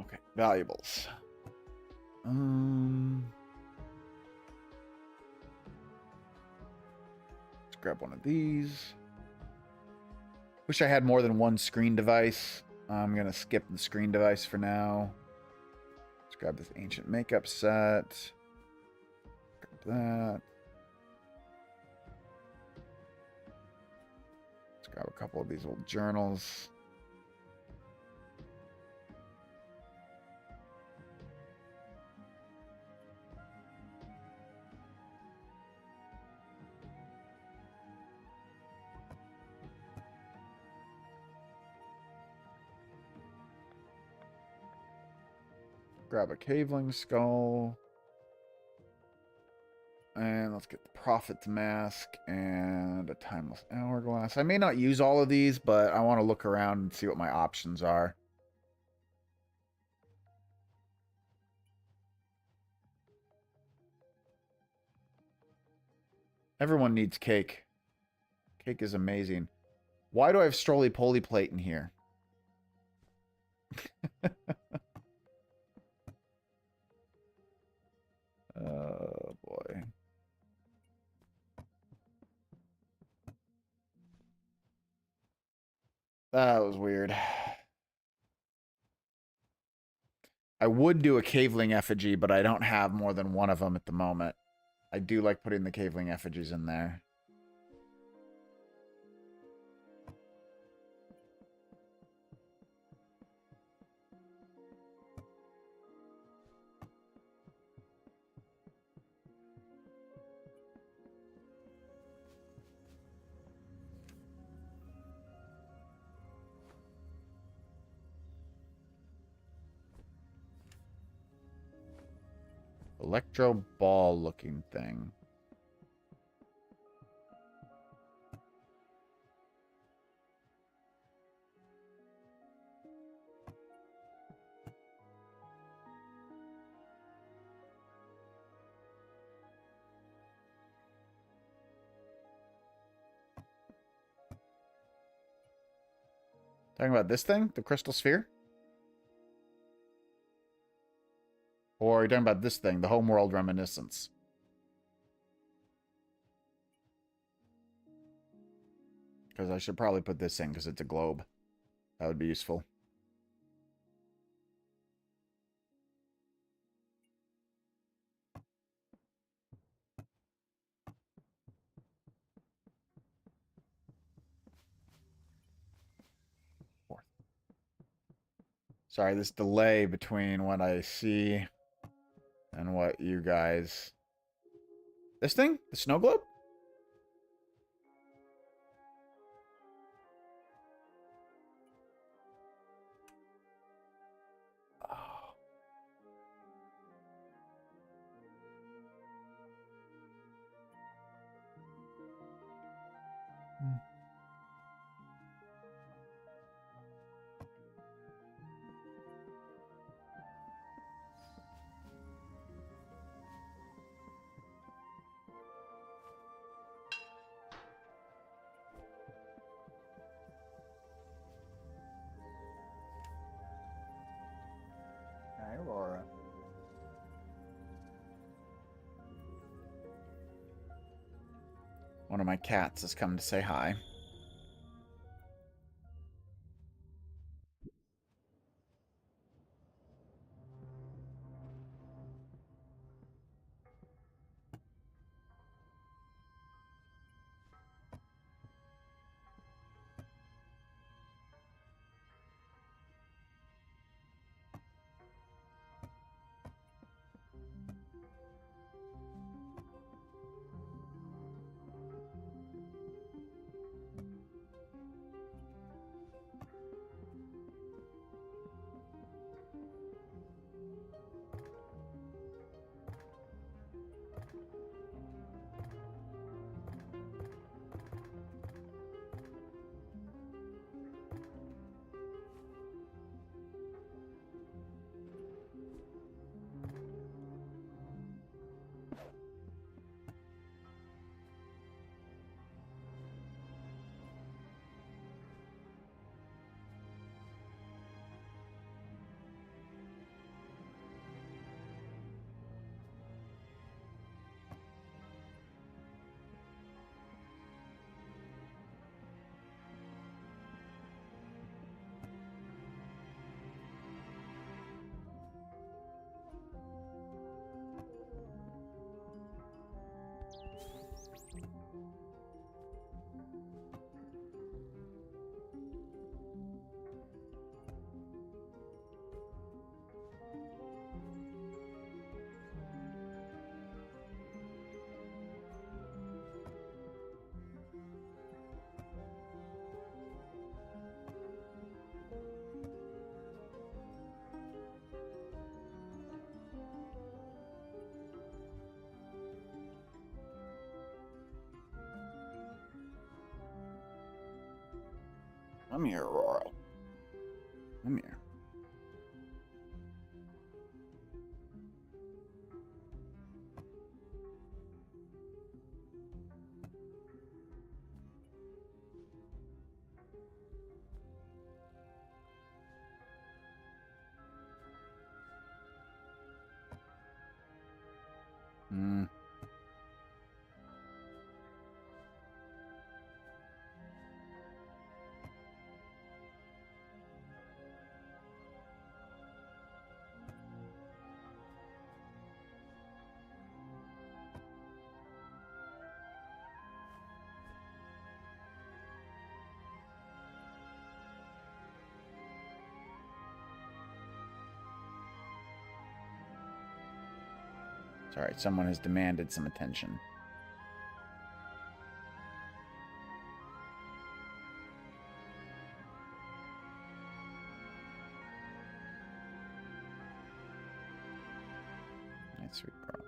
Okay, valuables. Let's grab one of these. Wish I had more than one screen device. I'm gonna skip the screen device for now. Let's grab this ancient makeup set. Grab that. Let's grab a couple of these old journals. Grab a caveling skull. And let's get the Prophet's Mask and a Timeless Hourglass. I may not use all of these, but I want to look around and see what my options are. Everyone needs cake. Cake is amazing. Why do I have Stroly-Poly plate in here? Oh, boy. That was weird. I would do a caveling effigy, but I don't have more than one of them at the moment. I do like putting the caveling effigies in there. Electro ball looking thing. Talking about this thing? The crystal sphere? Or are you talking about this thing? The Homeworld Reminiscence? Because I should probably put this in because it's a globe. That would be useful. Fourth. Sorry, this delay between what I see and what you guys... This thing? The snow globe? Oh. Hi, Aurora. One of my cats has come to say hi. Come here, Aurora. Come here. Hmm. Sorry, someone has demanded some attention. Nice, sweet girl.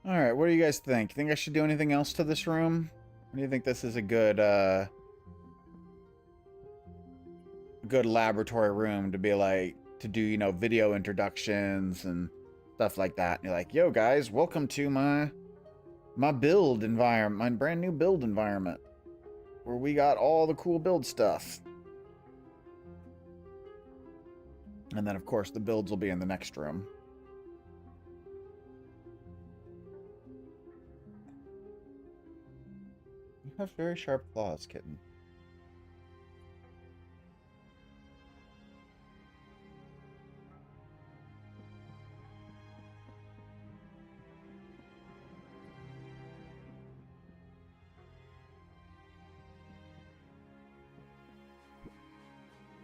All right, what do you guys think? Think I should do anything else to this room? Or do you think this is a good laboratory room to be like, to do, you know, video introductions and stuff like that? And you're like, yo guys, welcome to my build environment, my brand new build environment, where we got all the cool build stuff. And then, of course, the builds will be in the next room. You have very sharp claws, kitten.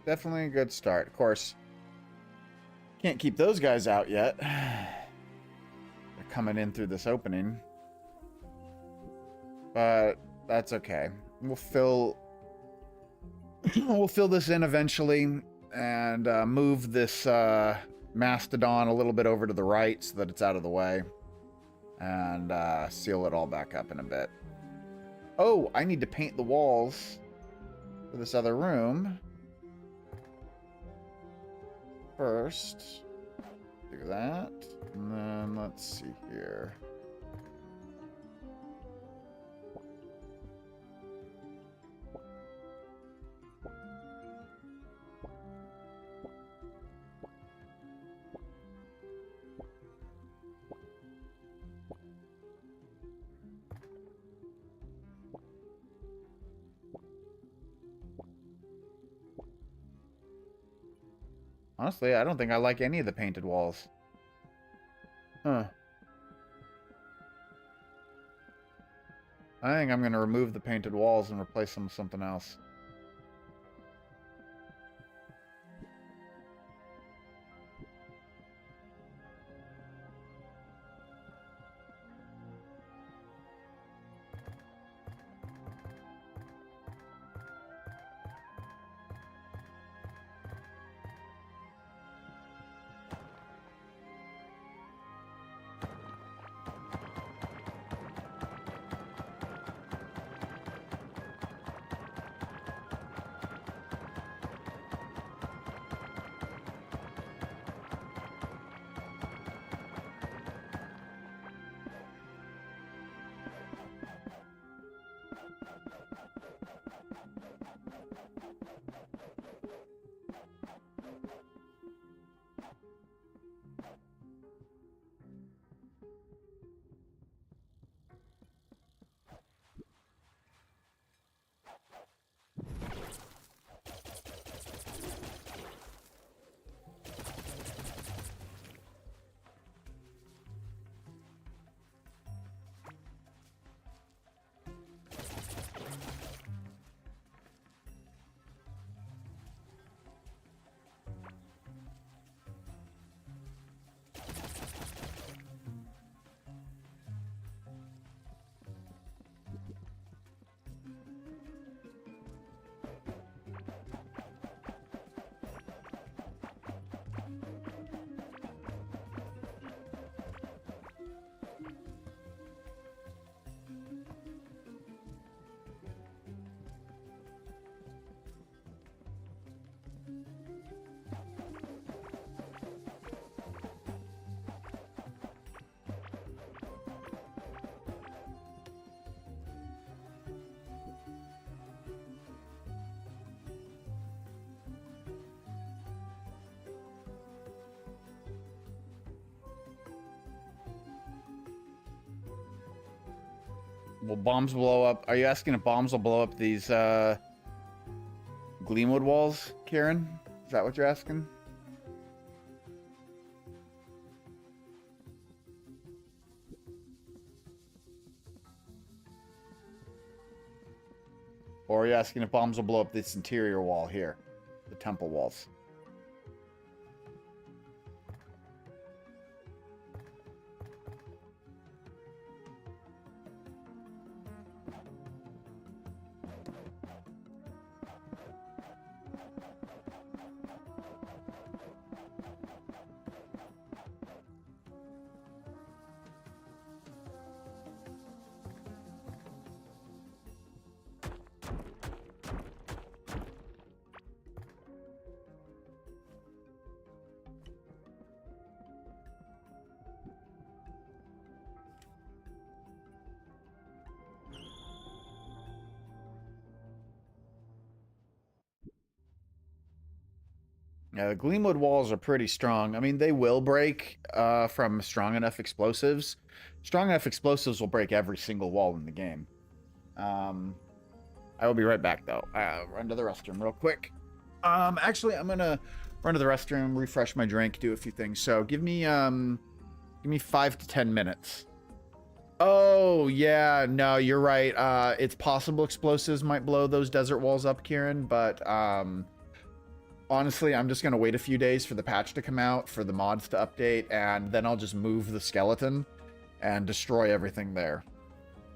Definitely a good start. Of course, can't keep those guys out yet. They're coming in through this opening. But that's okay. We'll fill this in eventually and move this mastodon a little bit over to the right so that it's out of the way. And seal it all back up in a bit. Oh, I need to paint the walls for this other room. First, do that, and then let's see here. Honestly, I don't think I like any of the painted walls. Huh. I think I'm going to remove the painted walls and replace them with something else. Will bombs blow up? Are you asking if bombs will blow up these Gleamwood walls, Kieran? Is that what you're asking? Or are you asking if bombs will blow up this interior wall here? The temple walls. Yeah, the Gleamwood walls are pretty strong. I mean, they will break from strong enough explosives. Strong enough explosives will break every single wall in the game. Um, I will be right back though. Run to the restroom real quick. Actually, I'm gonna run to the restroom, refresh my drink, do a few things. So give me 5 to 10 minutes. Oh yeah, no, you're right. It's possible explosives might blow those desert walls up, Kieran, but honestly, I'm just gonna wait a few days for the patch to come out, for the mods to update, and then I'll just move the skeleton and destroy everything there.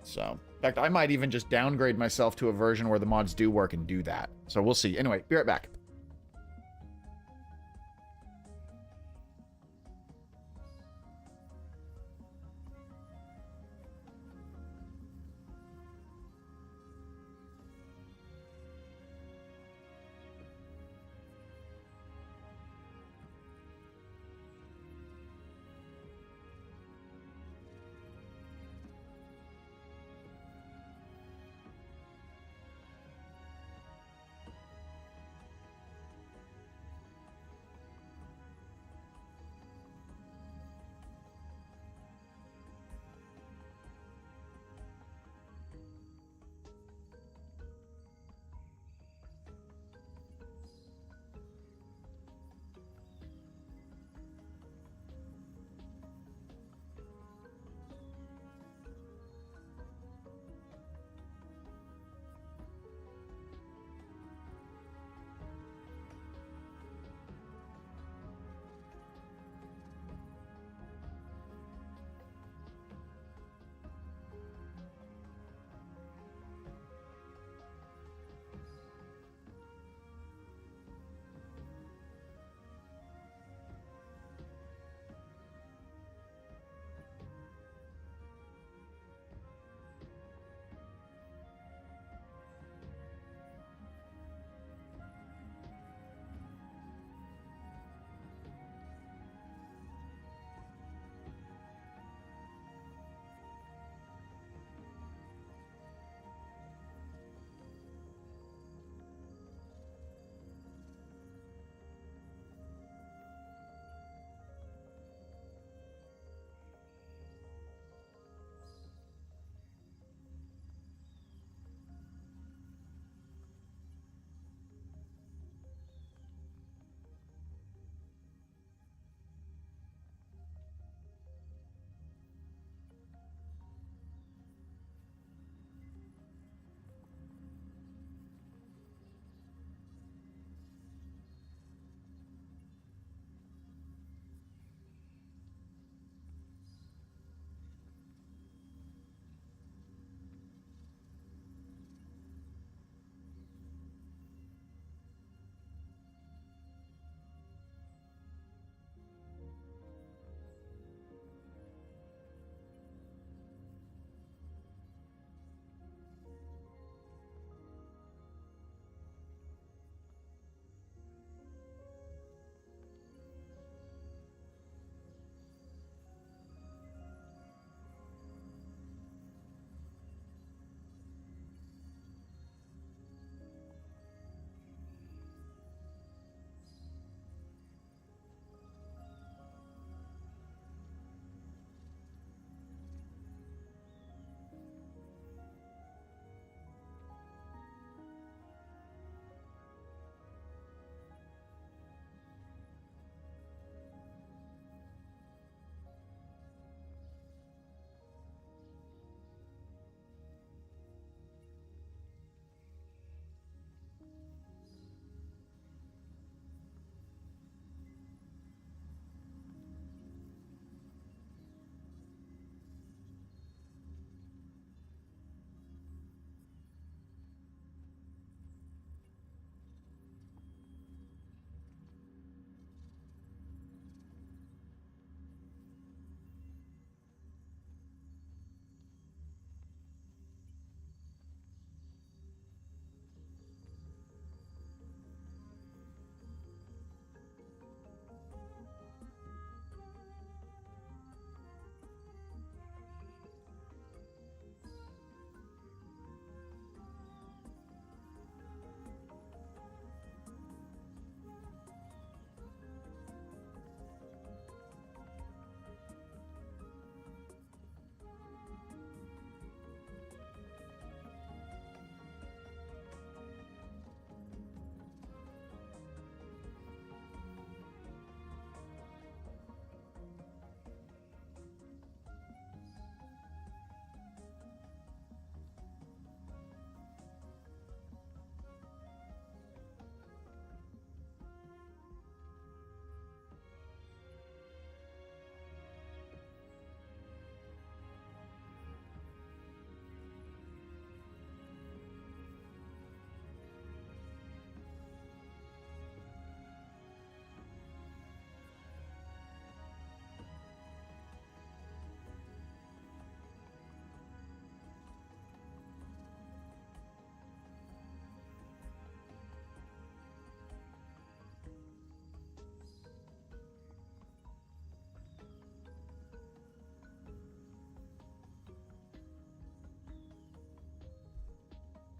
So, in fact, I might even just downgrade myself to a version where the mods do work and do that. So we'll see. Anyway, be right back.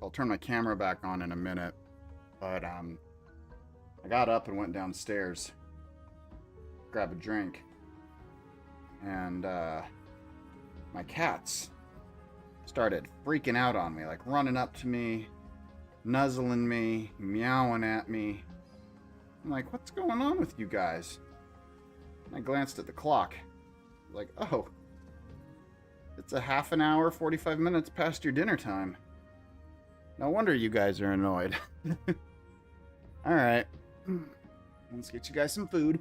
I'll turn my camera back on in a minute. But I got up and went downstairs, grab a drink, and my cats started freaking out on me, like running up to me, nuzzling me, meowing at me. I'm like, what's going on with you guys? And I glanced at the clock, like, oh, it's a half an hour, 45 minutes past your dinner time. No wonder you guys are annoyed. All right, let's get you guys some food.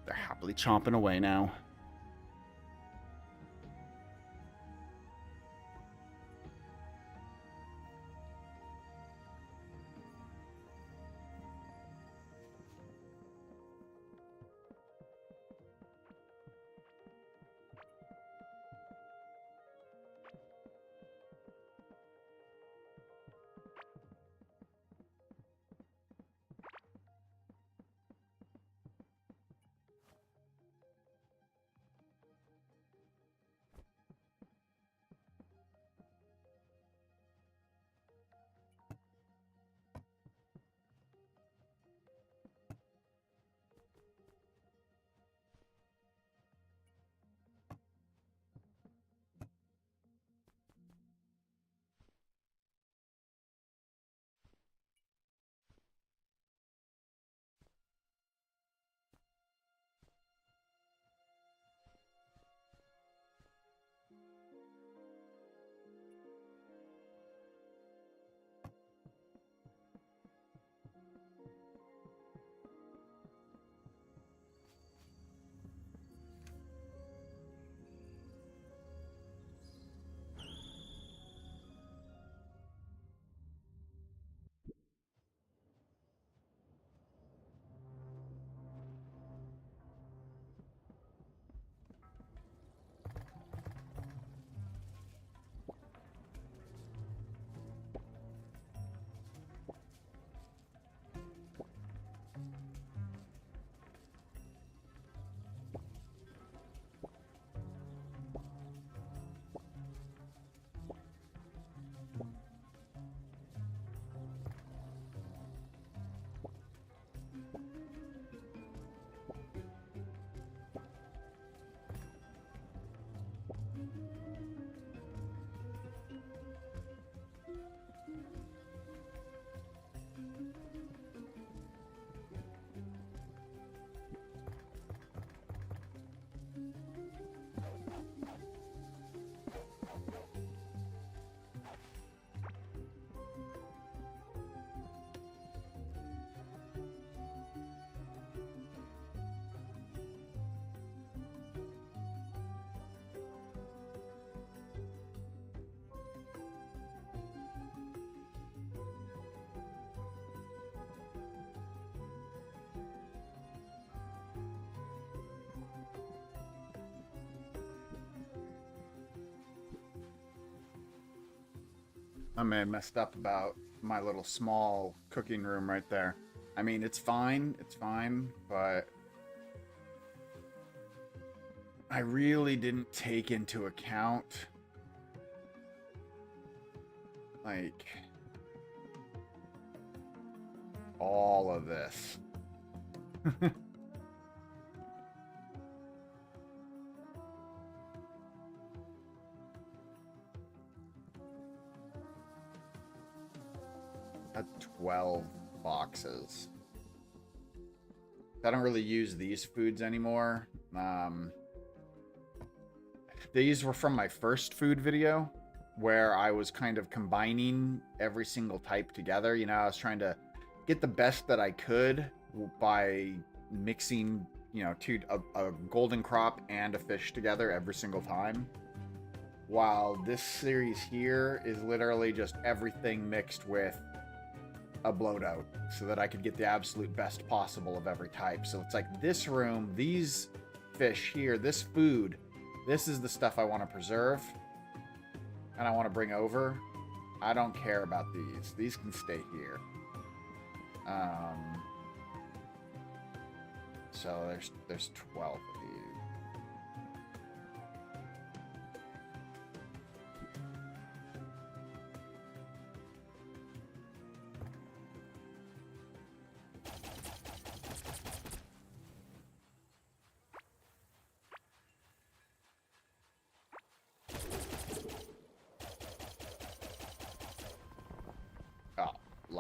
They're happily chomping away now. I may have messed up about my little small cooking room right there. I mean, it's fine, but I really didn't take into account, like, all of this. Had 12 boxes. I don't really use these foods anymore. These were from my first food video where I was kind of combining every single type together. You know, I was trying to get the best that I could by mixing, you know, a golden crop and a fish together every single time. While this series here is literally just everything mixed with a bloat out so that I could get the absolute best possible of every type. So it's like this room, these fish here, this food, this is the stuff I want to preserve and I want to bring over. I don't care about these. These can stay here. So there's 12 of these.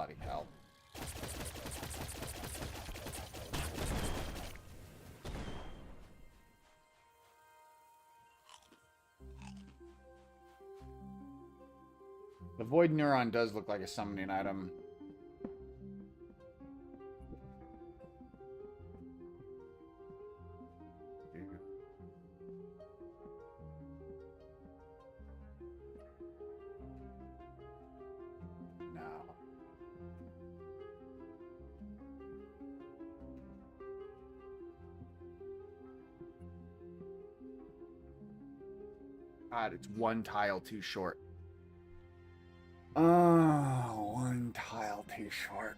Bloody hell. The Void Neuron does look like a summoning item. No. God, it's one tile too short. Oh, one tile too short.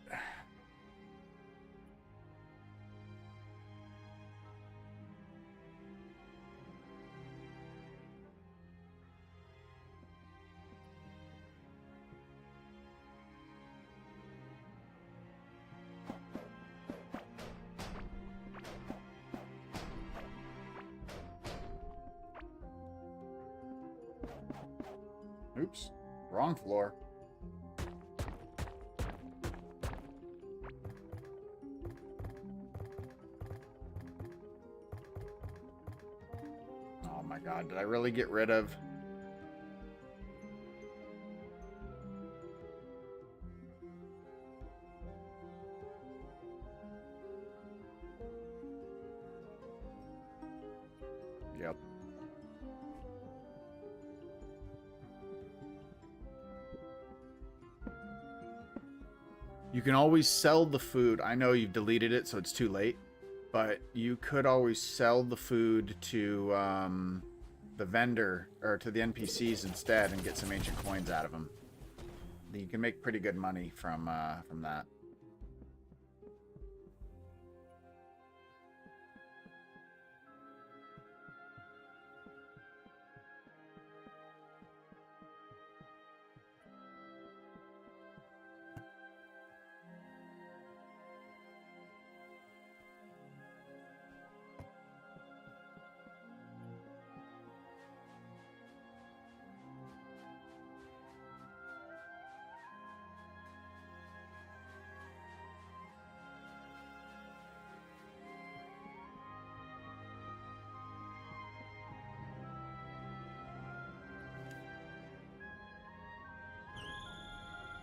Oops, wrong floor. Oh my god, did I really get rid of... Yep. You can always sell the food. I know you've deleted it, so it's too late. But you could always sell the food to the vendor, or to the NPCs instead, and get some ancient coins out of them. You can make pretty good money from that.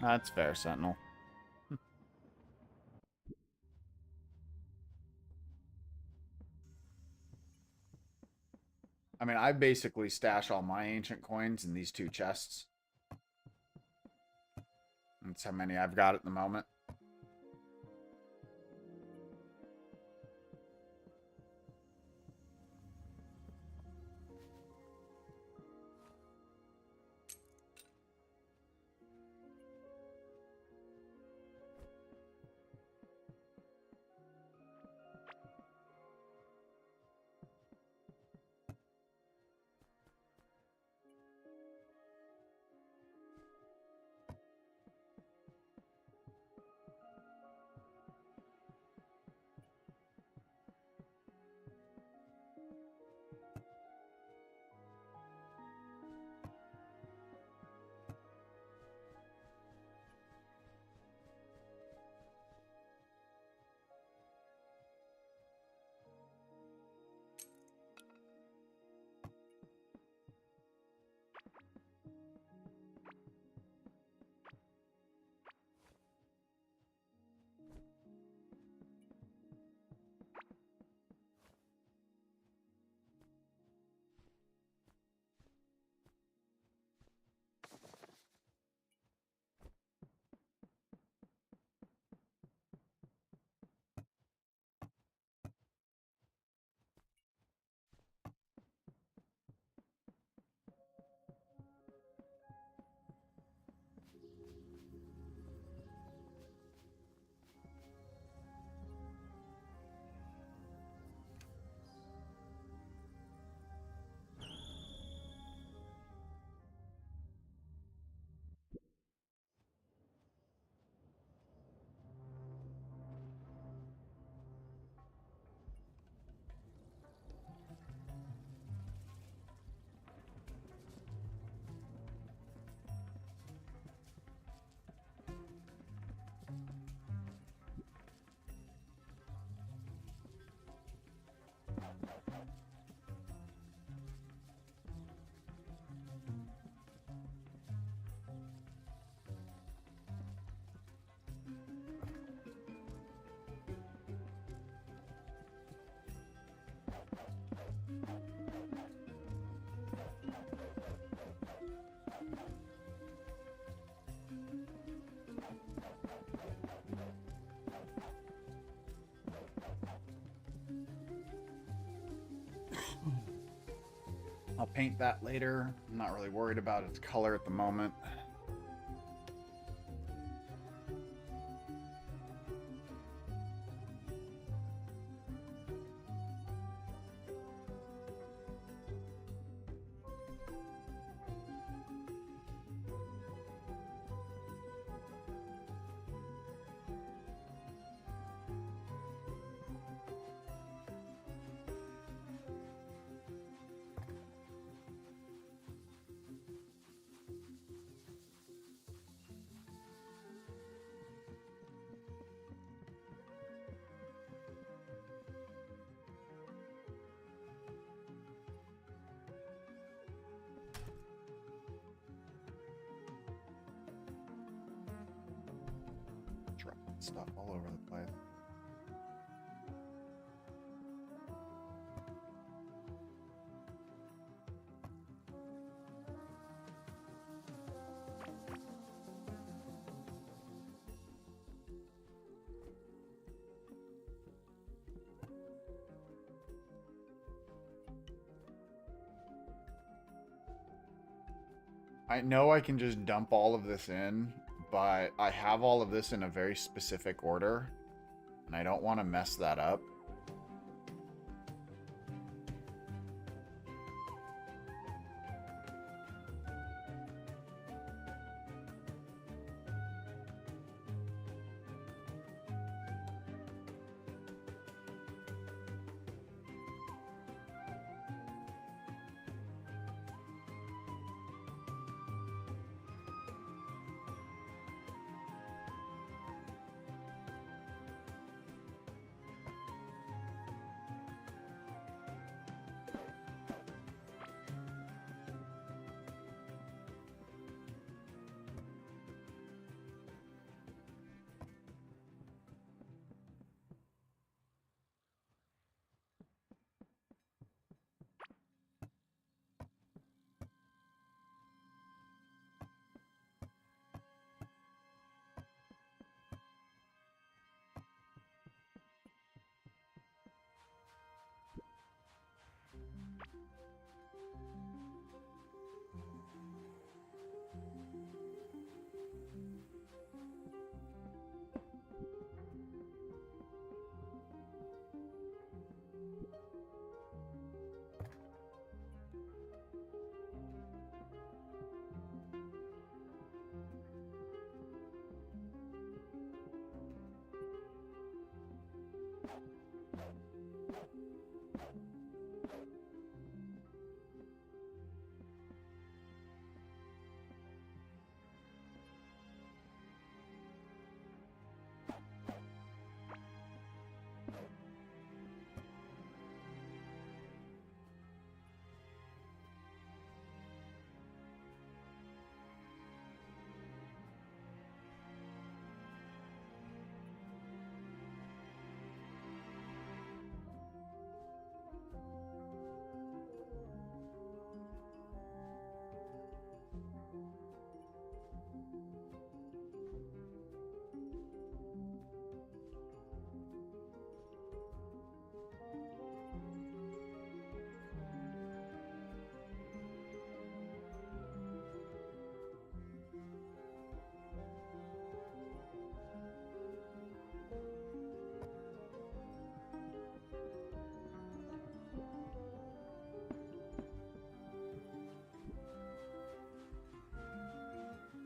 That's fair, Sentinel. I mean, I basically stash all my ancient coins in these two chests. That's how many I've got at the moment. I'll paint that later. I'm not really worried about its color at the moment. Dropping stuff all over the place. I know I can just dump all of this in, but I have all of this in a very specific order, and I don't want to mess that up.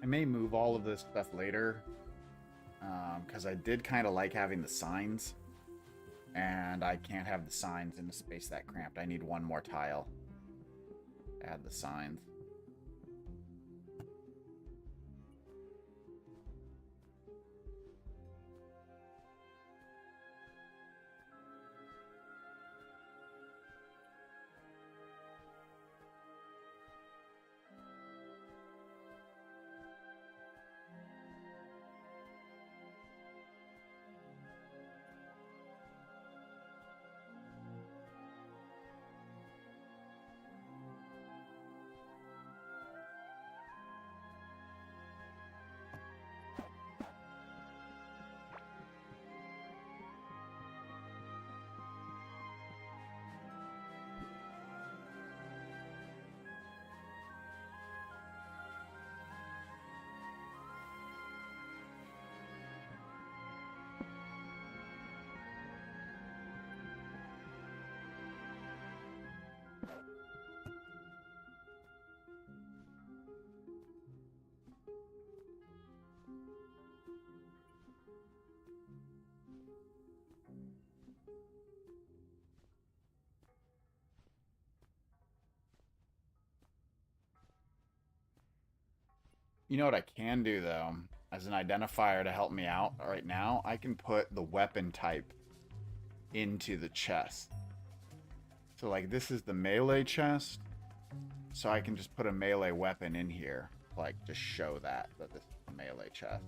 I may move all of this stuff later, because I did kind of like having the signs, and I can't have the signs in a space that cramped. I need one more tile to add the signs. You know what I can do though, as an identifier to help me out right now, I can put the weapon type into the chest. So like this is the melee chest, so I can just put a melee weapon in here, like just show that this is a melee chest.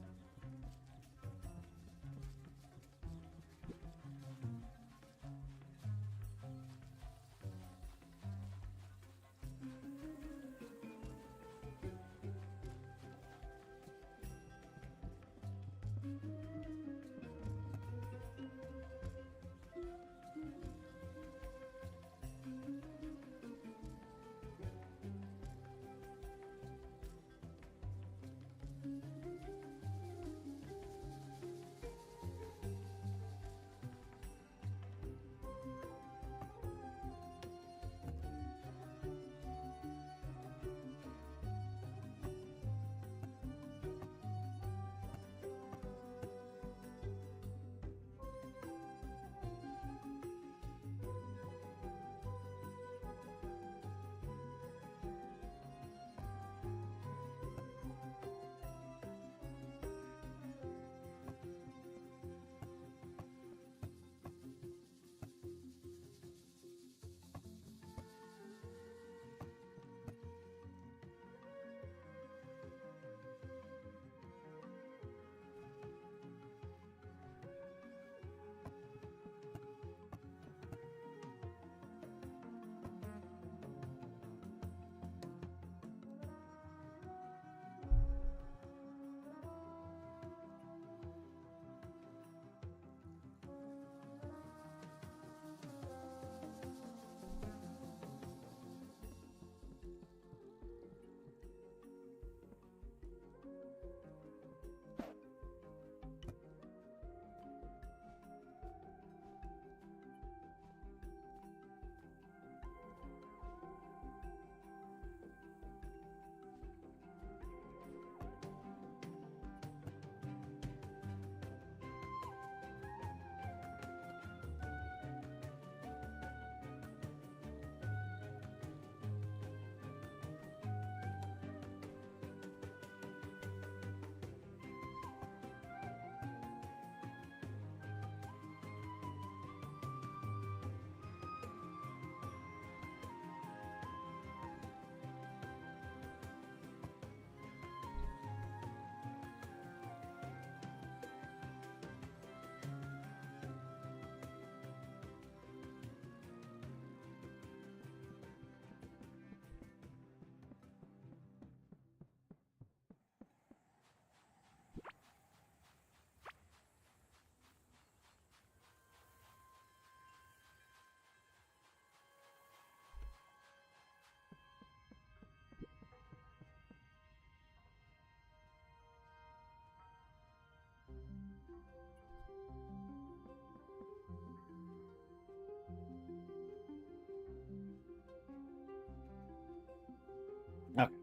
Okay.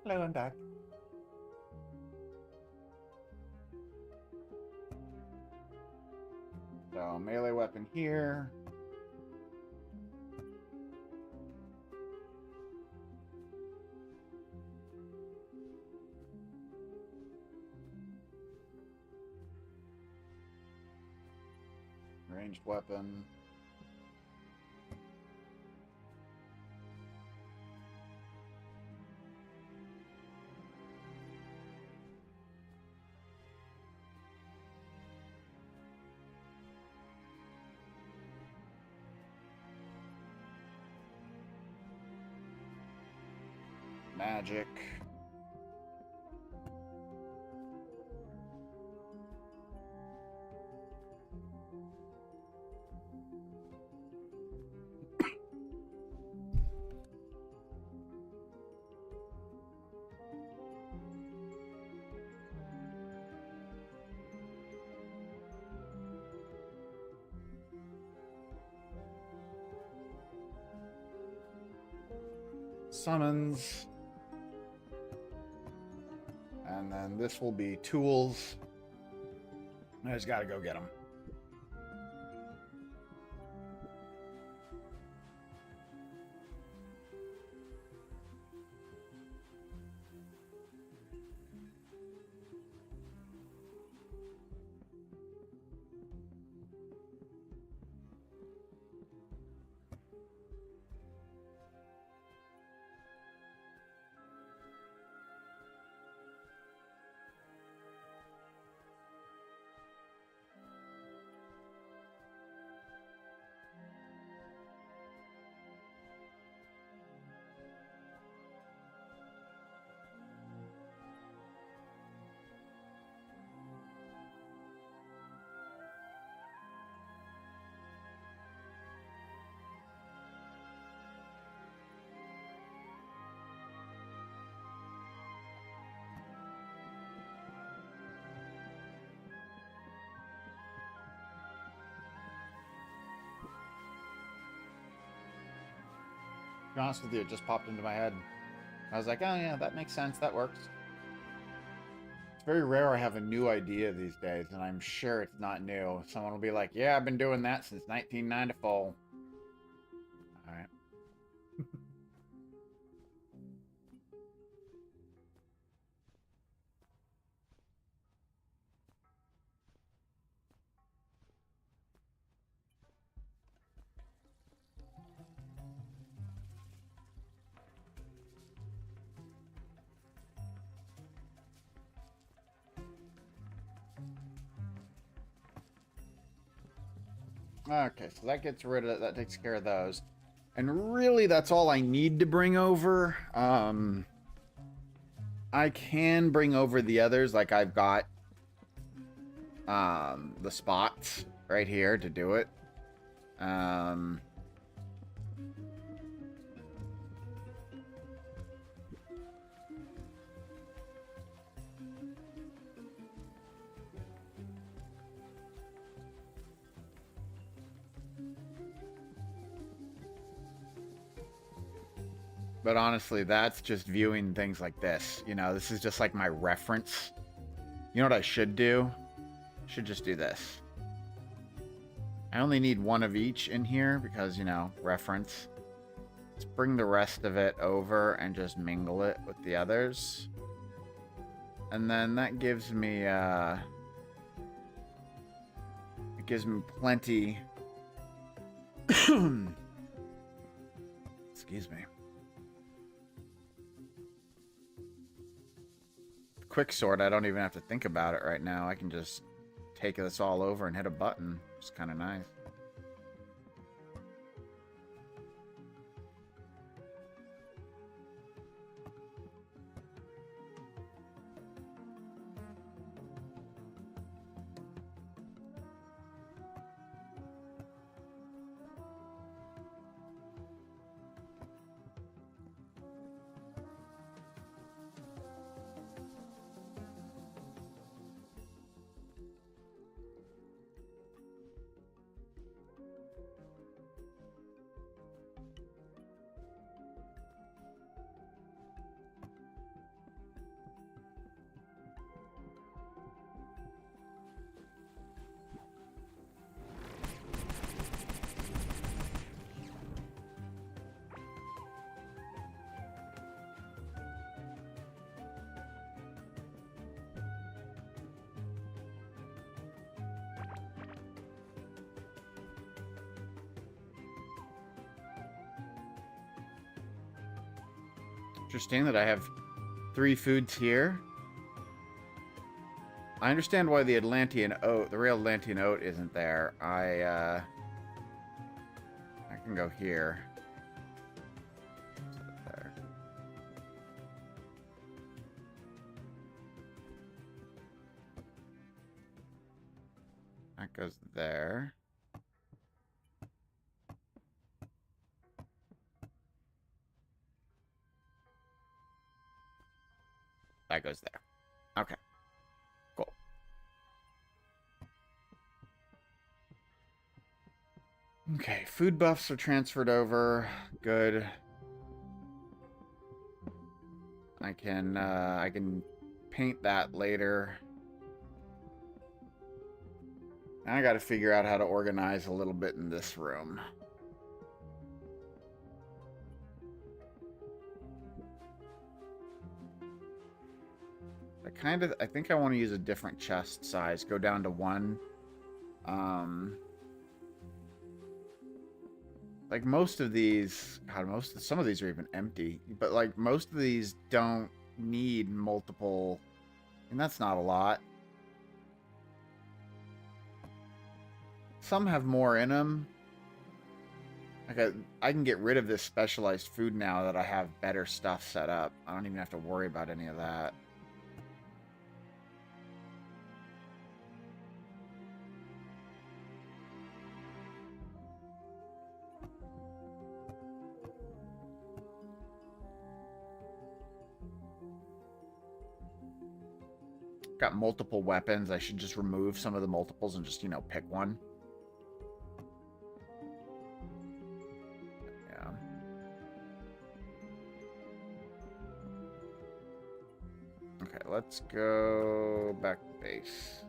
Hello, I'm back. So melee weapon here. Ranged weapon. Magic. Summons. And then this will be tools. I just gotta go get them. be honest with you, it just popped into my head. I was like, oh yeah, that makes sense. That works. It's very rare I have a new idea these days, and I'm sure it's not new. Someone will be like, yeah, I've been doing that since 1994. All right. Okay, so that gets rid of that takes care of those. And really that's all I need to bring over. I can bring over the others, like I've got the spots right here to do it. But honestly, that's just viewing things like this. You know, this is just like my reference. You know what I should do? I should just do this. I only need one of each in here because, you know, reference. Let's bring the rest of it over and just mingle it with the others. And then that gives me, it gives me plenty. Excuse me. Quick sort, I don't even have to think about it right now. I can just take this all over and hit a button. It's kind of nice. Interesting that I have 3 foods here. I understand why the Atlantean oat, the real Atlantean oat, isn't there. I can go here. There. That goes there. That goes there. Okay. Cool. Okay, food buffs are transferred over. Good. I can paint that later. I got to figure out how to organize a little bit in this room. I think I want to use a different chest size. Go down to 1. Like most of these, God, some of these are even empty. But like most of these don't need multiple, and that's not a lot. Some have more in them. Like I can get rid of this specialized food now that I have better stuff set up. I don't even have to worry about any of that. Got multiple weapons. I should just remove some of the multiples and just, you know, pick one. Yeah. Okay, let's go back to base.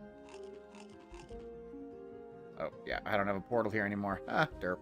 Oh, yeah, I don't have a portal here anymore. Ah, derp.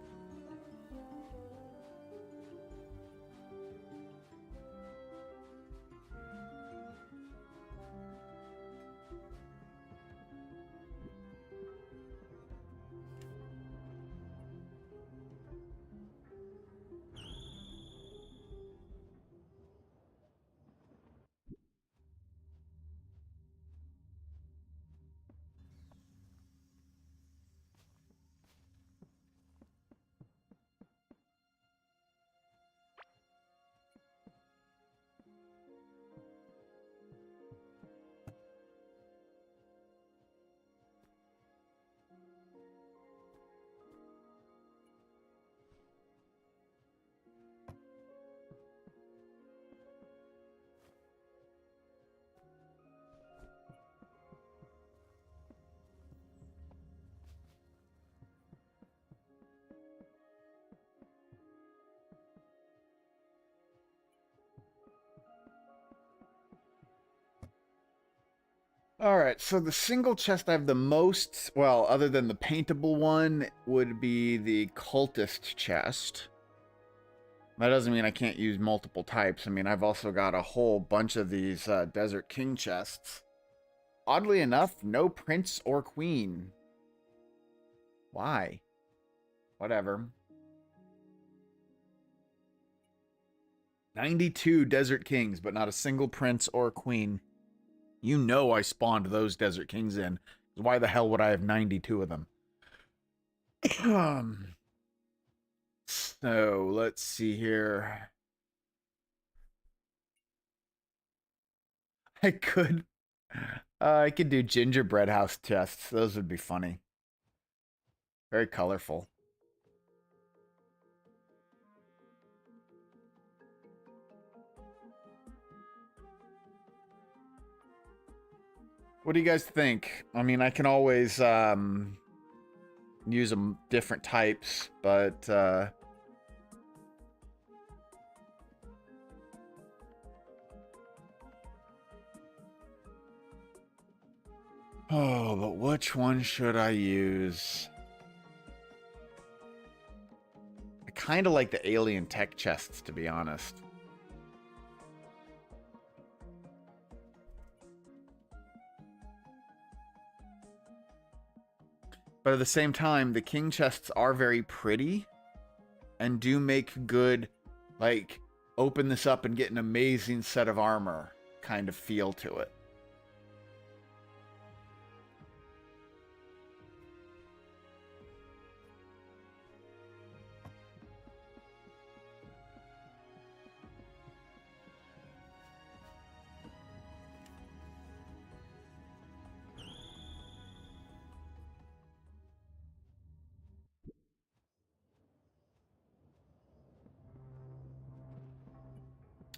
All right, so the single chest I have the most, well, other than the paintable one, would be the cultist chest. That doesn't mean I can't use multiple types. I mean, I've also got a whole bunch of these Desert King chests. Oddly enough, no prince or queen. Why? Whatever. 92 Desert Kings, but not a single prince or queen. You know I spawned those Desert Kings in. Why the hell would I have 92 of them? So, let's see here. I could do gingerbread house chests. Those would be funny. Very colorful. What do you guys think? I mean, I can always use them different types, but oh, but which one should I use? I kind of like the alien tech chests, to be honest. But at the same time, the king chests are very pretty and do make good, like, open this up and get an amazing set of armor kind of feel to it.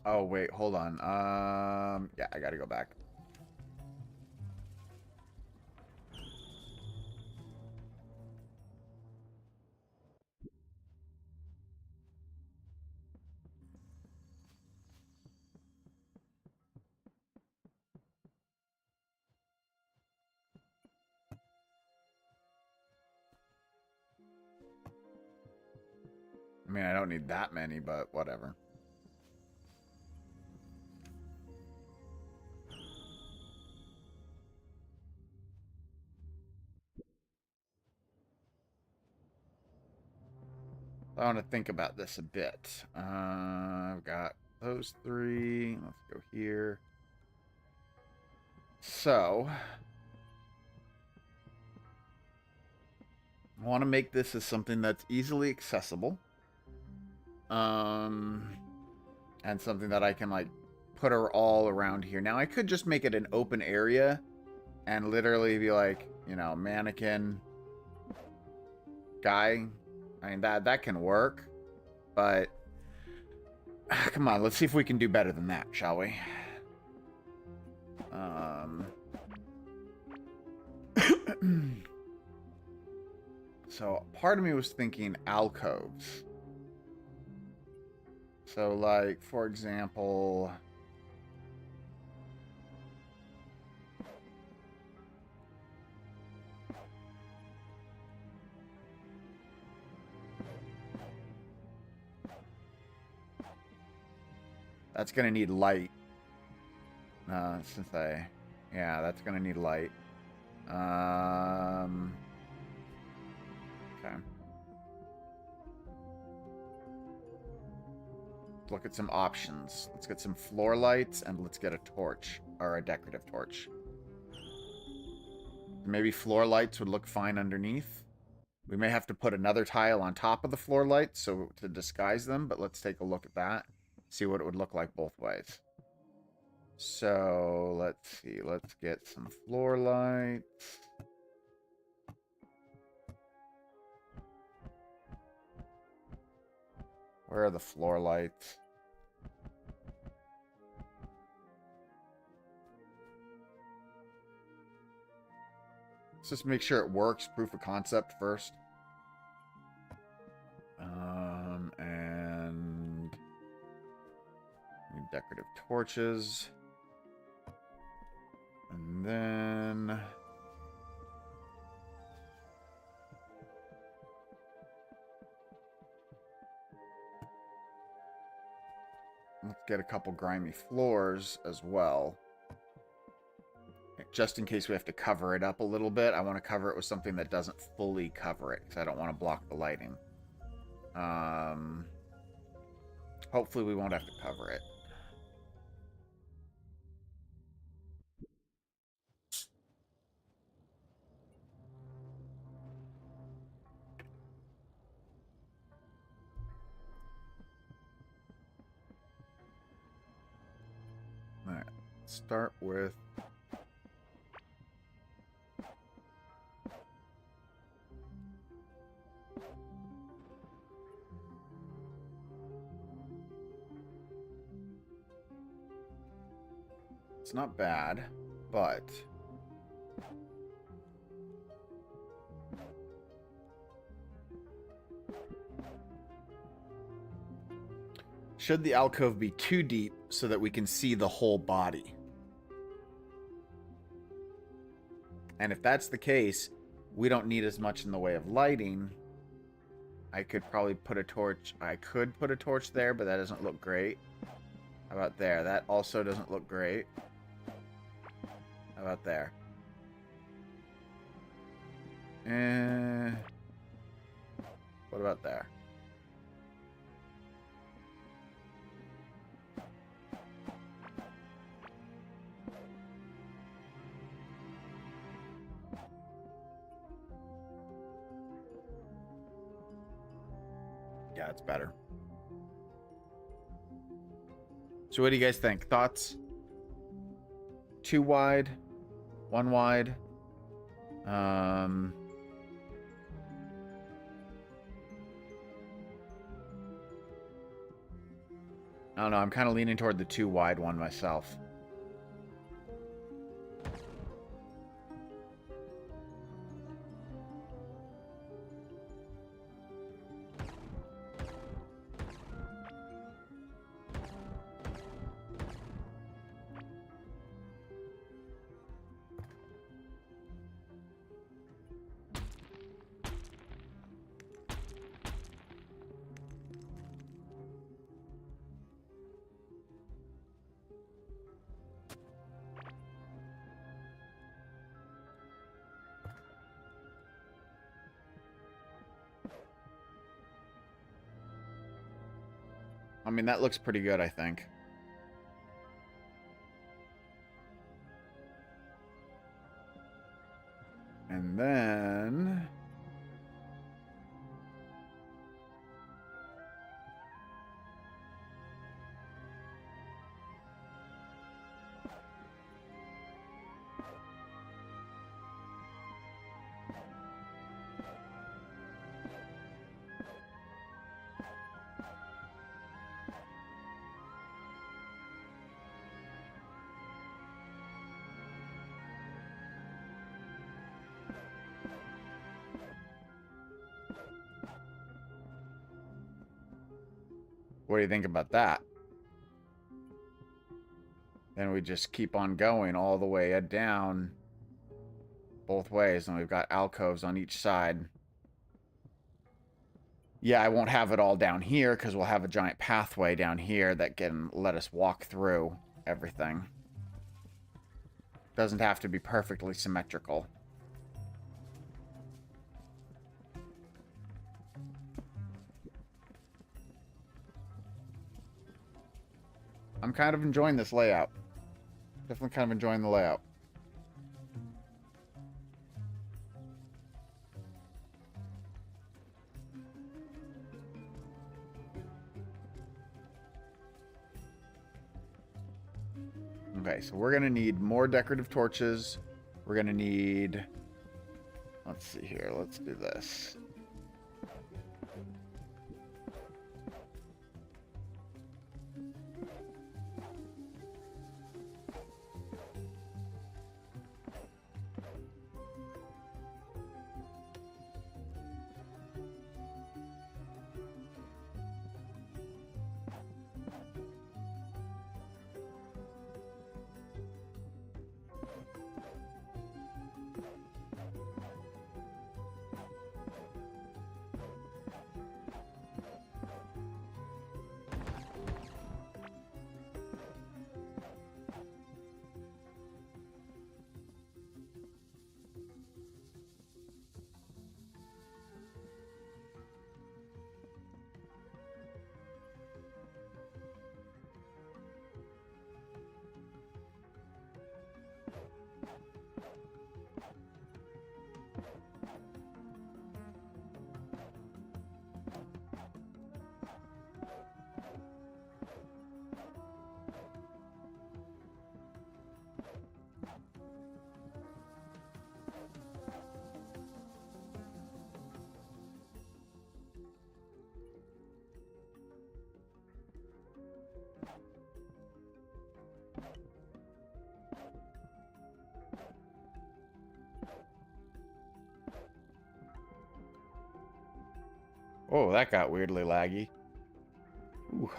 Oh, wait, hold on. Yeah, I gotta go back. I mean, I don't need that many, but whatever. I want to think about this a bit. I've got those three. Let's go here. So, I want to make this as something that's easily accessible. Um, and something that I can, like, put her all around here. Now, I could just make it an open area and literally be like, you know, mannequin guy. I mean, that can work, but come on, let's see if we can do better than that, shall we? So part of me was thinking alcoves. So, like, for example, That's going to need light. Yeah, that's going to need light. Okay. Look at some options. Let's get some floor lights and let's get a torch or a decorative torch. Maybe floor lights would look fine underneath. We may have to put another tile on top of the floor lights so to disguise them, but let's take a look at that. See what it would look like both ways. So let's see. Let's get some floor lights. Where are the floor lights? Let's just make sure it works. Proof of concept first. And decorative torches. And then let's get a couple grimy floors as well. Just in case we have to cover it up a little bit, I want to cover it with something that doesn't fully cover it because I don't want to block the lighting. Hopefully we won't have to cover it. All right, start with it's not bad, but should the alcove be too deep so that we can see the whole body? And if that's the case, we don't need as much in the way of lighting. I could probably put a torch. I could put a torch there, but that doesn't look great. How about there? That also doesn't look great. How about there? What about there? Yeah, it's better. So what do you guys think? Thoughts? 2 wide? 1 wide? I don't know. I'm kind of leaning toward the 2 wide one myself. I mean, that looks pretty good, I think. And then what do you think about that? Then we just keep on going all the way down both ways, and we've got alcoves on each side. Yeah, I won't have it all down here because we'll have a giant pathway down here that can let us walk through everything. Doesn't have to be perfectly symmetrical. I'm kind of enjoying this layout. Definitely kind of enjoying the layout. Okay, so we're going to need more decorative torches. We're going to need... Let's see here. Let's do this. Oh, that got weirdly laggy. Ooh.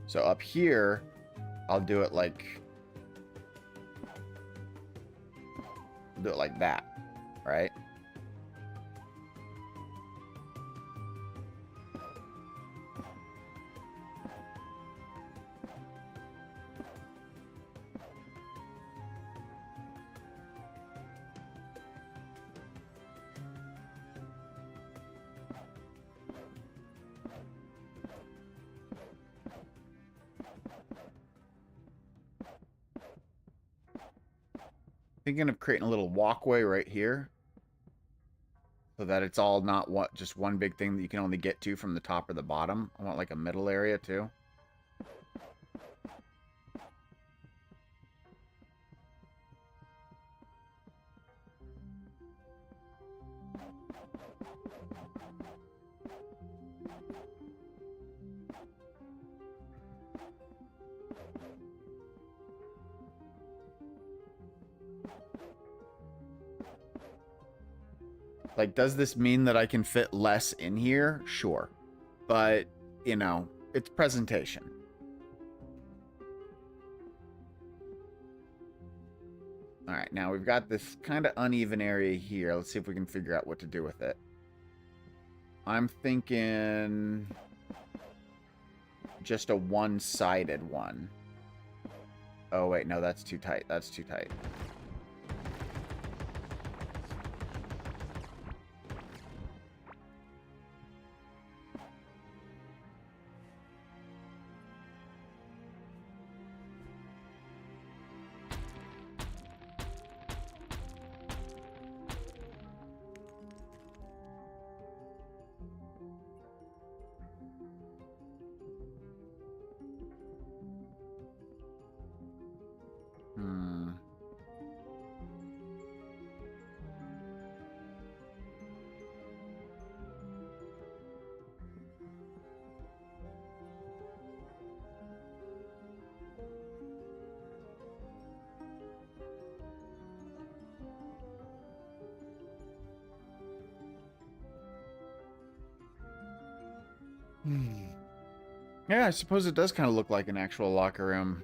So up here, I'll do it like that, right? Thinking of creating a little walkway right here so that it's all not just one big thing that you can only get to from the top or the bottom. I want like a middle area too. Like, does this mean that I can fit less in here? Sure. But, you know, it's presentation. All right, now we've got this kind of uneven area here. Let's see if we can figure out what to do with it. I'm thinking just a one-sided one. Oh, wait, no, that's too tight. That's too tight. Hmm. Hmm. Yeah, I suppose it does kind of look like an actual locker room.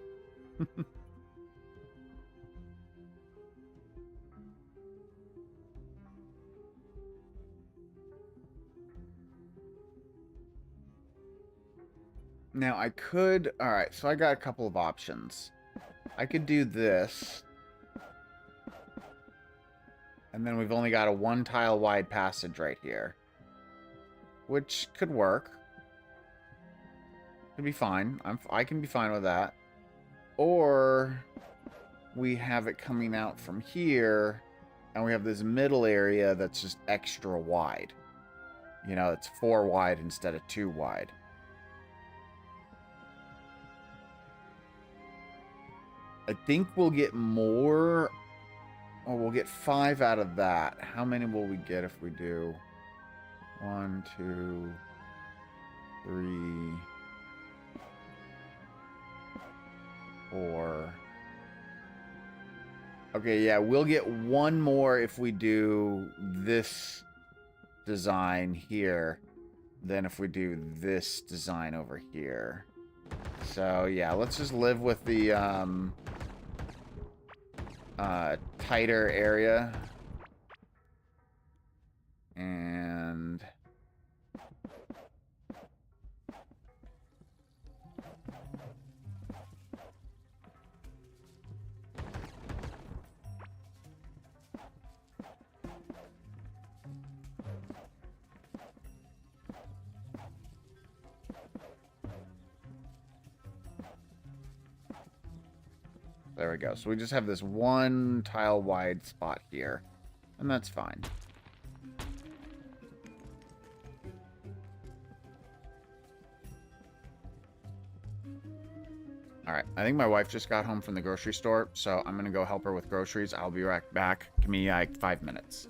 Now I could... Alright, so I got a couple of options. I could do this. And then we've only got a 1-tile wide passage right here. Which could work. Could be fine. I can be fine with that. Or we have it coming out from here, and we have this middle area that's just extra wide. You know, it's 4 wide instead of 2 wide. I think we'll get more... Oh, we'll get 5 out of that. How many will we get if we do? 1, 2, 3, 4. Okay, yeah, we'll get 1 more if we do this design here than if we do this design over here. So, yeah, let's just live with the tighter area. And... There we go. So we just have this 1 tile wide spot here. And that's fine. Alright, I think my wife just got home from the grocery store, so I'm going to go help her with groceries. I'll be right back. Give me like 5 minutes.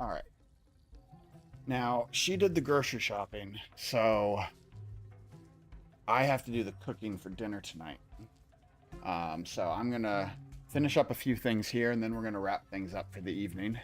All right. Now, she did the grocery shopping, so I have to do the cooking for dinner tonight. So I'm going to finish up a few things here, and then we're going to wrap things up for the evening.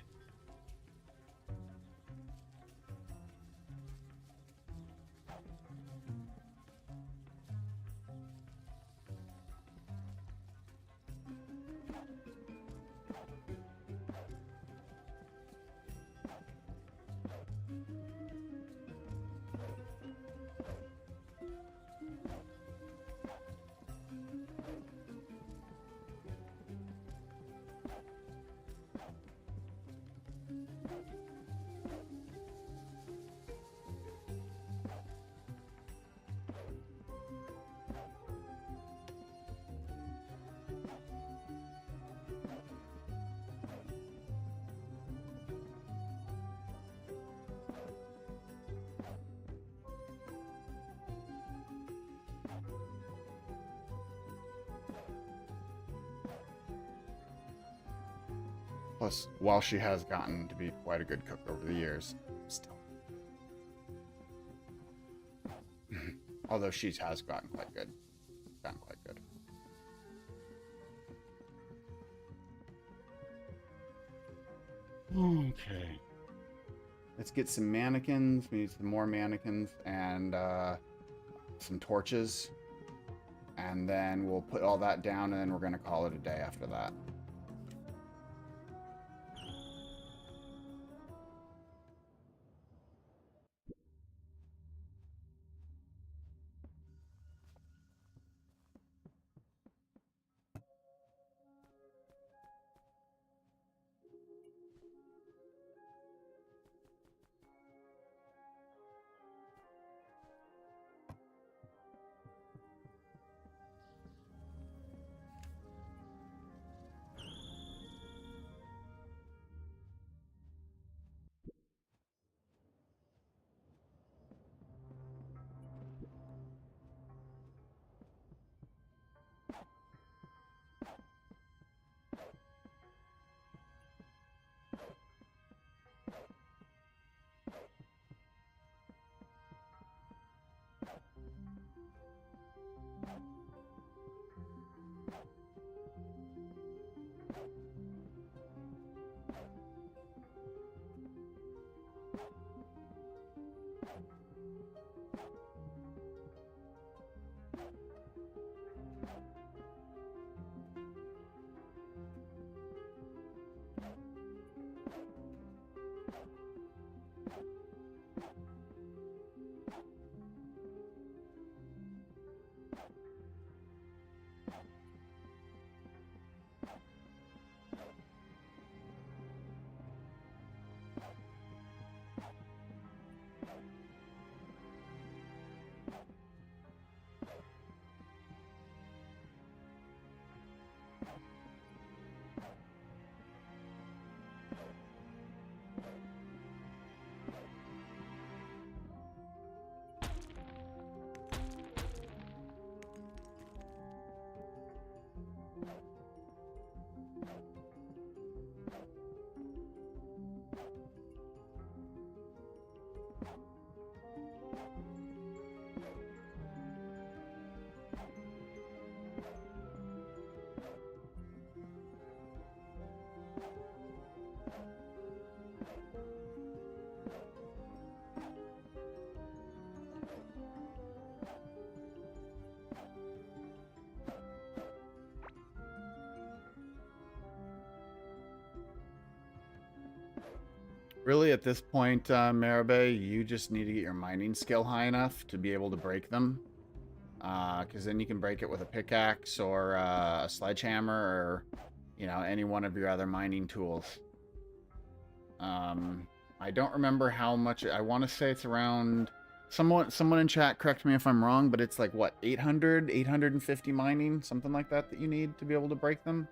Plus, while she has gotten to be quite a good cook over the years, still. Although she has gotten quite good. Gotten quite good. Okay. Let's get some mannequins. We need some more mannequins and some torches. And then we'll put all that down, and then we're going to call it a day after that. Really, at this point, Maribel, you just need to get your mining skill high enough to be able to break them. Because then you can break it with a pickaxe or a sledgehammer or, any one of your other mining tools. I don't remember how much. I want to say it's around. Someone in chat, correct me if I'm wrong, but it's like what, 800, 850 mining, something like that you need to be able to break them.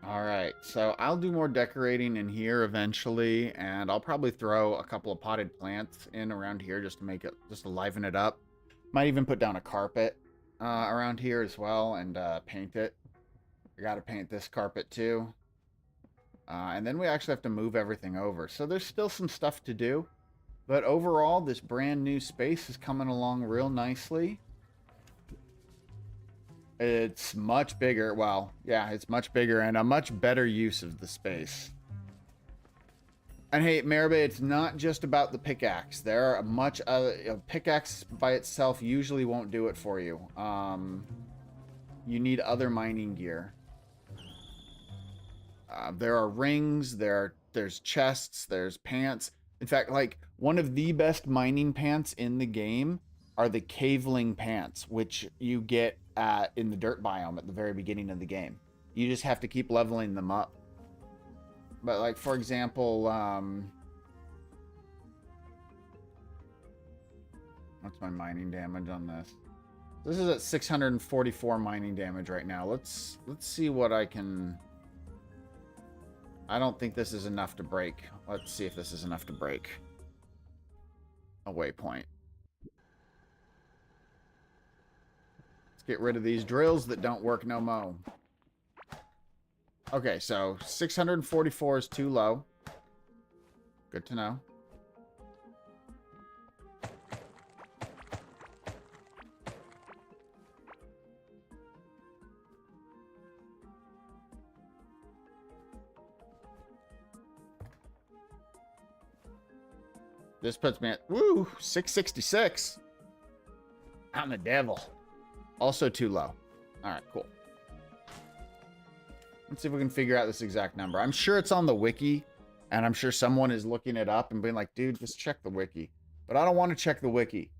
All right, so I'll do more decorating in here eventually, and I'll probably throw a couple of potted plants in around here just to make it, just to liven it up. Might even put down a carpet around here as well and paint it. I gotta paint this carpet too. And then we actually have to move everything over. So there's still some stuff to do. But overall, this brand new space is coming along real nicely. It's much bigger. Well, yeah, it's much bigger and a much better use of the space. And hey, Meribe, it's not just about the pickaxe. There are much other pickaxe by itself usually won't do it for you. You need other mining gear. There are rings. There's chests. There's pants. In fact, like one of the best mining pants in the game are the caveling pants, which you get in the dirt biome at the very beginning of the game. You just have to keep leveling them up. But like for example, what's my mining damage on this? This is at 644 mining damage right now. Let's see what I can. I don't think this is enough to break. Let's see if this is enough to break a waypoint. Let's get rid of these drills that don't work no mo. Okay, so 644 is too low. Good to know. This puts me at, woo, 666. I'm the devil. Also too low. All right, cool. Let's see if we can figure out this exact number. I'm sure it's on the wiki, and I'm sure someone is looking it up and being like, dude, just check the wiki. But I don't want to check the wiki.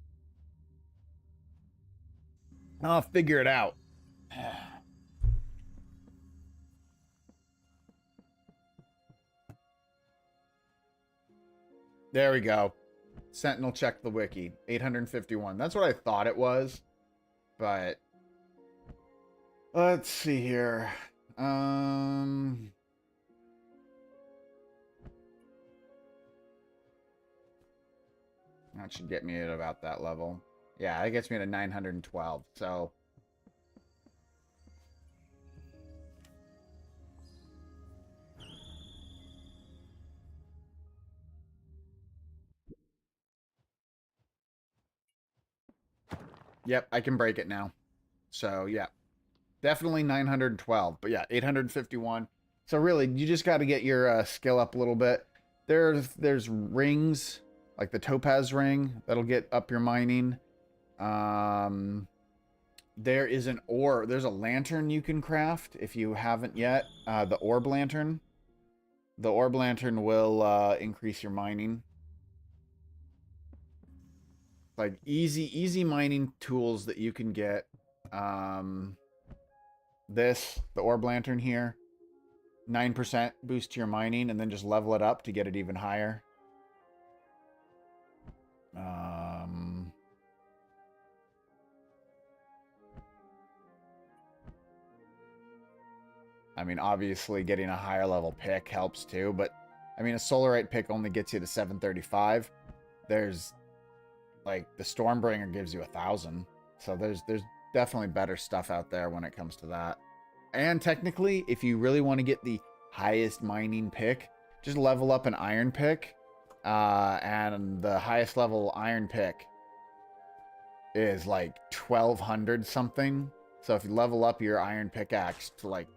I'll figure it out. There we go. Sentinel checked the wiki. 851. That's what I thought it was. But let's see here. That should get me at about that level. Yeah, that gets me to 912. So yep, I can break it now. So yeah, definitely 912. But yeah, 851. So really, you just got to get your skill up a little bit. There's rings like the topaz ring that'll get up your mining. There is an ore. There's a lantern you can craft if you haven't yet. The orb lantern. The orb lantern will increase your mining. Like easy mining tools that you can get. The orb lantern here, 9% boost to your mining, and then just level it up to get it even higher. I mean, obviously getting a higher level pick helps too, but I mean, a solarite pick only gets you to 735. There's like the Stormbringer gives you 1,000. So there's definitely better stuff out there when it comes to that. And technically, if you really want to get the highest mining pick, just level up an iron pick. And the highest level iron pick is like 1,200 something. So if you level up your iron pickaxe to like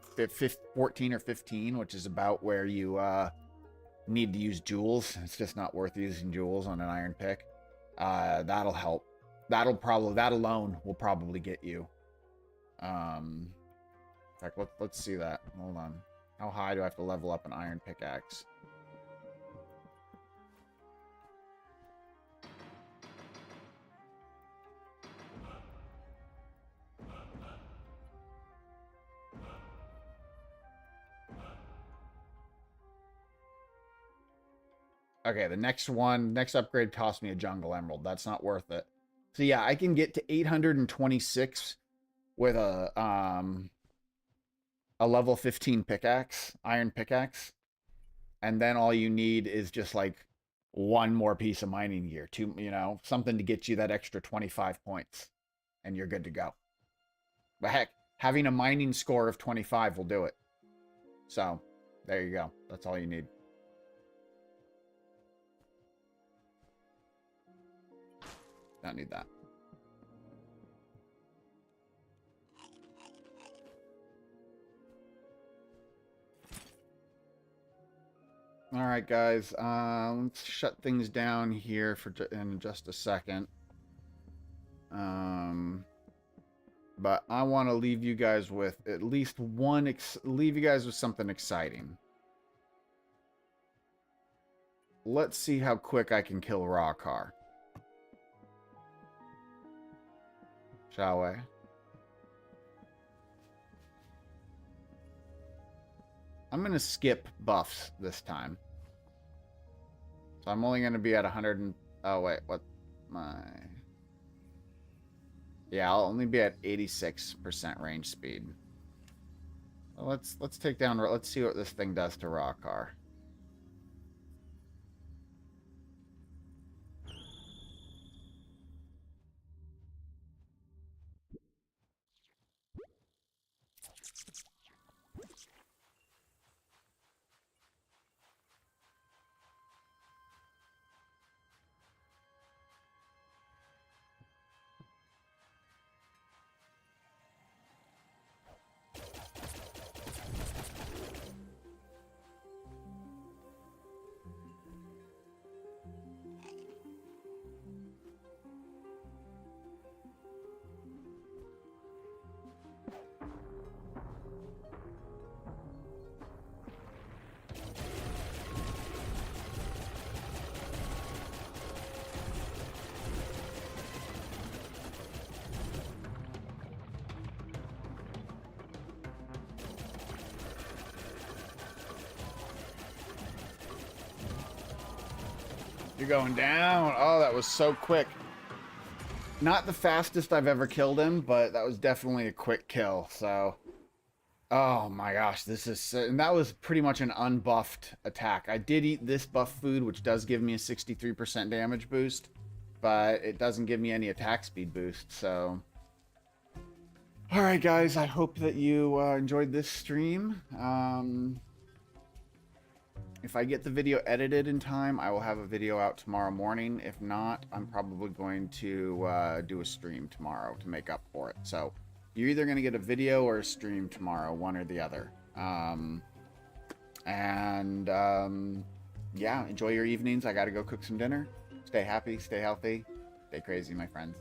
14 or 15, which is about where you need to use jewels, it's just not worth using jewels on an iron pick. That'll help. That alone will probably get you. In fact, let's see that. Hold on. How high do I have to level up an iron pickaxe? Okay, the next upgrade cost me a jungle emerald. That's not worth it. So yeah, I can get to 826 with a a level 15 pickaxe, iron pickaxe, and then all you need is just like one more piece of mining gear, two, something to get you that extra 25 points, and you're good to go. But heck, having a mining score of 25 will do it. So, there you go. That's all you need. Don't need that. All right, guys. Let's shut things down here in just a second. But I want to leave you guys with at least leave you guys with something exciting. Let's see how quick I can kill Rawcar. Shall we? I'm going to skip buffs this time. So I'm only going to be at 100 and... Oh, wait. What? Yeah, I'll only be at 86% range speed. Well, let's take down... Let's see what this thing does to Rawcar. You're going down. Oh, that was so quick. Not the fastest I've ever killed him, but that was definitely a quick kill. So, oh my gosh, this is... And that was pretty much an unbuffed attack. I did eat this buff food, which does give me a 63% damage boost, but it doesn't give me any attack speed boost, so... All right, guys, I hope that you enjoyed this stream. If I get the video edited in time, I will have a video out tomorrow morning. If not, I'm probably going to do a stream tomorrow to make up for it. So you're either going to get a video or a stream tomorrow, one or the other. Yeah, enjoy your evenings. I got to go cook some dinner. Stay happy, stay healthy, stay crazy, my friends.